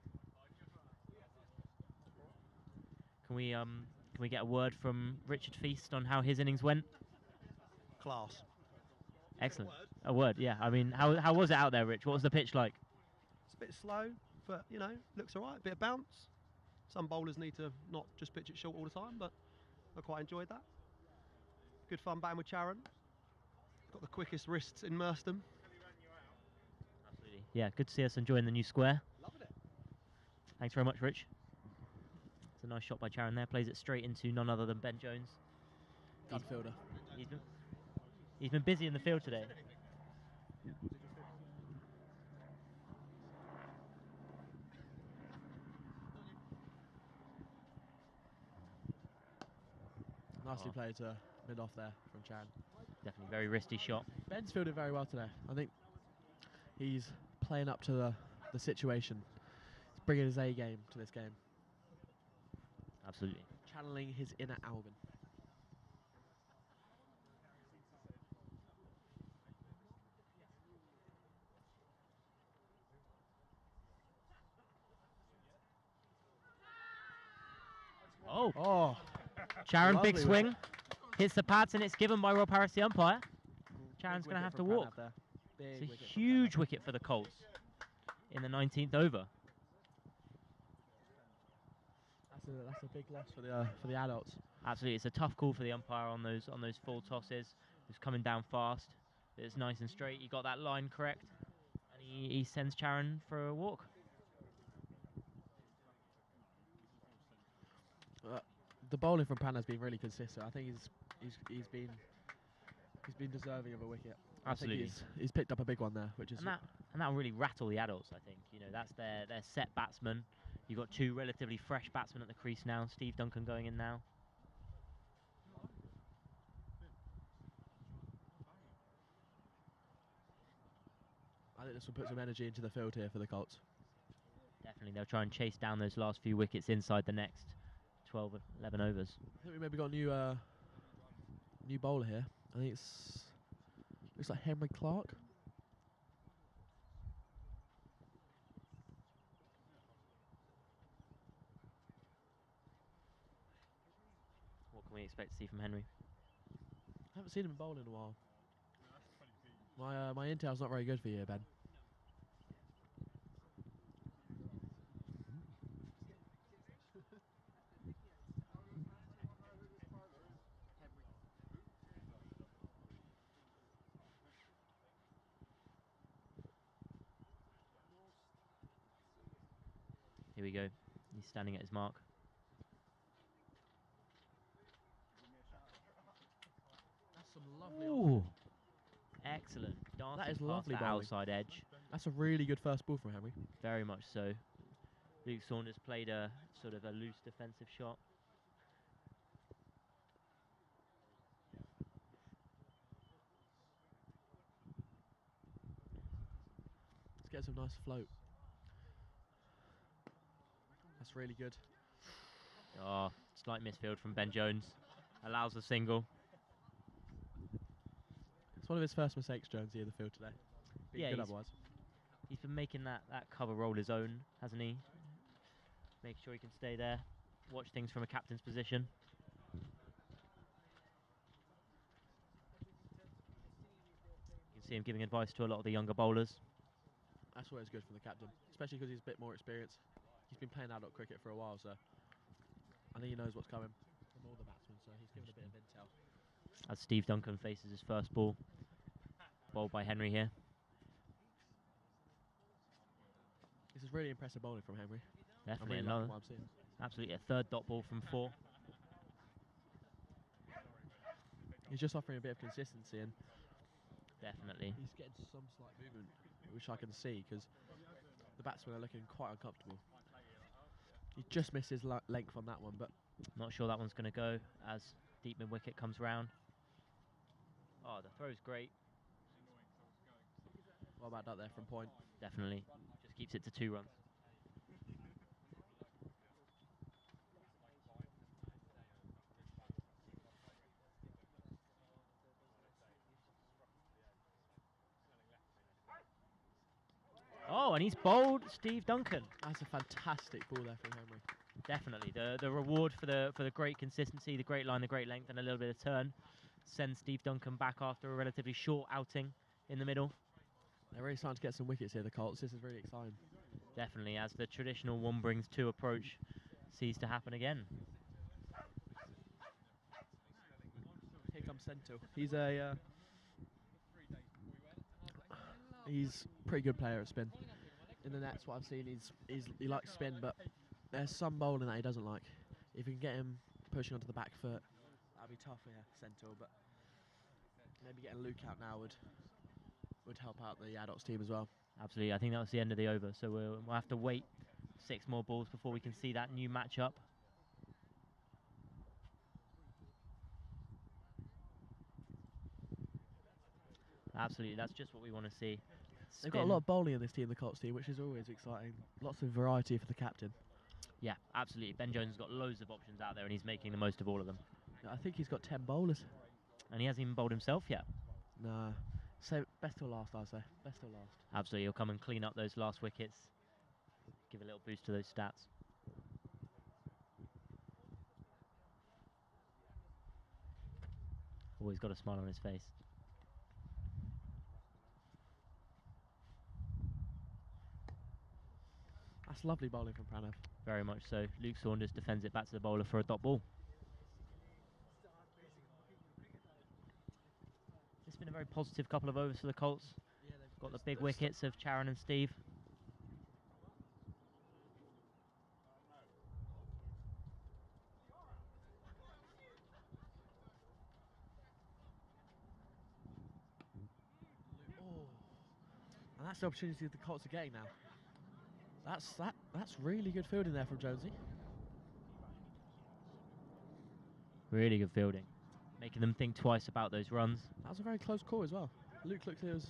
Can we get a word from Richard Feast on how his innings went? Class. Excellent. A word, yeah. I mean, how was it out there, Rich? What was the pitch like? It's a bit slow, but you know, looks all right. A bit of bounce. Some bowlers need to not just pitch it short all the time, but I quite enjoyed that. Good fun batting with Charon. Got the quickest wrists in Merstham. Absolutely. Yeah, good to see us enjoying the new square. Loving it. Thanks very much, Rich. It's a nice shot by Charon there. Plays it straight into none other than Ben Jones. Good fielder. He's been busy in the field today. Nicely played to mid off there from Charon. Definitely very wristy shot. Ben's fielded very well today. I think he's playing up to the situation. He's bringing his A game to this game. Absolutely. Channeling his inner Alvin. Oh. Charon, big Lovely swing. wicket. Hits the pads and it's given by Rob Harris, the umpire. Charon's going to have to walk. It's a huge wicket for the Colts in the 19th over. That's a big loss for the adults. Absolutely, it's a tough call for the umpire on those full tosses. He's coming down fast. It's nice and straight. He got that line correct, and he sends Charon for a walk. The bowling from Pan has been really consistent. I think he's been deserving of a wicket. Absolutely. I think he's picked up a big one there, which is And that'll really rattle the adults, I think. You know, that's their set batsman. You've got two relatively fresh batsmen at the crease now. Steve Duncan going in now. I think this will put some energy into the field here for the Colts. Definitely, they'll try and chase down those last few wickets inside the next 12, 11 overs. I think we maybe got a new bowler here. I think looks like Henry Clark. What can we expect to see from Henry? I haven't seen him bowl in a while. My intel's not very good for you, Ben. Here we go. He's standing at his mark. That's some lovely. Ooh. Excellent. Dancing That is past lovely that bowling. outside edge. That's a really good first ball from Henry. Very much so. Luke Saunders played a sort of a loose defensive shot. Let's get some nice float. That's really good. Oh, slight misfield from Ben Jones. Allows a single. It's one of his first mistakes, Jonesy, in the field today. Been Yeah, good he's- otherwise. He's been making that cover roll his own, hasn't he? Making sure he can stay there. Watch things from a captain's position. You can see him giving advice to a lot of the younger bowlers. That's always good from the captain, especially because he's a bit more experienced. He's been playing adult cricket for a while, so I think he knows what's coming from all the batsmen, so he's given a bit of intel. As Steve Duncan faces his first ball. Bowled by Henry here. This is really impressive bowling from Henry. I'm Definitely really another. liking what I'm seeing. Absolutely a third dot ball from 4. He's just offering a bit of consistency, and Definitely. he's getting some slight movement, which I can see, because the batsmen are looking quite uncomfortable. He just missed his length on that one, but Not sure that one's going to go as deep mid wicket comes round. Oh, the throw's great. what about that there from point? Definitely. Just keeps it to 2 runs. Oh, and he's bowled Steve Duncan. That's a fantastic ball there from Henry. Definitely. The reward for the great consistency, the great line, the great length, and a little bit of turn sends Steve Duncan back after a relatively short outing in the middle. They're really starting to get some wickets here, the Colts. This is really exciting. Definitely, as the traditional 1 brings 2 approach sees to happen again. Here comes Sento. He's a he's a pretty good player at spin. In the nets, what I've seen, he likes spin, but there's some bowling that he doesn't like. If you can get him pushing onto the back foot, that'd be tough here, Sento. But maybe getting Luke out now would help out the adults team as well. Absolutely, I think that was the end of the over, so we'll have to wait 6 more balls before we can see that new matchup. Absolutely, that's just what we want to see. They've got a lot of bowling in this team, the Colts team, which is always exciting. Lots of variety for the captain. Yeah, absolutely. Ben Jones has got loads of options out there, and he's making the most of all of them. I think he's got 10 bowlers. And he hasn't even bowled himself yet. Nah. So best till last, I say. Best till last. Absolutely, he'll come and clean up those last wickets. Give a little boost to those stats. Always got a smile on his face. That's lovely bowling from Pranav. Very much so. Luke Saunders defends it back to the bowler for a dot ball. It's been a very positive couple of overs for the Colts. Got the big wickets of Charon and Steve. And that's the opportunity the Colts are getting now. That's really good fielding there from Jonesy. Really good fielding. Making them think twice about those runs. That was a very close call as well. Luke looks like he was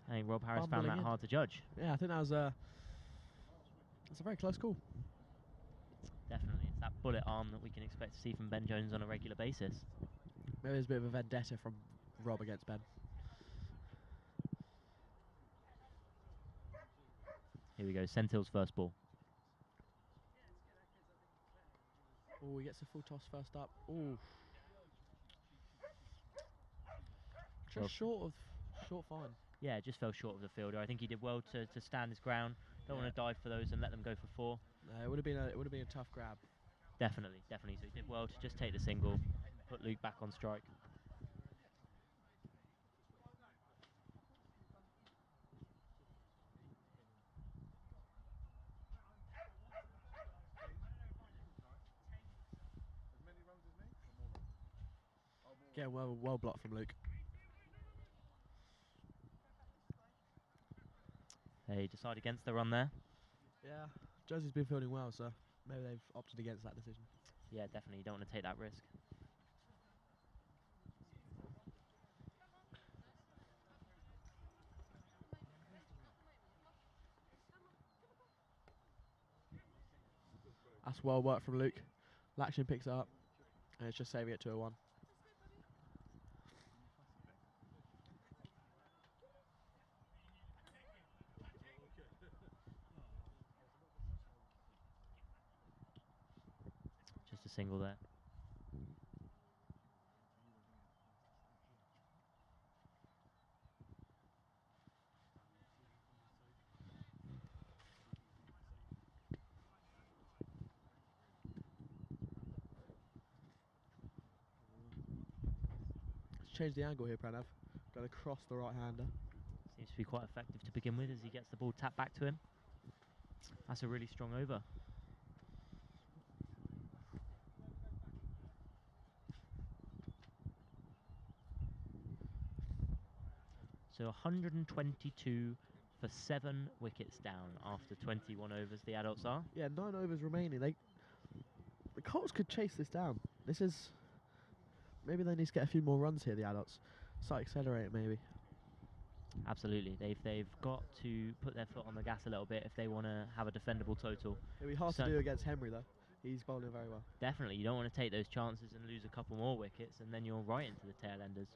I think Rob Harris found bumbling that in. hard to judge. Yeah, I think that's a very close call. Definitely. It's that bullet arm that we can expect to see from Ben Jones on a regular basis. Maybe there's a bit of a vendetta from Rob against Ben. Here we go, Sentil's first ball. Oh, he gets a full toss first up. Oh, Well, just short fine. Yeah, just fell short of the fielder. I think he did well to stand his ground. Don't want to dive for those and let them go for 4. It would have been a tough grab. Definitely. So he did well to just take the single, put Luke back on strike. Getting well blocked from Luke. They decide against the run there. Yeah, Jersey's been fielding well, so maybe they've opted against that decision. Yeah, definitely. You don't want to take that risk. That's well worked from Luke. Lakshin picks it up, and it's just saving it to a 1. Just a single there. Let's change the angle here, Pranav. Going across the right-hander. Seems to be quite effective to begin with as he gets the ball tapped back to him. That's a really strong over. So 122 for 7 wickets down after 21 overs, the Adults are. Yeah, 9 overs remaining. The Colts could chase this down. This is... Maybe they need to get a few more runs here, the Adults. Start accelerating, maybe. Absolutely. They've got to put their foot on the gas a little bit if they want to have a defendable total. It'll be hard to do against Henry, though. He's bowling very well. Definitely. You don't want to take those chances and lose a couple more wickets, and then you're right into the tail enders.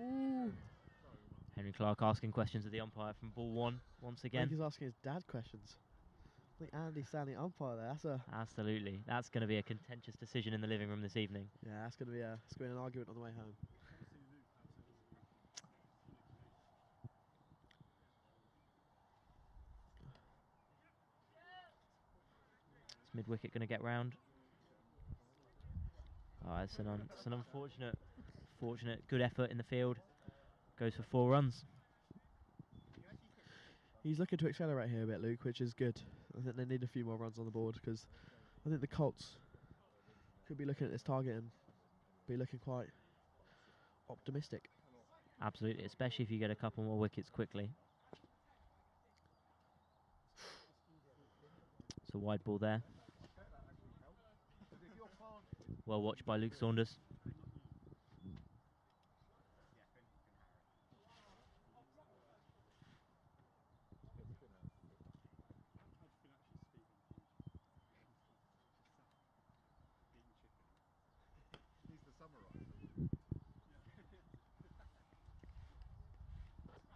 Ooh. Henry Clark asking questions of the umpire from ball 1 once I again. think he's asking his dad questions. I think Andy's standing umpire there. That's a... Absolutely. That's going to be a contentious decision in the living room this evening. Yeah, that's going to be an argument on the way home. Is mid-wicket going to get round? Oh, it's an unfortunate, good effort in the field. Goes for 4 runs. He's looking to accelerate here a bit, Luke, which is good. I think they need a few more runs on the board because I think the Colts could be looking at this target and be looking quite optimistic. Absolutely, especially if you get a couple more wickets quickly. It's a wide ball there. Well watched by Luke Saunders. He's the summariser.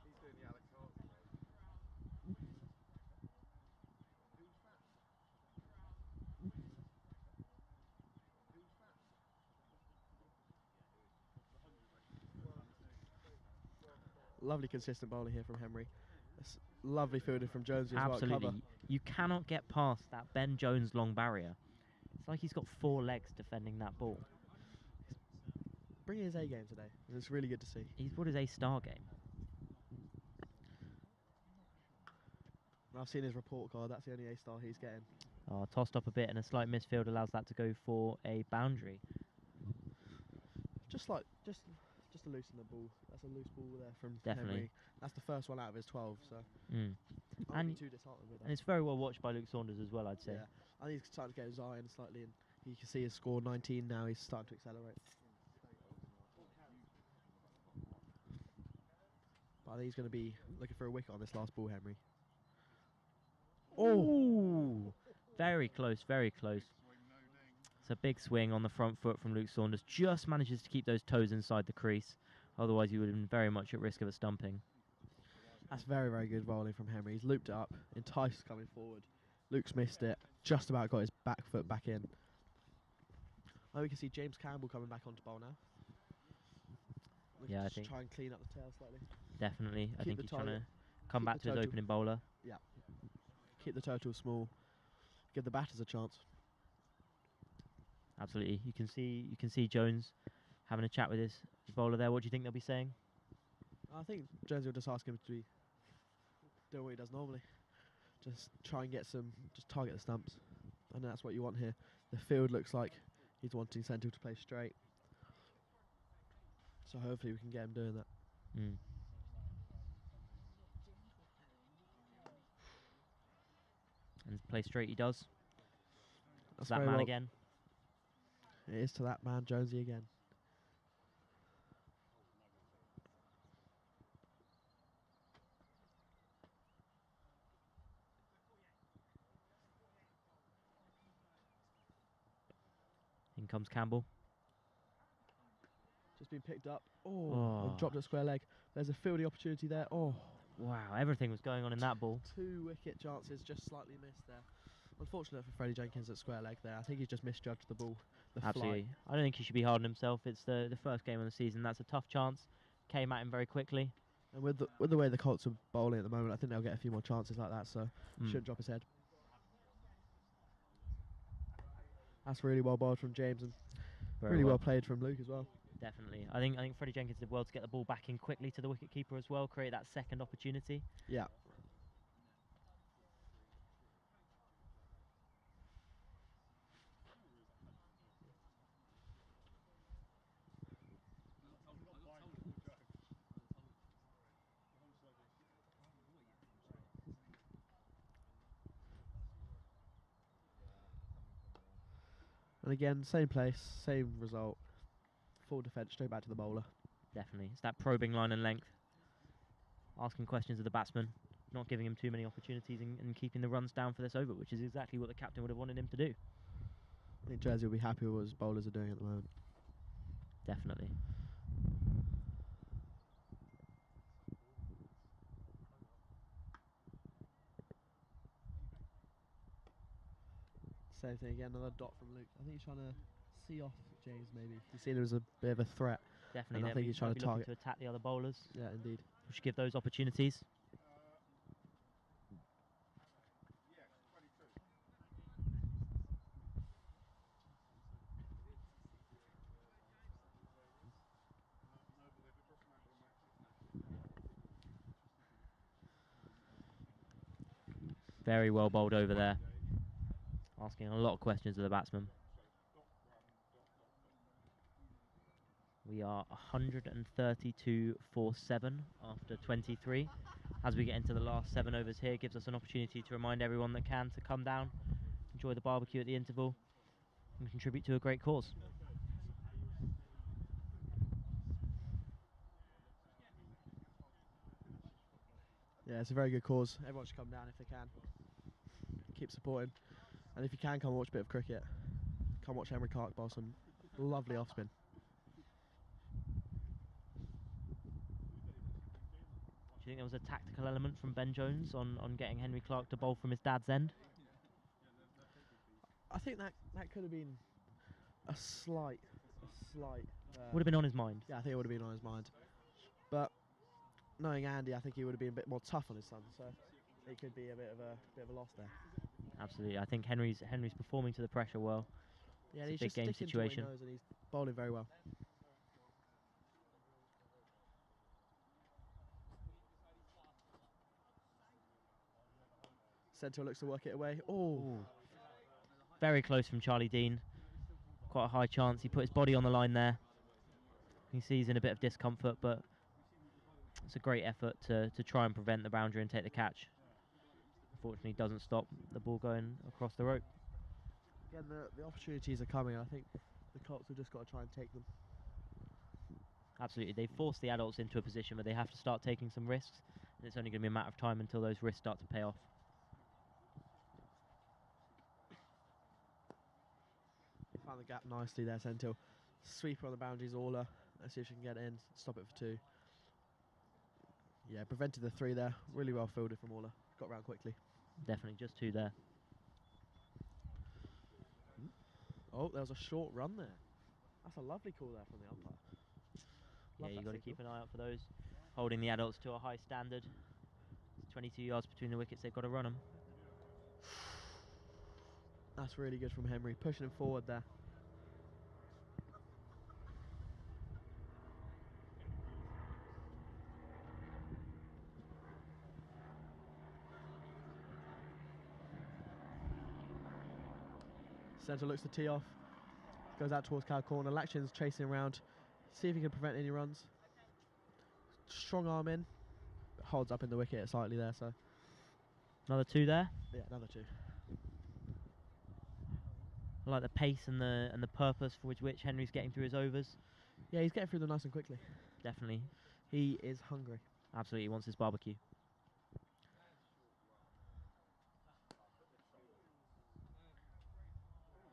He's doing the Alex Harvey role. Who's that? Lovely consistent bowling here from Henry. That's lovely fielding from Jonesy as well. Absolutely. Cover. You cannot get past that Ben Jones long barrier. It's like he's got 4 legs defending that ball. Bringing his A game today. It's really good to see. He's brought his A-star game. I've seen his report card. That's the only A-star he's getting. Oh, tossed up a bit and a slight misfield allows that to go for a boundary. Just to loosen the ball. That's a loose ball there from Definitely. Henry. That's the first one out of his 12, so Mm. I won't And, be too disheartened with that. and it's very well watched by Luke Saunders as well, I'd say. Yeah, I think he's starting to get his eye in slightly, and you can see his score 19 now. He's starting to accelerate. But I think he's going to be looking for a wicket on this last ball, Henry. Oh! Very close, very close. It's a big swing on the front foot from Luke Saunders. Just manages to keep those toes inside the crease. Otherwise, he would have been very much at risk of a stumping. That's very, very good bowling from Henry. He's looped it up, enticed coming forward. Luke's missed it, just about got his back foot back in. Oh, we can see James Campbell coming back onto bowl now. Yeah, I just think try and clean up the tail slightly. definitely. I Keep think the he's trying to target. come Keep back the to his total. opening bowler. Keep the total small. Give the batters a chance. Absolutely. You can see Jones having a chat with his bowler there. What do you think they'll be saying? I think Jonesy will just ask him to be doing what he does normally. Just try and just target the stumps. And that's what you want here. The field looks like he's wanting Central to play straight. So hopefully we can get him doing that. Mm. And play straight he does. That's That very man well. again. It is to that man, Jonesy again. In comes Campbell. Just been picked up. Oh. And dropped at square leg. There's a fieldy opportunity there. Oh. Wow, everything was going on in that ball. 2 wicket chances, just slightly missed there. Unfortunate for Freddie Jenkins at square leg there. I think he's just misjudged the ball. Absolutely. I don't think he should be hard on himself. It's the first game of the season. That's a tough chance. Came at him very quickly. And with the way the Colts are bowling at the moment, I think they'll get a few more chances like that, so shouldn't drop his head. That's really well bowled from James and really well played from Luke as well. Definitely. I think Freddie Jenkins did well to get the ball back in quickly to the wicketkeeper as well, create that second opportunity. Yeah. And again, same place, same result. Full defence, straight back to the bowler. Definitely. It's that probing line and length. Asking questions of the batsman, not giving him too many opportunities and keeping the runs down for this over, which is exactly what the captain would have wanted him to do. I think Jersey will be happy with what his bowlers are doing at the moment. Definitely. Same thing again, another dot from Luke. I think he's trying to see off James maybe. He's seen him as a bit of a threat. Definitely. And I think he's trying to target. To attack the other bowlers. Yeah, indeed. We should give those opportunities. Very well bowled over there. Asking a lot of questions of the batsman. We are 132 for 7 after 23. As we get into the last 7 overs here, gives us an opportunity to remind everyone that can to come down, enjoy the barbecue at the interval, and contribute to a great cause. Yeah, it's a very good cause. Everyone should come down if they can. Keep supporting. And if you can, come watch a bit of cricket. Come watch Henry Clark bowl some lovely off-spin. Do you think there was a tactical element from Ben Jones on getting Henry Clark to bowl from his dad's end? I think that could have been a slight. Would have been on his mind. Yeah, I think it would have been on his mind. But knowing Andy, I think he would have been a bit more tough on his son, so it could be a bit of a loss there. Absolutely. I think Henry's performing to the pressure well. Yeah, It's he's a big just game sticking to what he situation. knows and he's bowling very well. Centre looks to work it away. Oh, very close from Charlie Dean. Quite a high chance. He put his body on the line there. You see he's in a bit of discomfort, but it's a great effort to try and prevent the boundary and take the catch. Unfortunately, doesn't stop the ball going across the rope. again, the opportunities are coming. I think the Colts have just got to try and take them. Absolutely. They force the adults into a position where they have to start taking some risks, and it's only going to be a matter of time until those risks start to pay off. Found the gap nicely there, Sentil. Sweeper on the boundaries, Orla. Let's see if she can get it in. Stop it for 2. Yeah, prevented the 3 there. Really well fielded from Orla. Got round quickly. Definitely, just 2 there. Oh, there was a short run there. That's a lovely call there from the umpire. Yeah, Love you've that got to keep signal. an eye out for those. Holding the adults to a high standard. It's 22 yards between the wickets, they've got to run them. That's really good from Henry, pushing him forward there. Centre looks to tee off, goes out towards cow corner. Lakshin's chasing around, see if he can prevent any runs. Strong arm in, but holds up in the wicket slightly there. So Another 2 there. yeah, another 2. I like the pace and the purpose for which Henry's getting through his overs. Yeah, he's getting through them nice and quickly. Definitely. He is hungry. Absolutely wants his barbecue.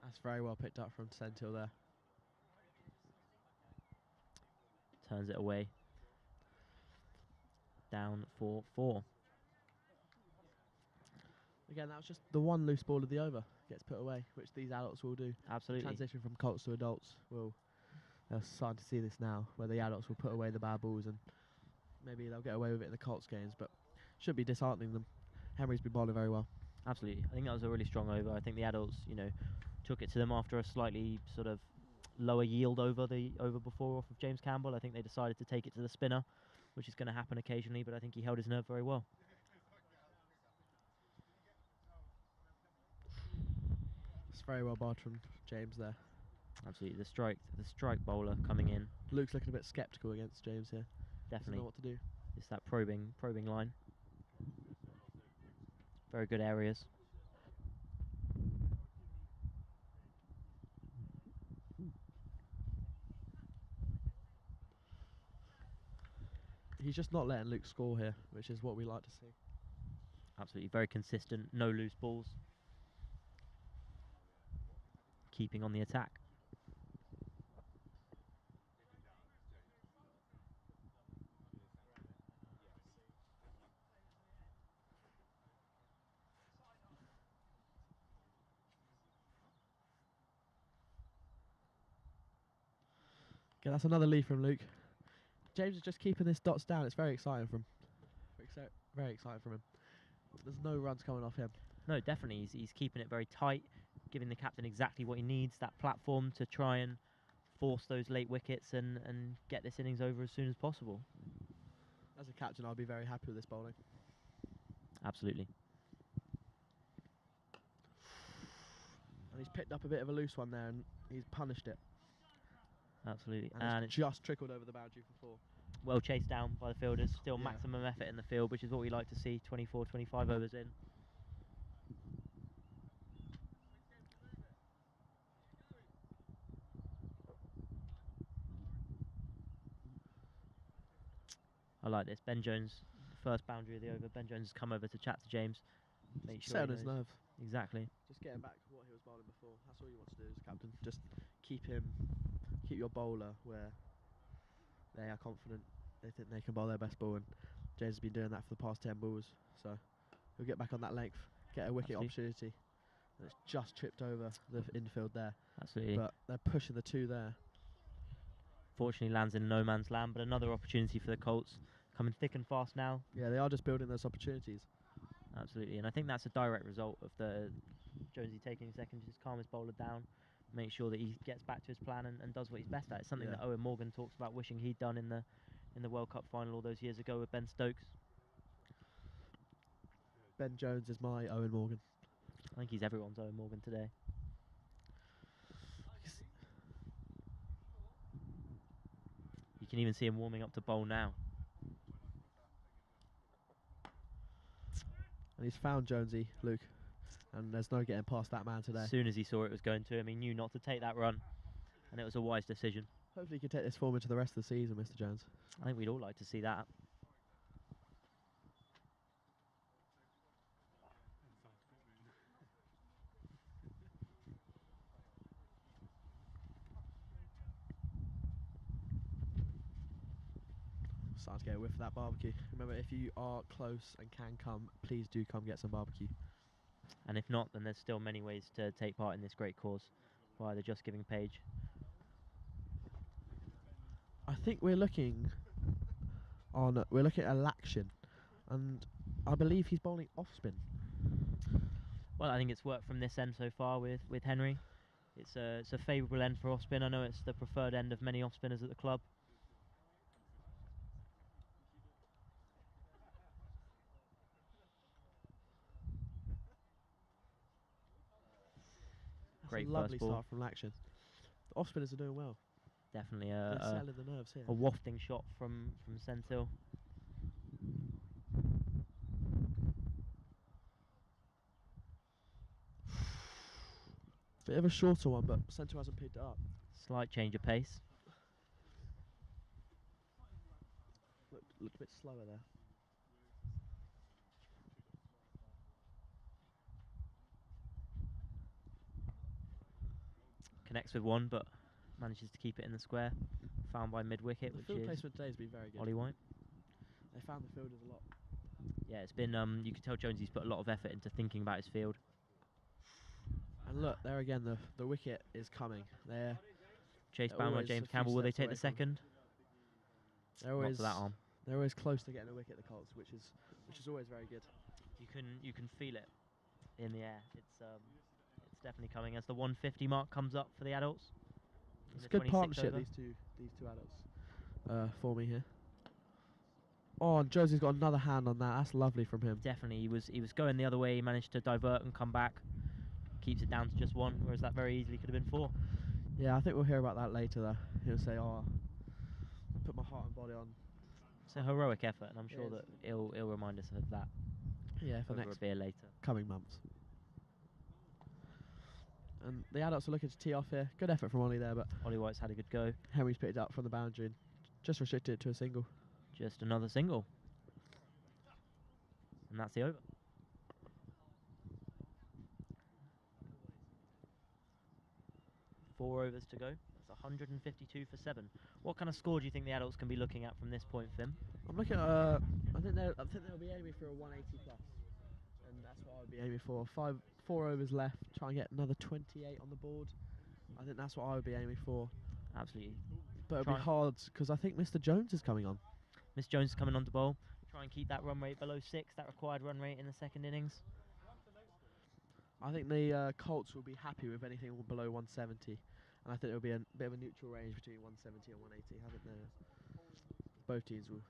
That's very well picked up from Sentil there. Turns it away. Down for 4. Again, that was just the one loose ball of the over. Gets put away, which these adults will do. Absolutely. Transition from Colts to adults they're starting to see this now, where the adults will put away the bad balls and maybe they'll get away with it in the Colts games, but should be disheartening them. Henry's been bowling very well. Absolutely. I think that was a really strong over. I think the adults, took it to them after a slightly sort of lower yield over the over before off of James Campbell. I think they decided to take it to the spinner, which is going to happen occasionally, but I think he held his nerve very well. It's very well bowled from James there. Absolutely. The strike bowler coming in. Luke's looking a bit sceptical against James here. Doesn't Definitely. know what to do. It's that probing line. Very good areas. He's just not letting Luke score here, which is what we like to see. Absolutely. Very consistent. No loose balls. Keeping on the attack. Okay, that's another lead from Luke. James is just keeping his dots down. It's very exciting from very exciting from him. There's no runs coming off him. No, definitely. He's keeping it very tight, giving the captain exactly what he needs, that platform to try and force those late wickets and get this innings over as soon as possible. As a captain, I'll be very happy with this bowling. Absolutely. And he's picked up a bit of a loose one there and he's punished it. Absolutely. And it's just trickled over the boundary for 4. Well chased down by the fielders. Still Yeah. maximum effort in the field, which is what we like to see. 24, 25 overs in. I like this. Ben Jones, first boundary of the over. Ben Jones has come over to chat to James. Make sure Set on he his knows. nerve. Exactly. Just getting back to what he was bowling before. That's all you want to do as a captain. Just keep your bowler where they are confident. They think they can bowl their best ball, and James has been doing that for the past 10 balls. So he'll get back on that length, get a wicket Absolutely. opportunity. And it's just tripped over the infield there. Absolutely. But they're pushing the 2 there. Fortunately lands in no man's land, but another opportunity for the Colts. Coming thick and fast now. Yeah, they are just building those opportunities. Absolutely, and I think that's a direct result of the Jonesy taking a second to just calm his bowler down, make sure that he gets back to his plan and does what he's best at. It's something that Owen Morgan talks about wishing he'd done in the World Cup final all those years ago with Ben Stokes. Ben Jones is my Owen Morgan. I think he's everyone's Owen Morgan today. You can even see him warming up to bowl now. And he's found Jonesy, Luke. And there's no getting past that man today. As soon as he saw it was going to him, he knew not to take that run. And it was a wise decision. Hopefully you can take this form into the rest of the season, Mr. Jones. I think we'd all like to see that. Starting to get a whiff of that barbecue. Remember, if you are close and can come, please do come get some barbecue. And if not, then there's still many ways to take part in this great cause via the Just Giving page. I think we're looking at Alaction, and I believe he's bowling off spin. Well, I think it's worked from this end so far with Henry. It's a favourable end for off spin. I know it's the preferred end of many off spinners at the club. That's Great a lovely first ball. start from Alaction. The off spinners are doing well. Definitely They're a selling the nerves here. wafting shot from Senthil. Bit of a shorter one, but Centre hasn't picked it up. Slight change of pace. Looked a bit slower there. Connects with one, but manages to keep it in the square. Found by mid-wicket, The which field is placement today has been very good. Ollie White. They found the fielders a lot. Yeah, it's been, you can tell Jonesy's put a lot of effort into thinking about his field. And look, there again, the wicket is coming. Chase They're Baumer, always James a few Campbell, will they steps take away the from- second? They're Not always for that arm. They're always close to getting a wicket, the Colts, which is always very good. You can feel it in the air. It's definitely coming as the 150 mark comes up for the adults. in It's the a good 26th partnership, over. these two adults for me here. Oh, and Josie's got another hand on that. That's lovely from him. Definitely, he was going the other way. He managed to divert and come back. Keeps it down to just one, whereas that very easily could have been four. Yeah, I think we'll hear about that later, though. He'll say, "Oh, I put my heart and body on." It's a heroic effort, and I'm It sure is. that he'll remind us of that Yeah, for over next a beer later. coming months. And the adults are looking to tee off here. Good effort from Ollie there, but Ollie White's had a good go. Henry's picked it up from the boundary and just restricted it to a single. Just another single. And that's the over. Four overs to go. That's 152 for 7. What kind of score do you think the adults can be looking at from this point, Finn? I'm looking at. I think they'll be aiming for a 180 plus, and that's what I would be aiming for. 4 overs left. Try and get another 28 on the board. I think that's what I would be aiming for. Absolutely. But it'll be Try- hard because I think Mr. Jones is coming on. Miss Jones is coming on to bowl. Try and keep that run rate below 6, that required run rate in the second innings. I think the Colts will be happy with anything below 170, and I think it'll be a bit of a neutral range between 170 and 180. I think both teams will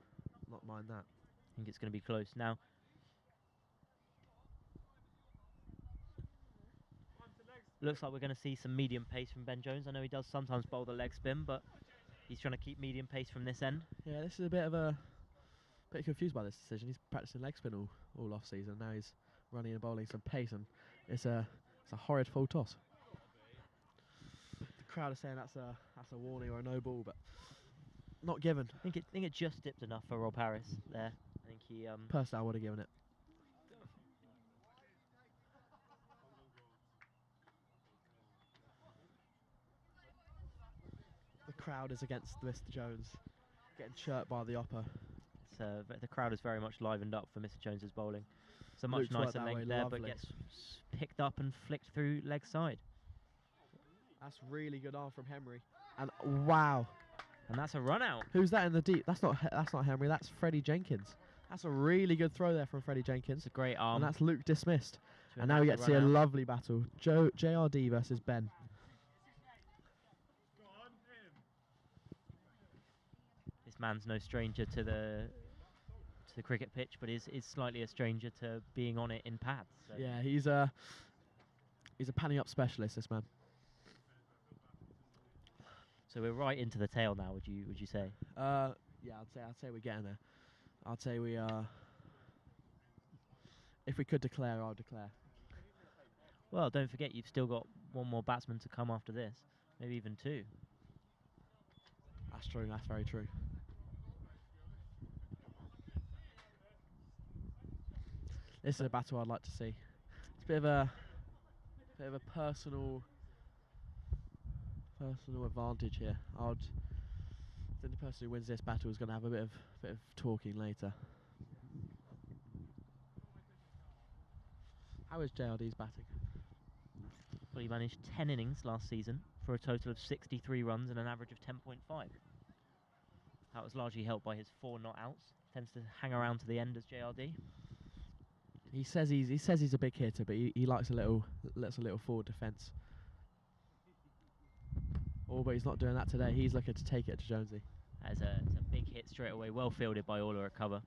not mind that. I think it's going to be close. Now, looks like we're going to see some medium pace from Ben Jones. I know he does sometimes bowl the leg spin, but he's trying to keep medium pace from this end. Yeah, this is a bit confused by this decision. He's practicing leg spin all off season. Now he's running and bowling some pace, and it's a horrid full toss. The crowd are saying that's a warning or a no ball, but not given. I think it just dipped enough for Rob Harris there. I think he Personally, I would have given it. The crowd is against Mr. Jones, getting chirped by the upper. the crowd is very much livened up for Mr. Jones's bowling. It's a much Luke's worked nicer that way length there, but lovely. gets picked up and flicked through leg side. That's really good arm from Henry. And wow, And that's a run out. who's that in the deep? That's not Henry. That's Freddie Jenkins. That's a really good throw there from Freddie Jenkins. It's a great And arm. that's Luke dismissed. to And now we announce get to see a run out. lovely battle. JRD versus Ben. This man's no stranger to the cricket pitch, but is slightly a stranger to being on it in pads. So Yeah, he's a panning up specialist, this man. So we're right into the tail now. Would you say? Yeah, I'd say we're getting there. I'd say we are. If we could declare, I'll declare. Well, don't forget you've still got one more batsman to come after this, maybe even two. That's true. That's very true. This is a battle I'd like to see. It's a bit of a personal advantage here. I think the person who wins this battle is going to have a bit of talking later. How is JRD's batting? Well, he managed 10 innings last season for a total of 63 runs and an average of 10.5. That was largely helped by his 4 not outs. Tends to hang around to the end as JRD. He says he's a big hitter, but he likes a little forward defence. Oh, but he's not doing that today. He's looking to take it to Jonesy. It's a big hit straight away, well fielded by Orla at cover.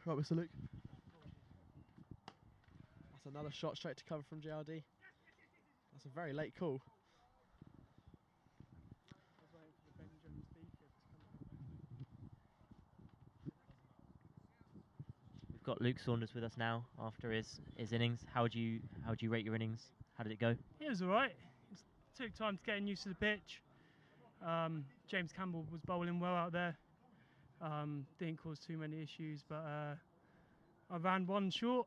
Right, Mr. Luke. That's another shot straight to cover from JRD. That's a very late call. We've got Luke Saunders with us now after his innings. How would you rate your innings? How did it go? It was all right. It took time to get used to the pitch. James Campbell was bowling well out there. Didn't cause too many issues, but I ran 1 short,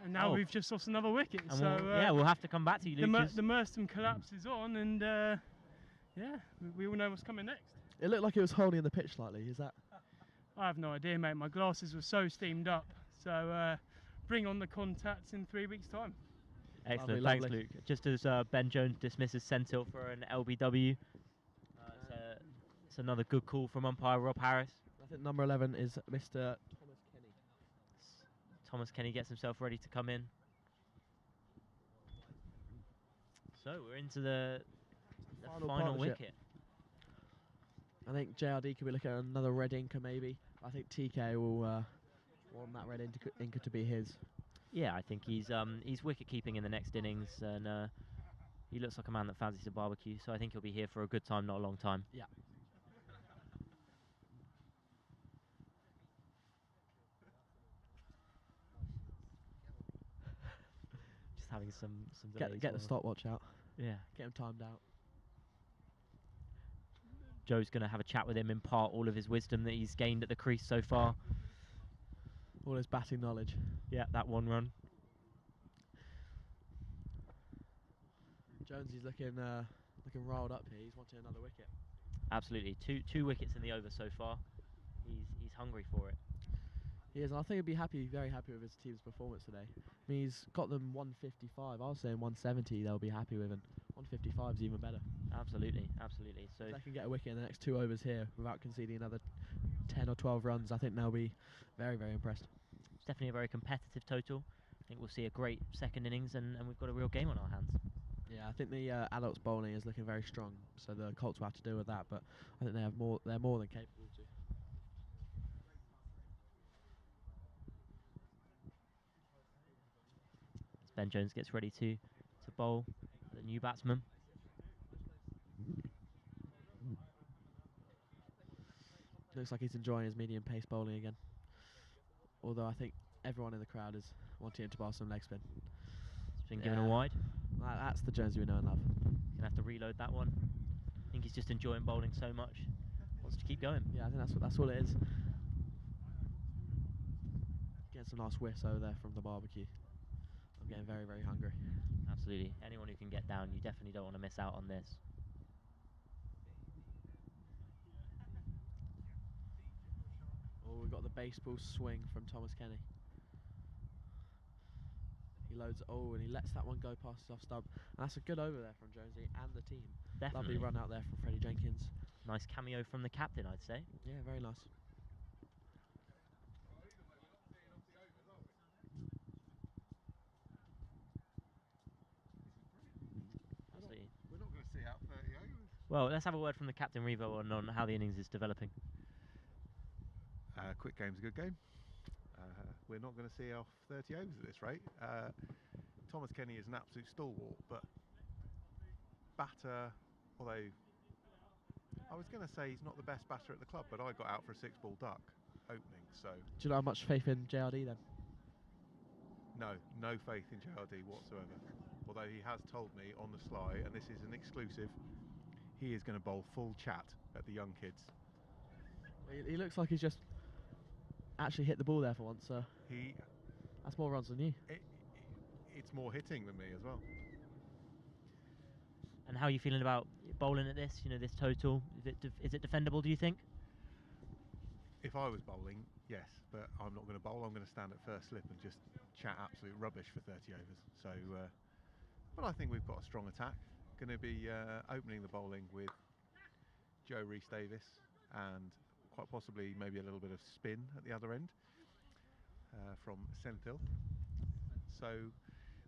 and now we've just lost another wicket. And so yeah, we'll have to come back to you, Luke. the Merstham collapse is on, and yeah, we all know what's coming next. It looked like it was holding the pitch slightly. Is that? I have no idea, mate. My glasses were so steamed up. So bring on the contacts in 3 weeks' time. Excellent, Lovely, thanks, lovely. Luke. Just as Ben Jones dismisses Sentil for an LBW, it's another good call from umpire Rob Harris. I think number 11 is Mr. Thomas Kenny. Thomas Kenny gets himself ready to come in. So we're into the final wicket. I think JRD could be looking at another red inker maybe. I think TK will want that red inker to be his. Yeah, I think he's wicket keeping in the next innings, and he looks like a man that fancies a barbecue. So I think he'll be here for a good time, not a long time. Yeah. Just having some Get the stopwatch out. Yeah. Get him timed out. Joe's going to have a chat with him, impart all of his wisdom that he's gained at the crease so far. All his batting knowledge. Yeah, that 1 run. Jonesy's looking riled up here. He's wanting another wicket. Absolutely, two wickets in the over so far. He's hungry for it. He is, and I think he'll be very happy with his team's performance today. I mean, he's got them 155. I was saying 170 they'll be happy with, and 155 is even better. Absolutely, absolutely. So if they can get a wicket in the next 2 overs here without conceding another 10 or 12 runs, I think they'll be very, very impressed. It's definitely a very competitive total. I think we'll see a great second innings, and we've got a real game on our hands. Yeah, I think the adults bowling is looking very strong, so the Colts will have to deal with that. But I think they're more than capable to. As Ben Jones gets ready to bowl the new batsman. Looks like he's enjoying his medium pace bowling again. Although I think everyone in the crowd is wanting him to bowl some leg spin. It's been given a wide. That's the Jonesy we know and love. Gonna have to reload that one. I think he's just enjoying bowling so much. Wants to keep going. Yeah, I think that's all it is. Getting some nice whiffs over there from the barbecue. I'm getting very, very hungry. Absolutely. Anyone who can get down, you definitely don't want to miss out on this. Oh, we've got the baseball swing from Thomas Kenny. He loads, and he lets that one go past his off stump. And that's a good over there from Jonesy and the team. Definitely. Lovely run out there from Freddie Jenkins. Nice cameo from the captain, I'd say. Yeah, very nice. Absolutely. We're not going to see out 30 overs. Well, let's have a word from the captain, Revo, on how the innings is developing. Quick game's a good game. We're not going to see off 30 overs at this rate. Thomas Kenny is an absolute stalwart, but batter, although I was going to say he's not the best batter at the club, but I got out for a 6-ball duck opening, so... Do you not have much faith in JRD then? No faith in JRD whatsoever. Although he has told me on the sly, and this is an exclusive, he is going to bowl full chat at the young kids. He looks like he's just actually hit the ball there for once, so that's more runs than you. It's more hitting than me as well. And how are you feeling about bowling at this? You know, this total, is it defendable, do you think? If I was bowling, yes, but I'm not going to bowl. I'm going to stand at first slip and just chat absolute rubbish for 30 overs. So, but I think we've got a strong attack. Going to be opening the bowling with Joe Rees-Davis and quite possibly maybe a little bit of spin at the other end from Senthil. So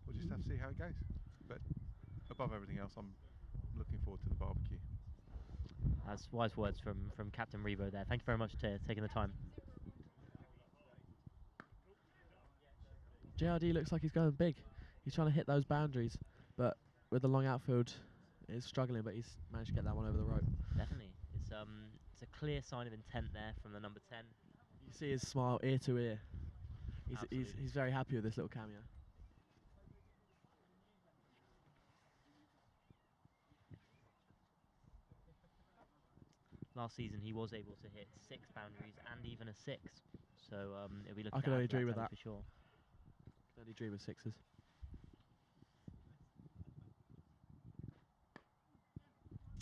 we'll just have to see how it goes. But above everything else, I'm looking forward to the barbecue. That's wise words from Captain Revo there. Thank you very much for taking the time. JRD looks like he's going big. He's trying to hit those boundaries, but with the long outfield, he's struggling, but he's managed to get that one over the rope. Definitely. It's a clear sign of intent there from the number 10. You see his smile ear to ear. He's very happy with this little cameo. Last season he was able to hit 6 boundaries and even a 6. So it'll be looking I can only after dream with that for sure. I can only dream of 6s.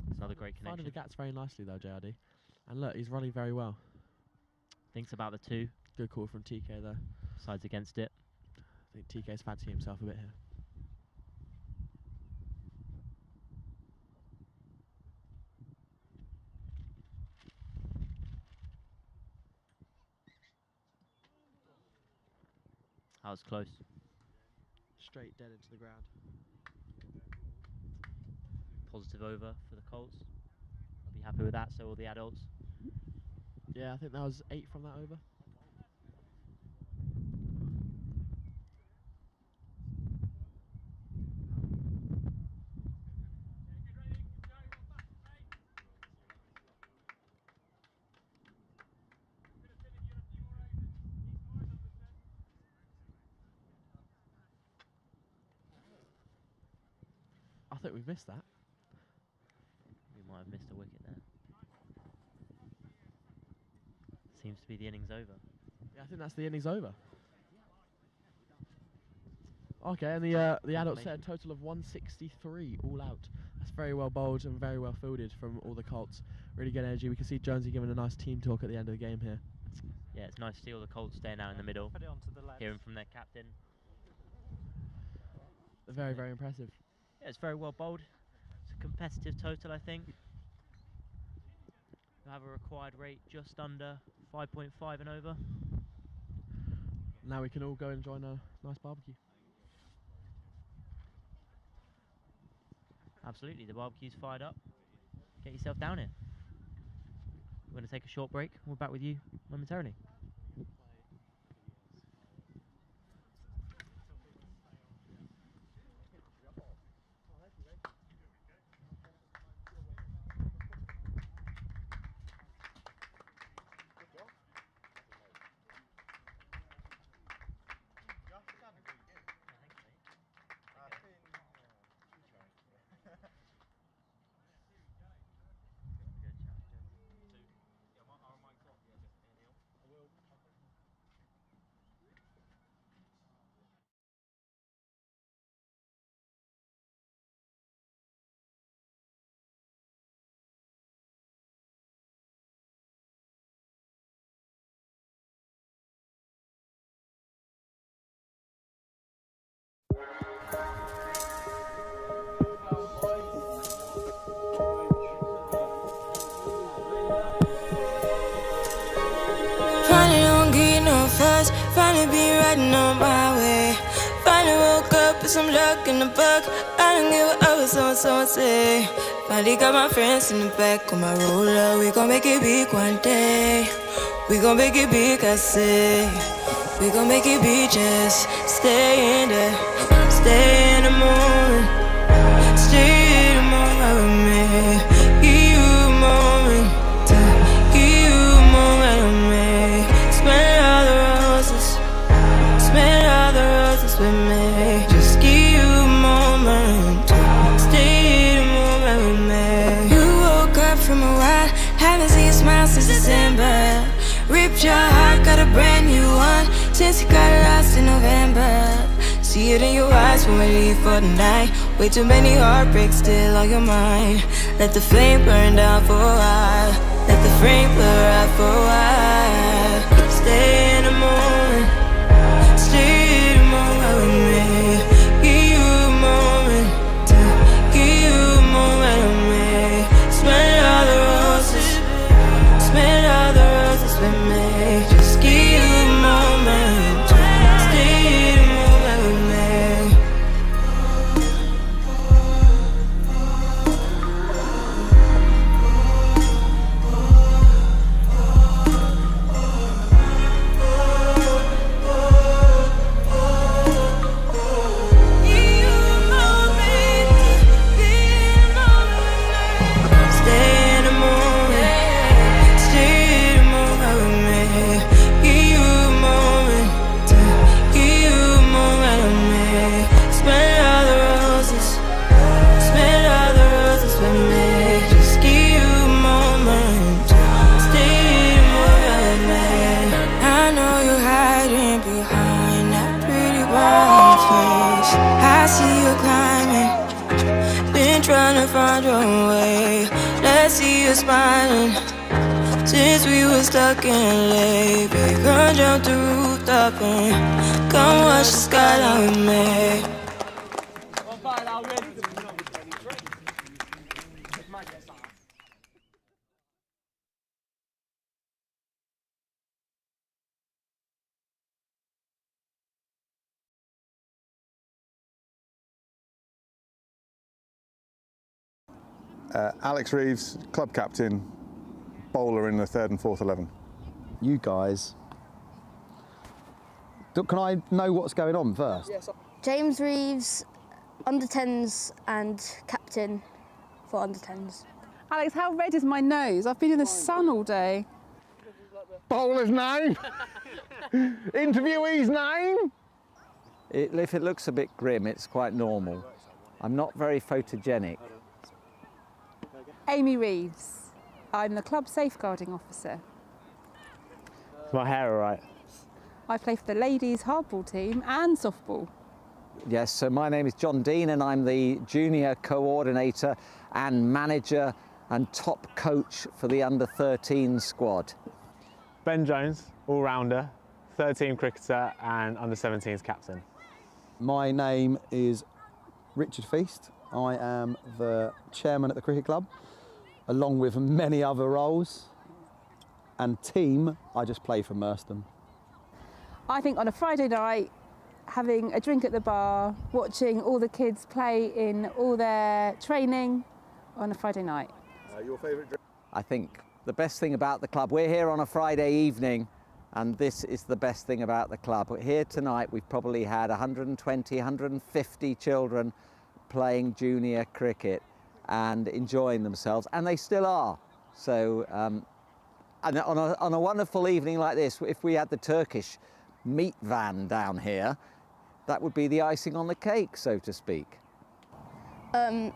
It's another great connection. Finding the gaps very nicely though, JRD. And look, he's running very well. Thinks about the 2. Good call from TK there. Sides against it. I think TK's fancying himself a bit here. That was close. Straight dead into the ground. Positive over for the Colts. I'll be happy with that, so will the adults. Yeah, I think that was 8 from that over. I think we've missed that. We might have missed a wicket there. Seems to be the innings over. Yeah, I think that's the innings over. Okay, and the adults set a total of 163 all out. That's very well bowled and very well fielded from all the Colts. Really good energy. We can see Jonesy giving a nice team talk at the end of the game here. Yeah, it's nice to see all the Colts staying out in the middle. Put it onto the left. Hearing from their captain. Very, very impressive. Yeah, it's very well bowled. It's a competitive total, I think. We'll have a required rate just under 5.5 and over. Now we can all go and join a nice barbecue. Absolutely, the barbecue's fired up. Get yourself down here. We're going to take a short break. We're back with you momentarily. Finally don't get no fuss, finally be riding on my way. Finally woke up with some luck in the book. I don't give a what someone say. Finally got my friends in the back on my roller. We gon' make it big one day. We gon' make it big, I say. We gon' make it big, just stay in there, stay me. Just give you a moment to stay in the moment with me. You woke up from a while, haven't seen you smile since December. Ripped your heart, got a brand new one since you got lost in November. See it in your eyes when we leave for the night. Way too many heartbreaks still on your mind. Let the flame burn down for a while. Let the flame blur out for a while. Stay in the moment. Stay in the moment with me. Give you a moment. Give you a moment with me. Smell all the roses. Smell all the roses with me. Just give you a moment. Stay in the moment with me. Trying to find your way. Let's see you smiling. Since we were stuck in late, babe, come jump the rooftop and come watch the skyline with me. Alex Reeves, club captain, bowler in the 3rd and 4th 11. You guys, can I know what's going on first? Yes. James Reeves, under 10s and captain for under 10s. Alex, how red is my nose? I've been in the sun all day. Bowler's name? Interviewee's name? If it looks a bit grim, it's quite normal. I'm not very photogenic. Amy Reeves. I'm the club safeguarding officer. Is my hair all right? I play for the ladies hardball team and softball. Yes, so my name is John Dean and I'm the junior coordinator and manager and top coach for the under-13 squad. Ben Jones, all-rounder, 13 cricketer and under-17s captain. My name is Richard Feast. I am the chairman at the cricket club, along with many other roles. And team, I just play for Merstham. I think on a Friday night, having a drink at the bar, watching all the kids play in all their training on a Friday night. Your favourite drink? I think the best thing about the club, we're here on a Friday evening, and this is the best thing about the club. Here tonight, we've probably had 120, 150 children playing junior cricket and enjoying themselves, and they still are. So, and on a wonderful evening like this, if we had the Turkish meat van down here, that would be the icing on the cake, so to speak. The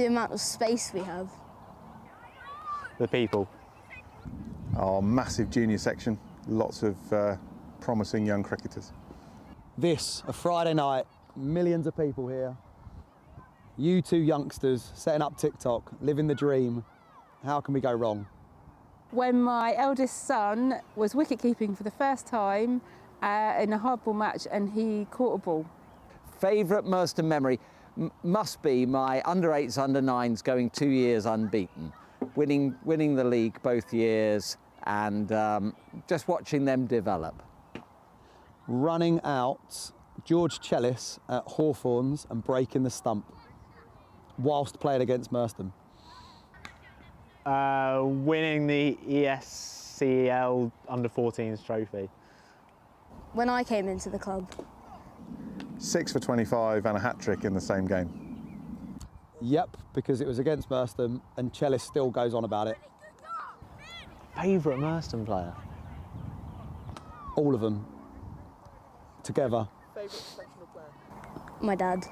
amount of space we have. The people. Our massive junior section, lots of promising young cricketers. This, a Friday night, millions of people here. You two youngsters setting up TikTok, living the dream. How can we go wrong? When my eldest son was wicket-keeping for the first time in a hardball match and he caught a ball. Favourite Merstham memory must be my under-8s, under-9s going 2 years unbeaten, winning the league both years and just watching them develop. Running out George Chellis at Hawthorns and breaking the stump whilst playing against Merstham. Winning the ESCL under-14s trophy. When I came into the club. 6 for 25 and a hat-trick in the same game. Yep, because it was against Merstham and Chellis still goes on about it. Favourite Merstham player? All of them. Together. Favourite professional player? My dad.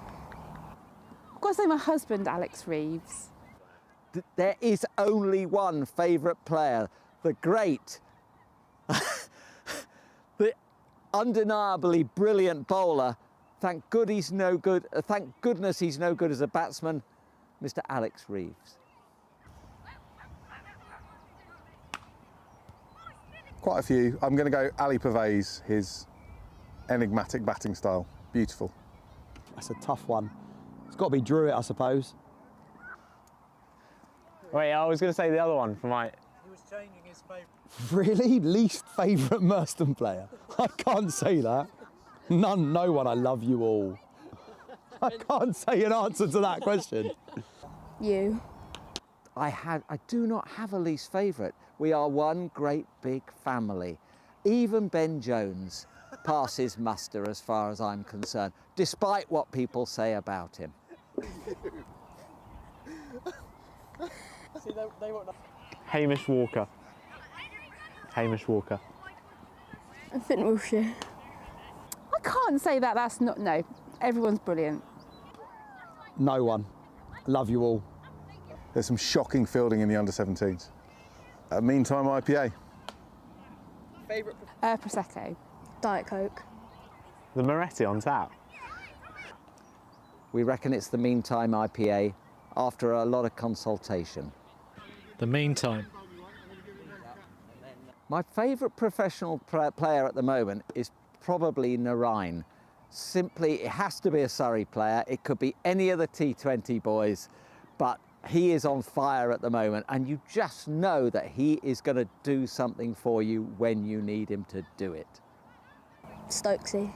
I've got to say my husband, Alex Reeves. There is only one favourite player, the great, the undeniably brilliant bowler. Thank goodness he's no good as a batsman, Mr. Alex Reeves. Quite a few. I'm going to go Ali Pavey's, his enigmatic batting style. Beautiful. That's a tough one. It's got to be Druitt, I suppose. Wait, I was going to say the other one for my... He was changing his favourite. Really? Least favourite Merstham player? I can't say that. No one. I love you all. I can't say an answer to that question. You. I do not have a least favourite. We are one great big family. Even Ben Jones passes muster as far as I'm concerned, despite what people say about him. Hamish Walker. Hamish Walker. I think Wilshire. I can't say that, that's not, no. Everyone's brilliant. No one. Love you all. There's some shocking fielding in the under-17s. Meantime IPA. Favourite? Prosecco. Diet Coke. The Moretti on tap. We reckon it's the Meantime IPA after a lot of consultation. The Meantime. My favourite professional player at the moment is probably Narine. Simply, it has to be a Surrey player. It could be any of the T20 boys, but he is on fire at the moment, and you just know that he is going to do something for you when you need him to do it. Stokesy.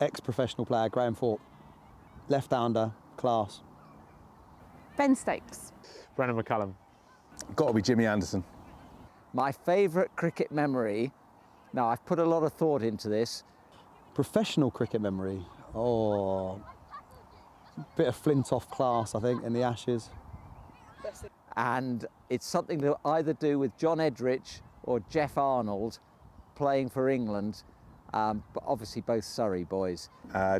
Ex-professional player, Graham Thorpe. Left-hander, class. Ben Stokes. Brennan McCullum. Got to be Jimmy Anderson. My favourite cricket memory, now I've put a lot of thought into this. Professional cricket memory. Oh, bit of Flintoff class, I think, in the Ashes. And it's something to either do with John Edrich or Jeff Arnold playing for England, but obviously both Surrey boys.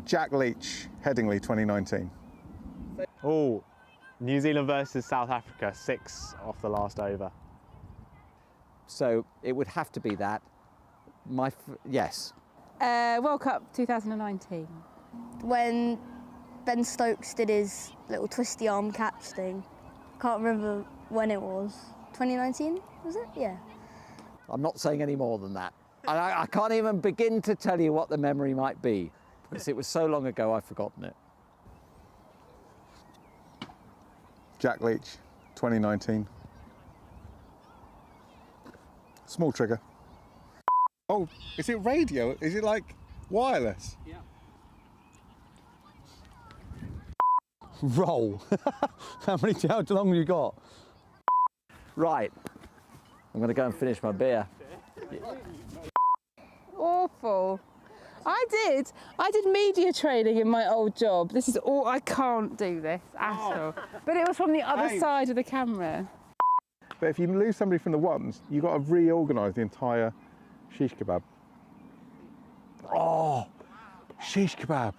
Jack Leach, Headingley 2019. Oh, New Zealand versus South Africa, 6 off the last over. So it would have to be that. Yes. World Cup 2019. When Ben Stokes did his little twisty arm catch thing. Can't remember when it was. 2019, was it? Yeah. I'm not saying any more than that. I can't even begin to tell you what the memory might be, because it was so long ago I've forgotten it. Jack Leach, 2019. Small trigger. Oh, is it radio? Is it like wireless? Yeah. Roll. How long have you got? Right. I'm going to go and finish my beer. Awful. I did media training in my old job. This is all, I can't do this at all. But it was from the other side of the camera. But if you lose somebody from the ones, you've got to reorganise the entire shish kebab. Oh, shish kebab.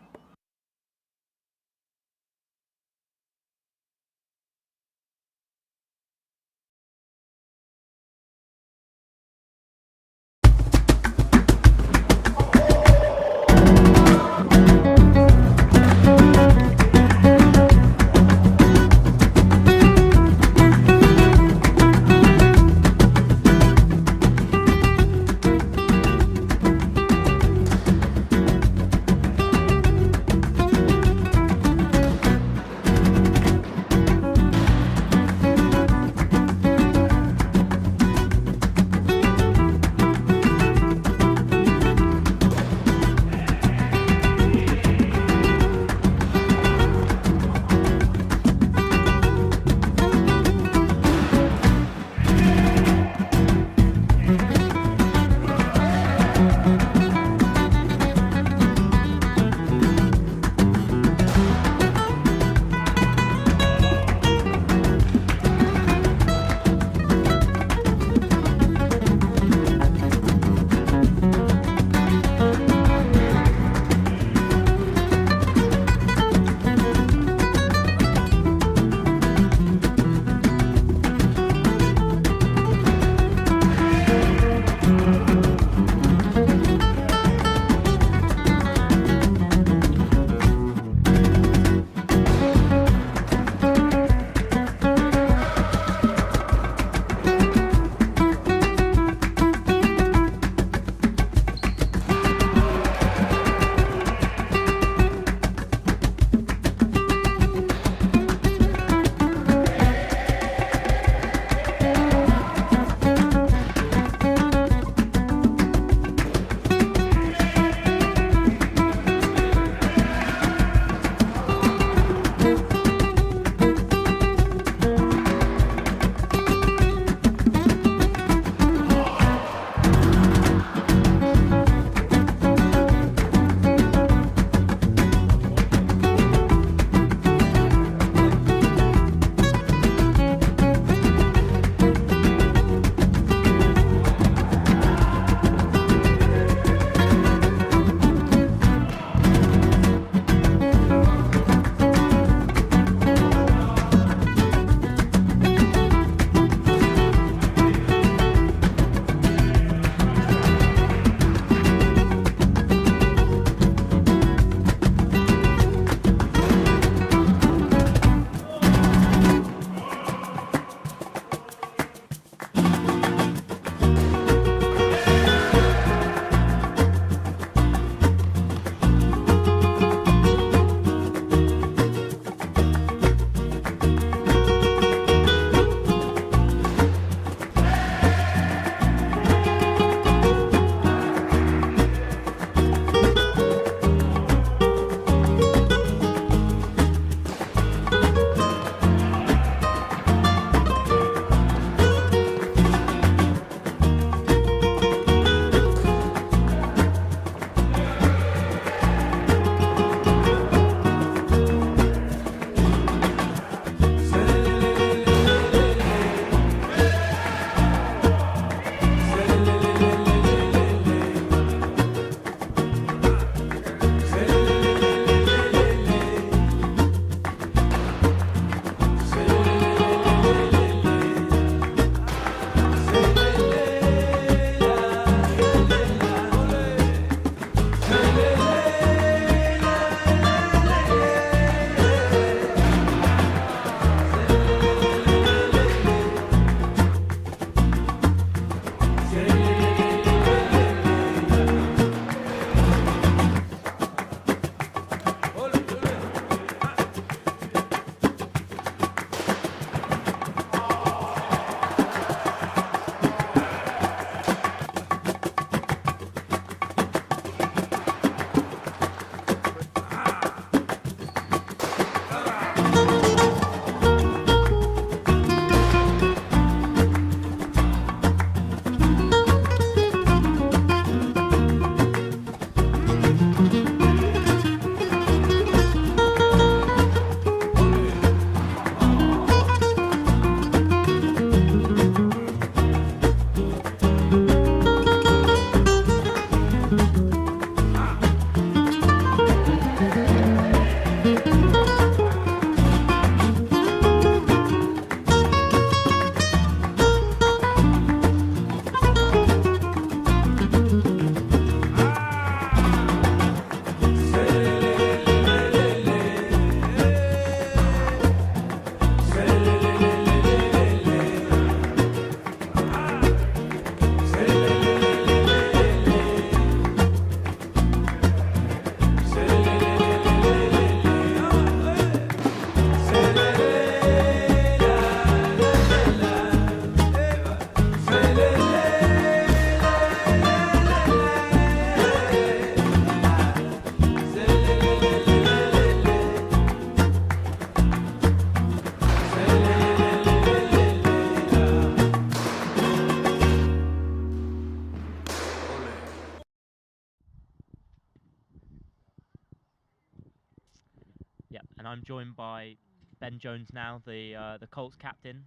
And I'm joined by Ben Jones now, the Colts captain.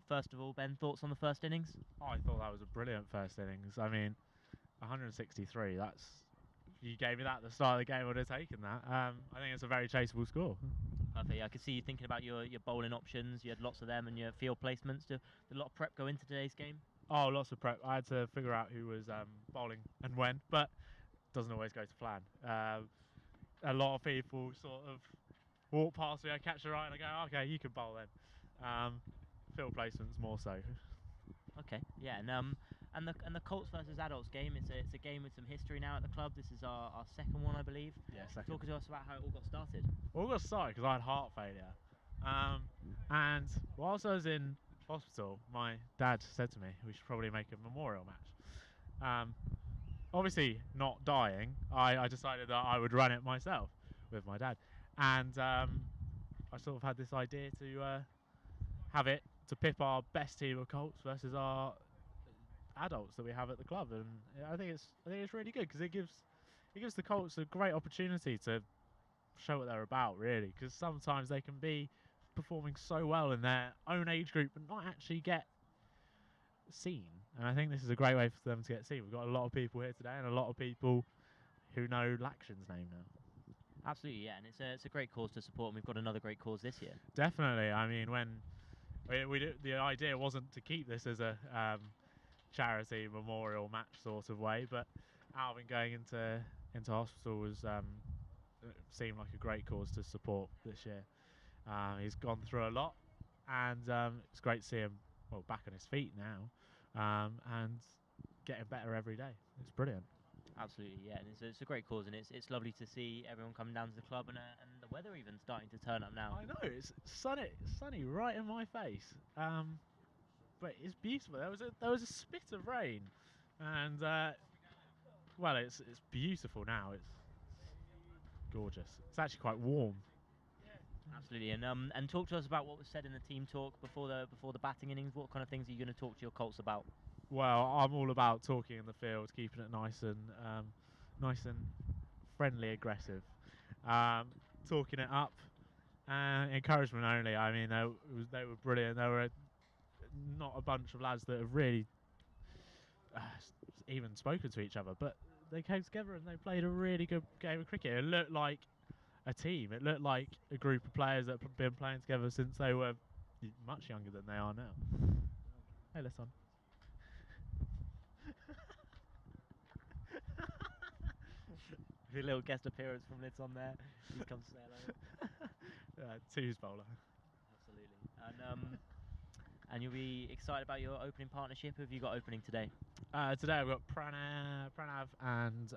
First of all, Ben, thoughts on the first innings? Oh, I thought that was a brilliant first innings. I mean, 163, that's... You gave me that at the start of the game, I would have taken that. I think it's a very chaseable score. Perfect. Yeah, I could see you thinking about your bowling options. You had lots of them and your field placements. Did a lot of prep go into today's game? Oh, lots of prep. I had to figure out who was bowling and when, but doesn't always go to plan. A lot of people sort of walk past me, I catch the eye and I go, okay, you can bowl then. Field placements more so. Okay, yeah, and the Colts versus Adults game, it's a game with some history now at the club. This is our second one, I believe. Yeah, second. Talk to us about how it all got started. All got started because I had heart failure. And whilst I was in hospital, my dad said to me, we should probably make a memorial match. Obviously not dying, I decided that I would run it myself with my dad. And I sort of had this idea to have it to pip our best team of Colts versus our adults that we have at the club, and I think it's really good because it gives the Colts a great opportunity to show what they're about, really, because sometimes they can be performing so well in their own age group but not actually get seen, and I think this is a great way for them to get seen. We've got a lot of people here today and a lot of people who know Lakshan's name now. Absolutely, yeah, and it's a great cause to support, and we've got another great cause this year. Definitely. I mean, when the idea wasn't to keep this as a charity memorial match sort of way, but Alvin going into hospital was seemed like a great cause to support this year. He's gone through a lot, and it's great to see him back on his feet now, and getting better every day. It's brilliant. Absolutely, yeah, and it's a great cause, and it's lovely to see everyone coming down to the club, and the weather even starting to turn up now. I know, it's sunny right in my face, but it's beautiful. There was a spit of rain, and well, it's beautiful now. It's gorgeous. It's actually quite warm. Absolutely, and talk to us about what was said in the team talk before the batting innings. What kind of things are you going to talk to your Colts about? Well, I'm all about talking in the field, keeping it nice and friendly, aggressive, talking it up, encouragement only. I mean, they were brilliant. They were not a bunch of lads that have really even spoken to each other, but they came together and they played a really good game of cricket. It looked like a team. It looked like a group of players that have been playing together since they were much younger than they are now. Hey, listen. A little guest appearance from Lids on there. He's come to say hello. Twos bowler. Absolutely. And you'll be excited about your opening partnership. Who have you got opening today? Today I've got Pranav and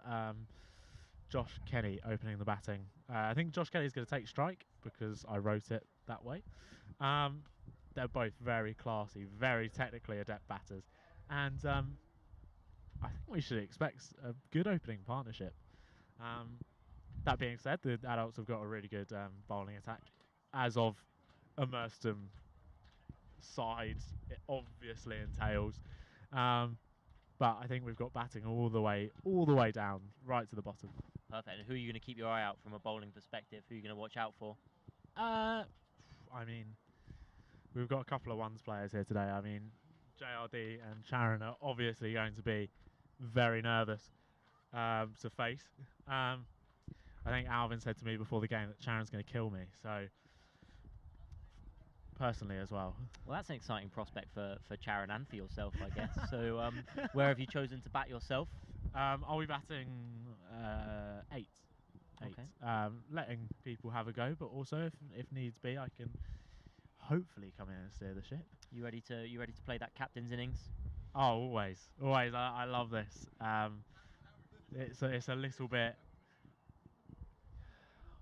Josh Kenny opening the batting. I think Josh Kenny's going to take strike because I wrote it that way. They're both very classy, very technically adept batters, and I think we should expect a good opening partnership. That being said, the adults have got a really good bowling attack. As of a Merstham side, it obviously entails. But I think we've got batting all the way down, right to the bottom. Perfect. And who are you going to keep your eye out from a bowling perspective? Who are you going to watch out for? I mean, we've got a couple of ones players here today. I mean, JRD and Sharon are obviously going to be very nervous to face. I think Alvin said to me before the game that Sharon's going to kill me. So personally as well. Well, that's an exciting prospect for Charon and for yourself, I guess. So where have you chosen to bat yourself? I'll be batting 8. Okay. Letting people have a go, but also if needs be, I can hopefully come in and steer the ship. You ready to play that captain's innings? Oh, always. I love this. It's a little bit,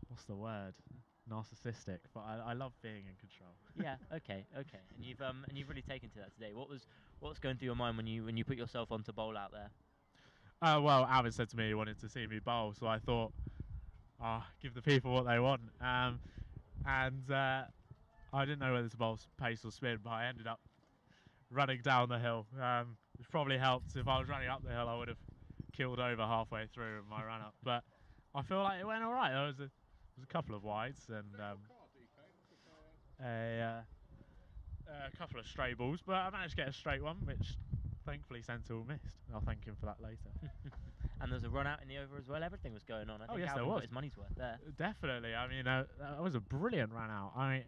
what's the word? Narcissistic, but I love being in control. Yeah. Okay. And you've really taken to that today. What's going through your mind when you put yourself on to bowl out there? Well, Alvin said to me he wanted to see me bowl, so I thought, give the people what they want. I didn't know whether to bowl pace or spin, but I ended up running down the hill, which probably helped. If I was running up the hill, I would have killed over halfway through my run up. But I feel like it went all right. There was a couple of wides and a couple of stray balls, but I managed to get a straight one, which thankfully Sentinel missed. I'll thank him for that later. And there's a run out in the over as well. Everything was going on. I think yes, Alvin there was. got his money's worth there. Definitely. I mean, that was a brilliant run out. I mean,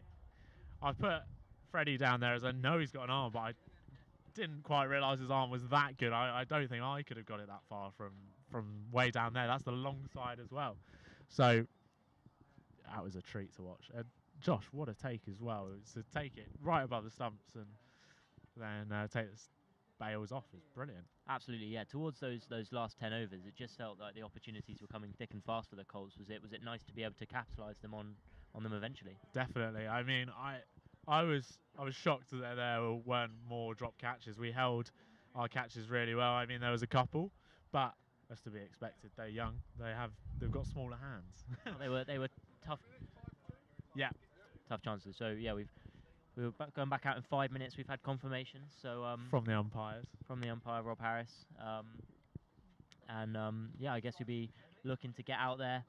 I put Freddie down there as I know he's got an arm, but I didn't quite realise his arm was that good. I don't think I could have got it that far from way down there. That's the long side as well. So that was a treat to watch. And Josh, what a take as well. To take it right above the stumps and then take the bails off is brilliant. Absolutely, yeah. Towards those last 10 overs, it just felt like the opportunities were coming thick and fast for the Colts. Was it nice to be able to capitalise them on them eventually? Definitely. I mean, I was shocked that there weren't more drop catches. We held our catches really well. I mean, there was a couple, but that's to be expected. They're young. They've got smaller hands. They were tough. Yeah, tough chances. So yeah, we were going back out in 5 minutes. We've had confirmation. So from the umpires. From the umpire, Rob Harris. Yeah, I guess you'll be looking to get out there,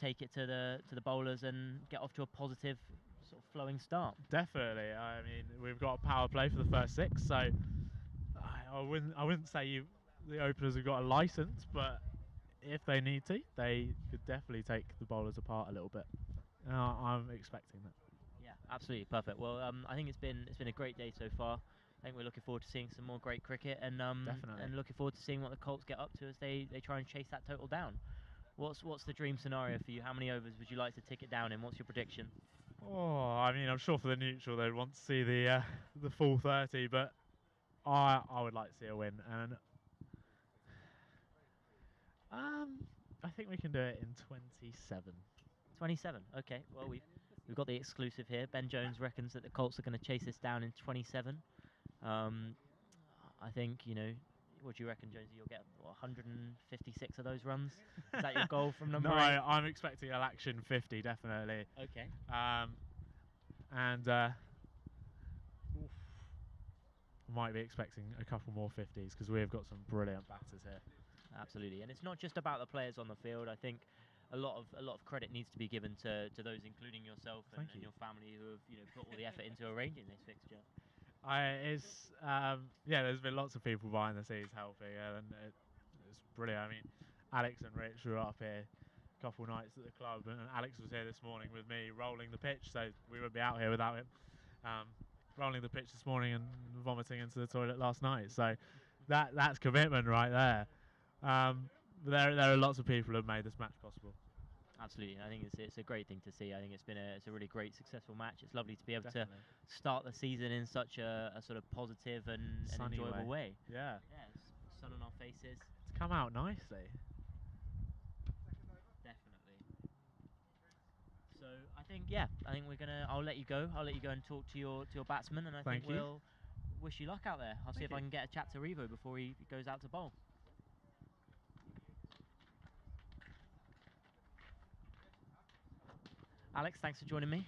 take it to the bowlers, and get off to a positive sort of flowing start. Definitely. I mean, we've got a power play for the first 6, so I wouldn't say the openers have got a license, but if they need to, they could definitely take the bowlers apart a little bit. I'm expecting that. Yeah, absolutely perfect. Well, I think it's been a great day so far. I think we're looking forward to seeing some more great cricket, and Definitely. and looking forward to seeing what the Colts get up to as they try and chase that total down. What's the dream scenario for you? How many overs would you like to tick it down in? What's your prediction? Oh, I mean, I'm sure for the neutral they'd want to see the full 30, but I would like to see a win, and I think we can do it in 27. 27. Okay. Well, we've got the exclusive here. Ben Jones reckons that the Colts are going to chase this down in 27. I think, what do you reckon, Jonesy? You'll get 156 of those runs. Is that your goal from number 8? No, I'm expecting a action 50, definitely. Okay. Might be expecting a couple more 50s because we have got some brilliant batters here. Absolutely, and it's not just about the players on the field. I think a lot of credit needs to be given to those, including yourself and your family, who have put all the effort into arranging this fixture. There's been lots of people behind the scenes helping, and it's brilliant. I mean, Alex and Rich were up here a couple nights at the club, and Alex was here this morning with me rolling the pitch, so we wouldn't be out here without him. Rolling the pitch this morning and vomiting into the toilet last night, so that's commitment right there. There are lots of people who have made this match possible. Absolutely, I think it's a great thing to see. I think it's a really great, successful match. It's lovely to be able to start the season in such a sort of positive and enjoyable way. Yeah. Yeah, sun on our faces. It's come out nicely. Definitely. So I think I'll let you go. I'll let you go and talk to your batsman, and I think we'll wish you luck out there. I'll see if I can get a chat to Revo before he goes out to bowl. Alex, thanks for joining me.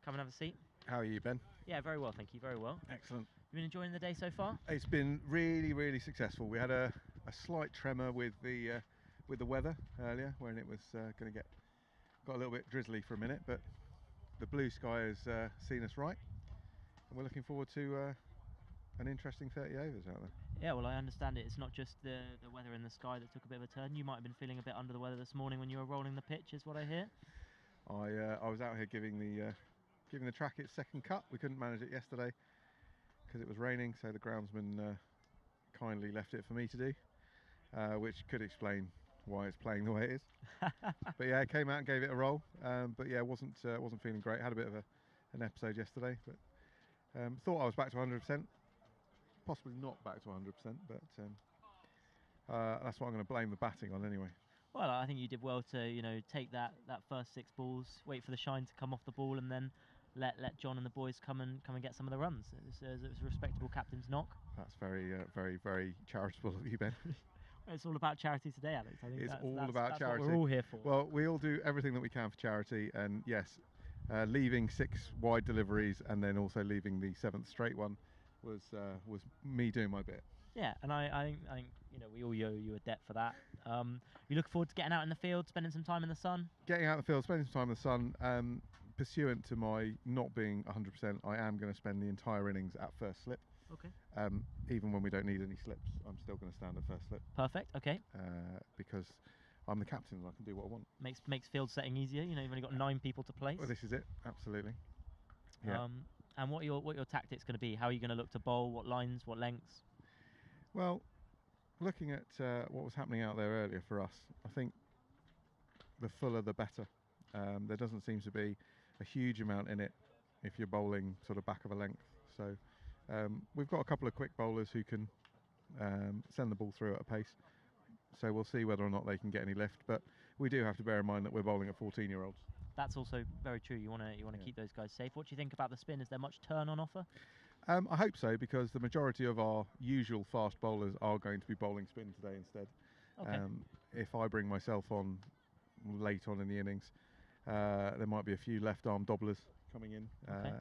Come and have a seat. How are you, Ben? Yeah, very well, thank you. Very well. Excellent. You been enjoying the day so far? It's been really, really successful. We had a slight tremor with the weather earlier, when it was got a little bit drizzly for a minute, but the blue sky has seen us right, and we're looking forward to an interesting 30 overs out there. Yeah, well, I understand it's not just the weather in the sky that took a bit of a turn. You might have been feeling a bit under the weather this morning when you were rolling the pitch, is what I hear. I was out here giving the track its second cut. We couldn't manage it yesterday because it was raining, so the groundsman kindly left it for me to do, which could explain why it's playing the way it is. But yeah, I came out and gave it a roll. But yeah, wasn't feeling great. Had a bit of an episode yesterday, but thought I was back to 100%. Possibly not back to 100%, but that's what I'm going to blame the batting on anyway. Well, I think you did well to, take that first 6 balls, wait for the shine to come off the ball, and then let John and the boys come and get some of the runs. It was a respectable captain's knock. That's very, very, very charitable of you, Ben. It's all about charity today, Alex. I think it's that's all about charity. What we're all here for. Well, we all do everything that we can for charity, and yes, leaving 6 wide deliveries and then also leaving the 7th straight one was me doing my bit. Yeah, and I think we all owe you a debt for that. You look forward to getting out in the field, spending some time in the sun? Getting out in the field, spending some time in the sun. Pursuant to my not being 100%, I am going to spend the entire innings at first slip. Okay. Even when we don't need any slips, I'm still going to stand at first slip. Perfect. Okay. Because I'm the captain and I can do what I want. Makes field setting easier. You've only got 9 people to place. Well, this is it. Absolutely. Yeah. And what your tactics going to be? How are you going to look to bowl? What lines? What lengths? Well, looking at what was happening out there earlier for us, I think the fuller the better. There doesn't seem to be a huge amount in it if you're bowling sort of back of a length. So we've got a couple of quick bowlers who can send the ball through at a pace. So we'll see whether or not they can get any lift. But we do have to bear in mind that we're bowling at 14-year-olds. That's also very true. You want to keep those guys safe. What do you think about the spin? Is there much turn on offer? I hope so, because the majority of our usual fast bowlers are going to be bowling spin today instead. Okay. If I bring myself on late on in the innings, there might be a few left arm dobblers coming in. Okay.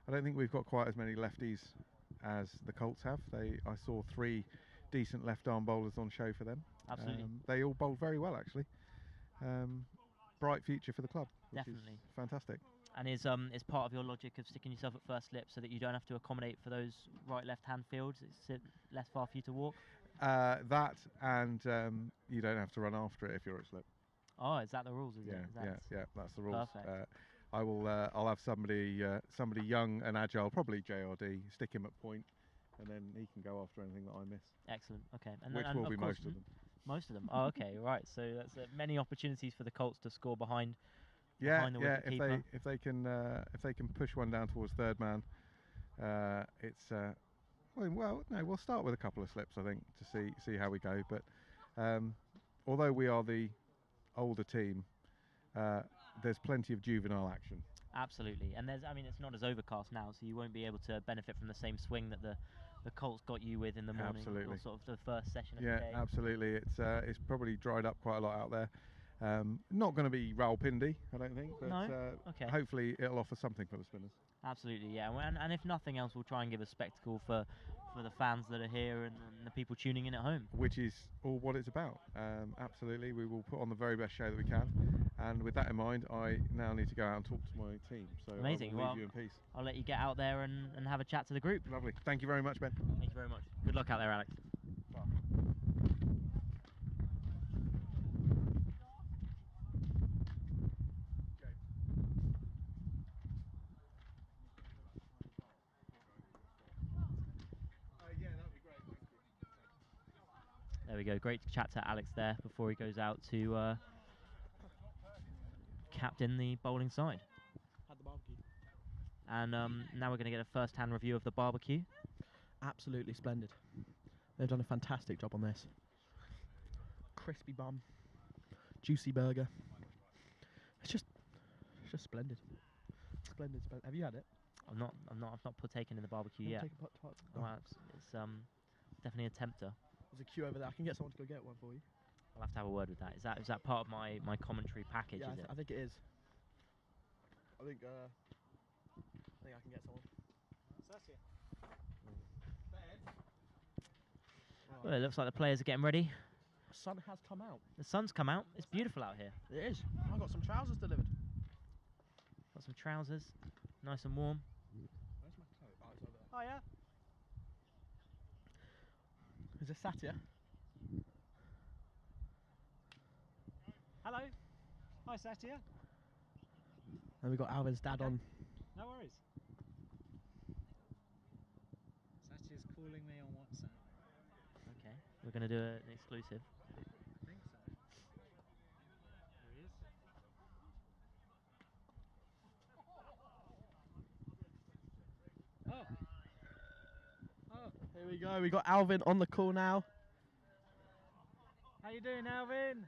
I don't think we've got quite as many lefties as the Colts have. I saw 3 decent left arm bowlers on show for them. Absolutely. They all bowled very well, actually. Bright future for the club. Definitely. Fantastic. And is part of your logic of sticking yourself at first slip so that you don't have to accommodate for those right left hand fields? It's less far for you to walk. That and you don't have to run after it if you're at slip. Oh, is that the rules? Is it? Yeah, that's the rules. Perfect. I'll have somebody young and agile, probably JRD, stick him at point, and then he can go after anything that I miss. Excellent. Okay. Which will be most of them. Most of them. Oh, okay, right. So that's many opportunities for the Colts to score behind. Yeah. Wicketkeeper. If they can push one down towards third man, it's. Well, no, we'll start with a couple of slips, I think, to see how we go. But although we are the older team, there's plenty of juvenile action. Absolutely, and it's not as overcast now, so you won't be able to benefit from the same swing that the Colts got you with in the morning. Absolutely. Or sort of the first session of the day. Yeah, absolutely. It's probably dried up quite a lot out there. Not going to be Rawalpindi, I don't think, but No? Okay. hopefully it'll offer something for the spinners. Absolutely, yeah. And if nothing else, we'll try and give a spectacle for the fans that are here and the people tuning in at home. Which is all what it's about. Absolutely, we will put on the very best show that we can. And with that in mind, I now need to go out and talk to my team. So amazing. I will leave you in peace. I'll let you get out there and have a chat to the group. Lovely. Thank you very much, Ben. Thank you very much. Good luck out there, Alex. There we go. Great to chat to Alex there before he goes out to captain the bowling side. Had the barbecue. And now we're going to get a first-hand review of the barbecue. Absolutely splendid. They've done a fantastic job on this. Crispy bun, juicy burger. It's just splendid. Splendid. Have you had it? I've not partaken in the barbecue yet. Well, it's definitely a tempter. There's a queue over there. I can get someone to go get one for you. I'll have to have a word with that. Is that part of my commentary package? Yeah, is it? I think it is. I think I can get someone. Well, it looks like the players are getting ready. The sun has come out. The sun's come out. It's beautiful out here. It is. I got some trousers delivered. Got some trousers, nice and warm. Where's my coat? Oh, it's over there. Oh yeah. Is this Satya? Hello. Hi, Satya. And we've got Alvin's dad on. No worries. Satya's calling me on WhatsApp. Okay, we're going to do an exclusive. I think so. There he is. Oh. Oh. Here we go. We got Alvin on the call now. How you doing, Alvin?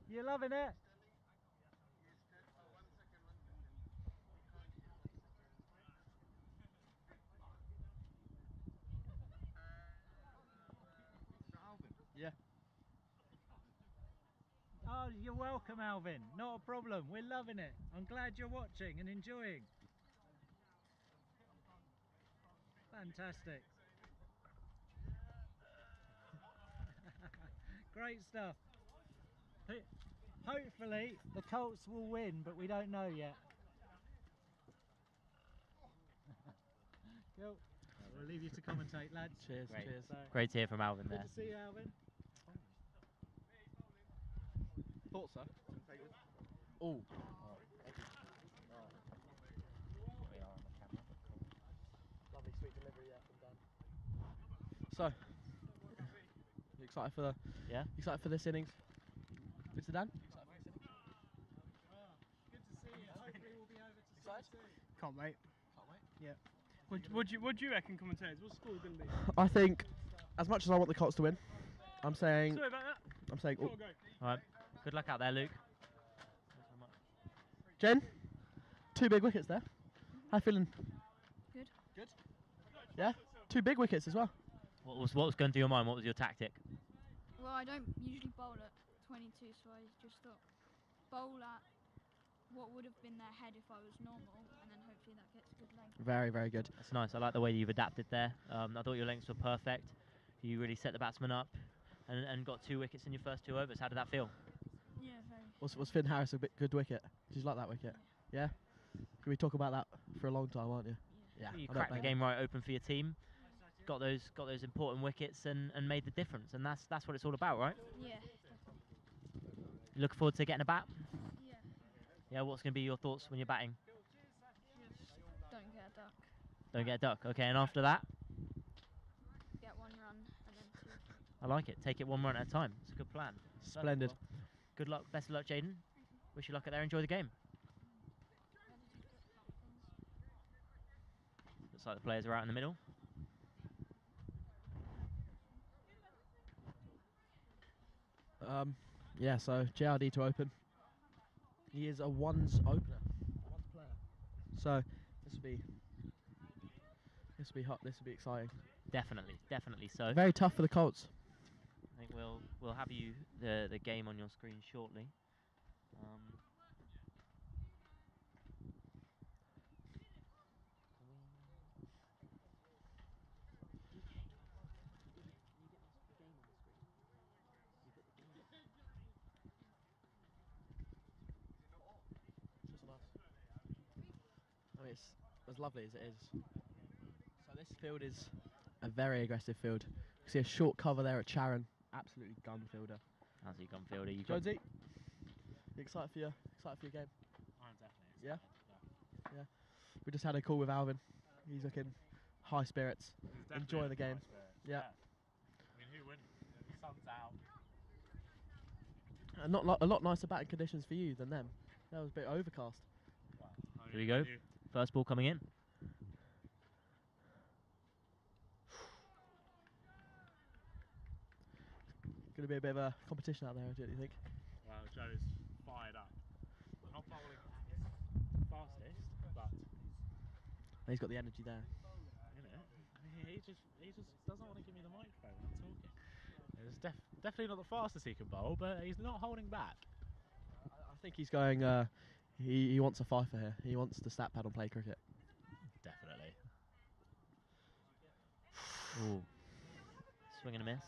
You loving it? Yeah. Oh, you're welcome, Alvin. Not a problem. We're loving it. I'm glad you're watching and enjoying. Fantastic. Great stuff. Hopefully the Colts will win, but we don't know yet. Cool. We'll leave you to commentate, lads. Cheers, Great. cheers. So, Great to hear from Alvin there. good to see you, Alvin. Thoughts, sir? Oh. Lovely, sweet delivery, yeah, from Dan. So, you excited for the? Yeah. Excited for this innings? Mr. Dan? Good to see you. Hopefully we'll be over to Excited? see you soon. Can't wait. Can't wait. Yeah. What do you reckon, commentators? What's the score going to be? I think, as much as I want the Colts to win, I'm saying. Sorry about that. I'm saying. Go Oh, on, go. All right. Good luck out there, Luke. Jen, 2 big wickets there. How you feeling? Good. Good. Yeah. 2 big wickets as well. What was going through your mind? What was your tactic? Well, I don't usually bowl at 22, so I just thought bowl at what would have been their head if I was normal, and then hopefully that gets good length. Very, very good. That's nice. I like the way you've adapted there. I thought your lengths were perfect. You really set the batsman up and got 2 wickets in your first 2 overs. How did that feel? Yeah, very. Was Finn Harris a good wicket? Did you like that wicket? Yeah. Can we talk about that for a long time, aren't you? Yeah. You I don't cracked the blame game right open for your team. Got those important wickets and made the difference. And that's what it's all about, right? Yeah. You looking forward to getting a bat? Yeah. Yeah. What's going to be your thoughts when you're batting? Just don't get a duck. Don't get a duck. Okay. And after that, Get 1 run and then 2. I like it. Take it 1 run at a time. It's a good plan. Splendid. Well, good luck. Best of luck, Jaden. Wish you luck out there. Enjoy the game. Looks like the players are out in the middle. Yeah, so JRD to open. He is a ones opener, a ones player. So this will be hot. This will be exciting. Definitely so. Very tough for the Colts. I think we'll have you the game on your screen shortly. I mean, it's as lovely as it is. So this field is a very aggressive field. You see a short cover there at Charon. Absolutely gun fielder. How's he gun fielder? You got Jonesy, you excited for your game? I'm definitely Yeah? excited. Yeah. We just had a call with Alvin. He's looking high spirits, He's enjoying the definitely game. high spirits, Yeah. I mean, who wouldn't? The sun's out. And a lot nicer batting conditions for you than them. That was a bit overcast. Here we go. First ball coming in. Going to be a bit of a competition out there, don't you think? Well, Joe's fired up. Not bowling his fastest, but And he's got the energy there. you know, he just doesn't want to give me the microphone when I'm talking. It's definitely not the fastest he can bowl, but he's not holding back. I think he's going. He wants a fifer here. He wants to stat pad and play cricket. Definitely. Ooh. Swing and a miss.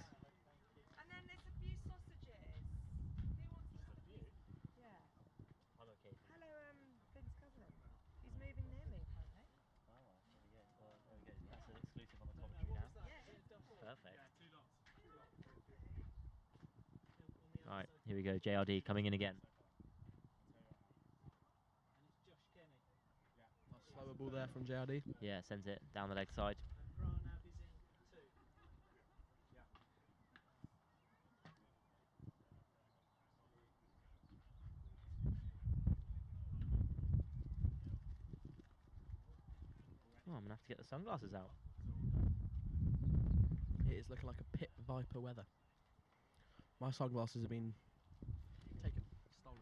And then there's a few sausages. Who wants just a few? Yeah. I'm okay. Hello, Finn's cousin. He's moving near me, apparently. Oh, there we go. Well, there we go. That's an exclusive on the commentary now. Yeah. Perfect. Yeah, 2 lots. we go, JRD coming in again. Nice slower ball there from JRD. Yeah, sends it down the leg side. Oh, I'm going to have to get the sunglasses out. It is looking like a pit viper weather. My sunglasses have been taken, stolen.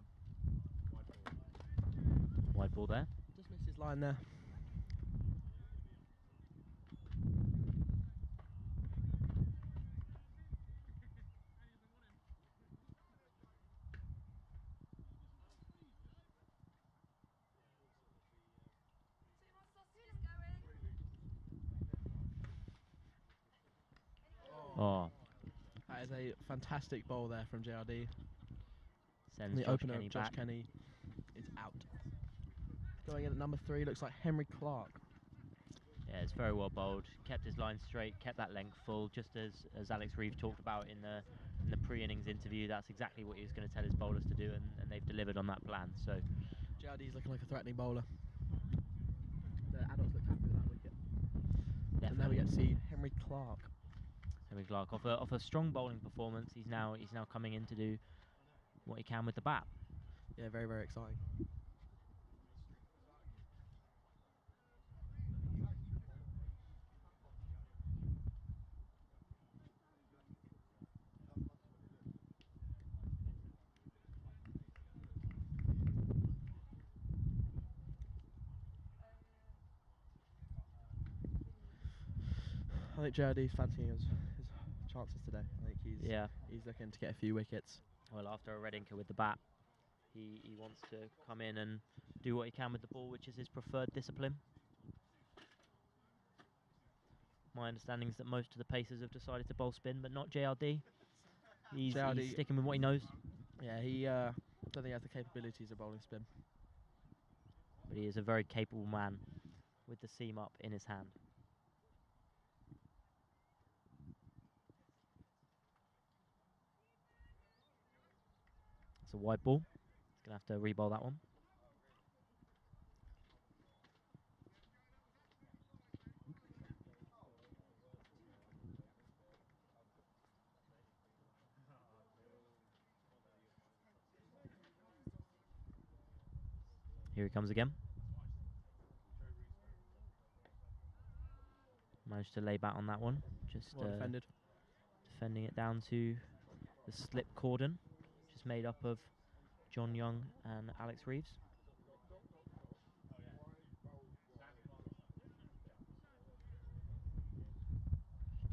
Wide ball there. Just missed his line there. Oh. That is a fantastic bowl there from JRD. Sends the Josh opener Kenny of Josh back. Kenny is out. Going in at number 3 looks like Henry Clark. Yeah, it's very well bowled. Kept his line straight, kept that length full, just as Alex Reeve talked about in the pre-innings interview. That's exactly what he was going to tell his bowlers to do, and they've delivered on that plan. So JRD's looking like a threatening bowler. The adults look happy with that wicket. definitely. And now we get to see Henry Clark. Henry Clark off a strong bowling performance. He's now coming in to do what he can with the bat. Yeah, very, very exciting. I think JRD's fancying his chances today. I think he's looking to get a few wickets. Well, after a red inker with the bat, he wants to come in and do what he can with the ball, which is his preferred discipline. My understanding is that most of the pacers have decided to bowl spin, but not JRD. He's sticking with what he knows. Yeah, he don't think he has the capabilities of bowling spin. But he is a very capable man with the seam up in his hand. It's a wide ball. He's going to have to re-bowl that one. Here he comes again. Managed to lay bat on that one. Just well defended. Defending it down to the slip cordon, which is made up of John Young and Alex Reeves.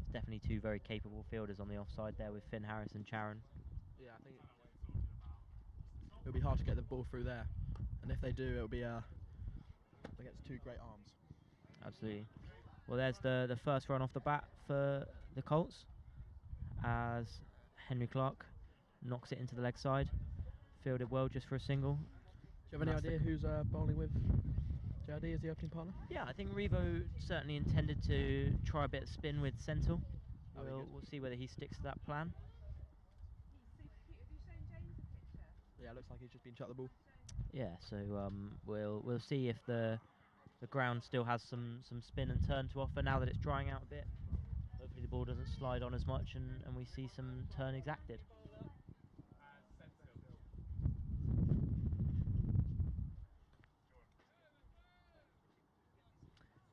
It's definitely two very capable fielders on the offside there with Finn Harris and Charon. Yeah, I think it'll be hard to get the ball through there, and if they do, it'll be against two great arms. Absolutely. Well, there's the first run off the bat for the Colts as Henry Clark knocks it into the leg side. Fielded well just for a single. Do you have any idea who's bowling with JRD as the opening partner? Yeah, I think Revo certainly intended to try a bit of spin with Sentil. We'll see whether he sticks to that plan. Yeah, it looks like he's just been shot the ball. Yeah, so we'll see if the ground still has some spin and turn to offer now that it's drying out a bit. Hopefully the ball doesn't slide on as much and we see some turn exacted.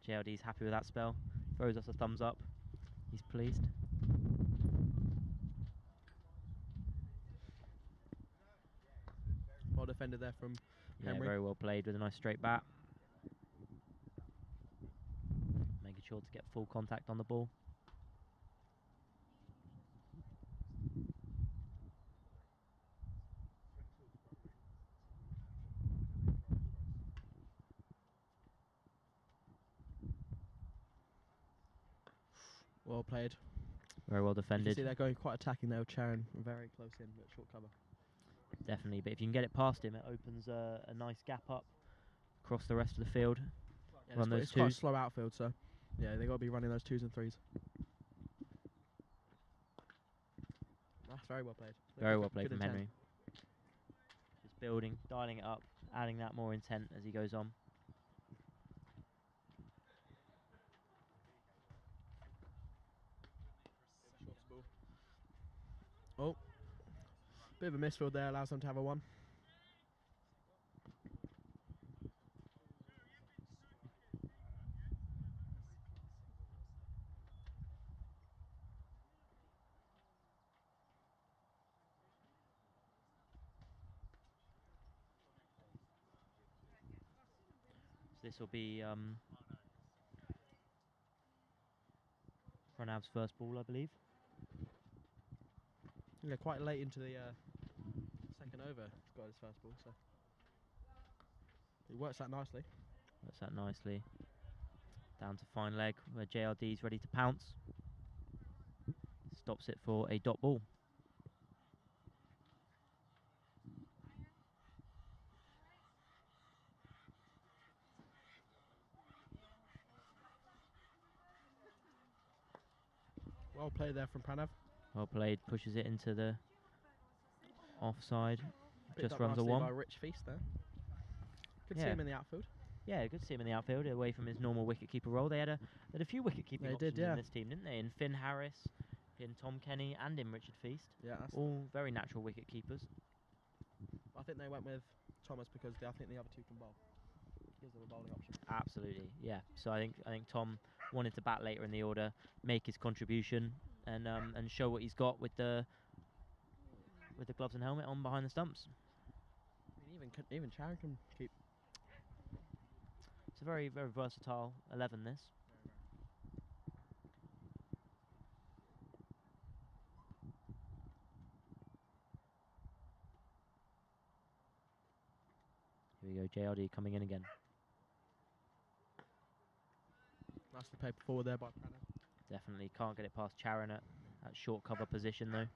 JLD's happy with that spell, throws us a thumbs up. He's pleased. Well defended there from Henry. Very well played with a nice straight bat. Making sure to get full contact on the ball. Well played. Very well defended. You can see they're going quite attacking there with Charon. Very close in, but short cover. Definitely, but if you can get it past him, it opens a nice gap up across the rest of the field. Yeah, Run those it's twos. quite a slow outfield, so yeah, they've got to be running those 2s and 3s. That's very well played. Very well played from Henry. building, dialing it up, adding that more intent as he goes on. Oh, bit of a misfield there, allows them to have a 1. So this will be Pranav's first ball, I believe. Yeah, quite late into the second over, he's got his first ball, so he works that nicely. Works that nicely. Down to fine leg, where JRD's ready to pounce. Stops it for a dot ball. Well played there from Pranav. Well played, pushes it into the offside. Picked Just up runs a nicely 1. by Rich Feast there. Good to see him in the outfield. Yeah, good to see him in the outfield, away from his normal wicket-keeper role. They had a few wicket-keeping options in this team, didn't they? In Finn Harris, in Tom Kenny, and in Richard Feast. Yeah, all very natural wicket-keepers. I think they went with Thomas because I think the other two can bowl. Gives them a bowling option. Absolutely, yeah. So I think Tom wanted to bat later in the order, make his contribution, and show what he's got with the gloves and helmet on behind the stumps. I mean, even Charon can keep. It's a very, very versatile 11, this. Here we go, JRD coming in again. Nicely played forward there by Pranav. Definitely can't get it past Charon at short cover position though.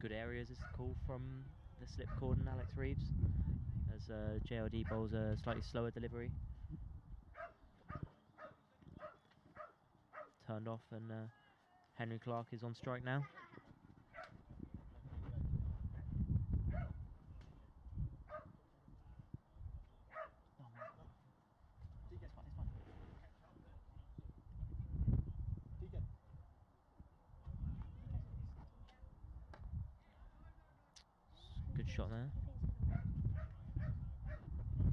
Good areas is the call from the slip cord and Alex Reeves as JLD bowls a slightly slower delivery. Turned off and Henry Clark is on strike now. Good shot there.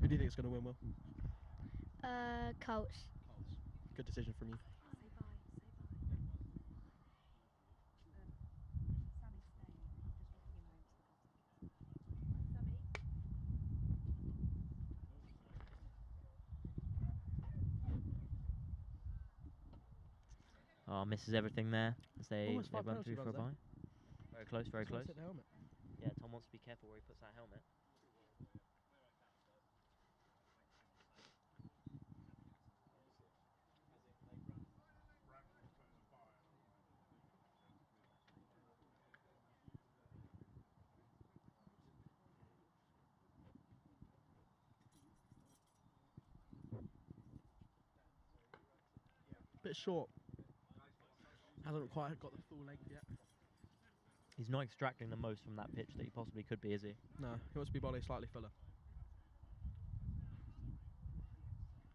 Who do you think is going to win, Will? Colts. Good decision from you. Oh, misses everything there as they Almost 5 run penalty through for a runs bye. Very close, very Just wants close. to hit the helmet. Yeah, Tom wants to be careful where he puts that helmet. Bit short. Hasn't quite got the full length yet. He's not extracting the most from that pitch that he possibly could be, is he? No, he wants to be bowling slightly fuller.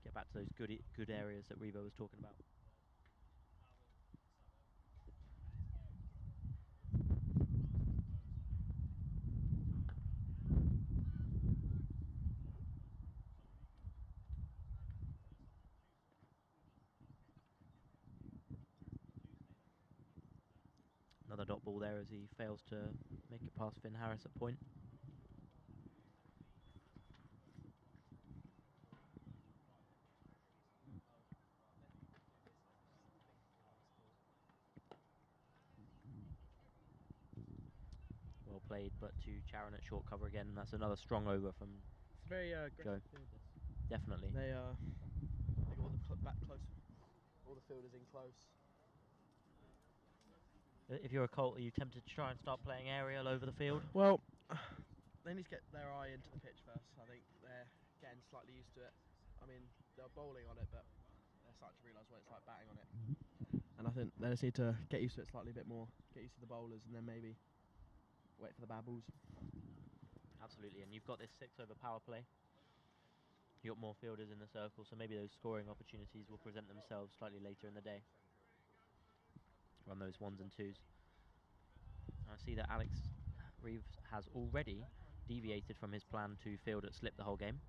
Get back to those good areas that Revo was talking about. Another dot ball there as he fails to make it past Finn Harris at point. Well played, but to Charon at short cover again. That's another strong over from It's very Joe. aggressive field, this. Definitely. They got all the back close. All the fielders in close. If you're a Colt, are you tempted to try and start playing aerial over the field? Well, they need to get their eye into the pitch first. I think they're getting slightly used to it. I mean, they're bowling on it, but they're starting to realise what it's like batting on it. And I think they just need to get used to it slightly a bit more, get used to the bowlers, and then maybe wait for the bad balls. Absolutely, and you've got this 6-over power play. You've got more fielders in the circle, so maybe those scoring opportunities will present themselves slightly later in the day. Run those 1s and 2s. I see that Alex Reeves has already deviated from his plan to field at slip the whole game.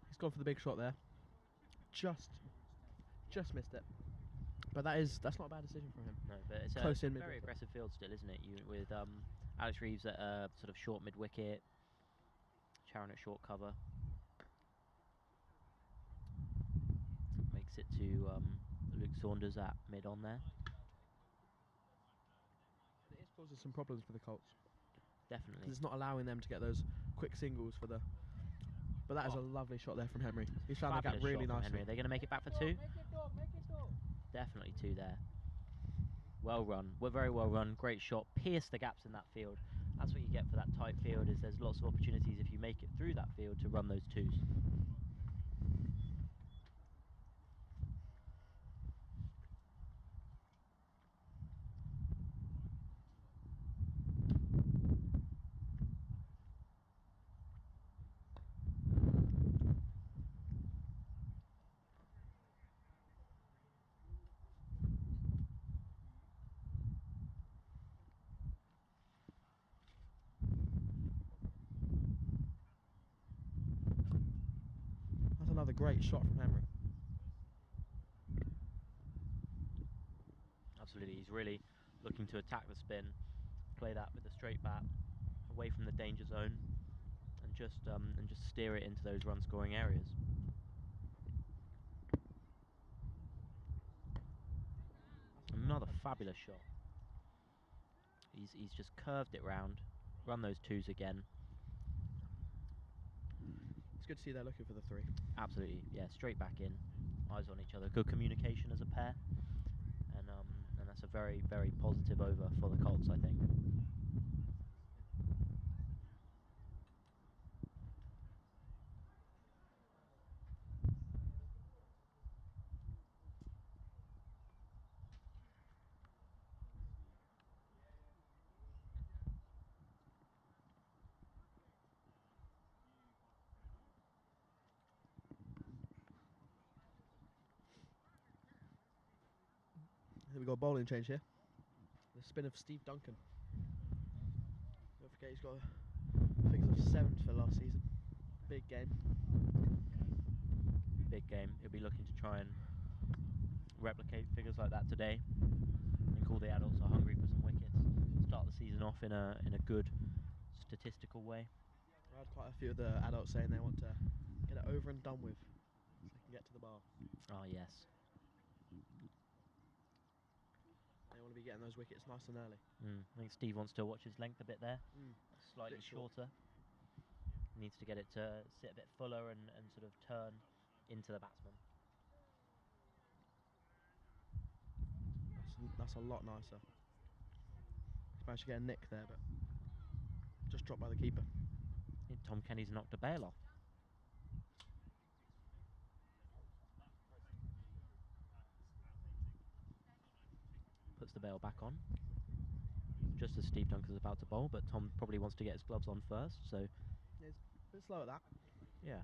He's gone for the big shot there. Just missed it. But that's not a bad decision from him. No, but it's close a in very aggressive field still, isn't it? With Alex Reeves at sort of short mid-wicket, Sharon at short cover. Makes it to Luke Saunders at mid on there. It is causing some problems for the Colts. Definitely. 'Cause it's not allowing them to get those quick singles for the... But that is a lovely shot there from Henry. He's found the gap really nicely. Henry. Are they going to make it back for 2? Definitely 2 there. Well run. Very well run. Great shot. Pierce the gaps in that field. That's what you get for that tight field, is there's lots of opportunities if you make it through that field to run those 2s. That's another great shot from Henry. Absolutely, he's really looking to attack the spin, play that with a straight bat, away from the danger zone, and just steer it into those run-scoring areas. Another fabulous shot. He's just curved it round, run those 2s again. It's good to see they're looking for the 3. Absolutely, yeah, straight back in, eyes on each other, good communication as a pair, and that's a very, very positive over for the Colts, I think. Here we got a bowling change here. The spin of Steve Duncan. Don't forget he's got figures of 7th for last season. Big game. Big game. He'll be looking to try and replicate figures like that today. I think all the adults are hungry for some wickets. Start the season off in a good statistical way. I had quite a few of the adults saying they want to get it over and done with so they can get to the bar. Ah, yes. They want to be getting those wickets nice and early. I think Steve wants to watch his length a bit there. Slightly Bit short. shorter. Needs to get it to sit a bit fuller and sort of turn into the batsman. That's a lot nicer. He's managed to get a nick there, but just dropped by the keeper. I think Tom Kenny's knocked a bail off. Puts the bail back on. Just as Steve Duncan's about to bowl, but Tom probably wants to get his gloves on first, so... Yeah, he's a bit slow at that. Yeah.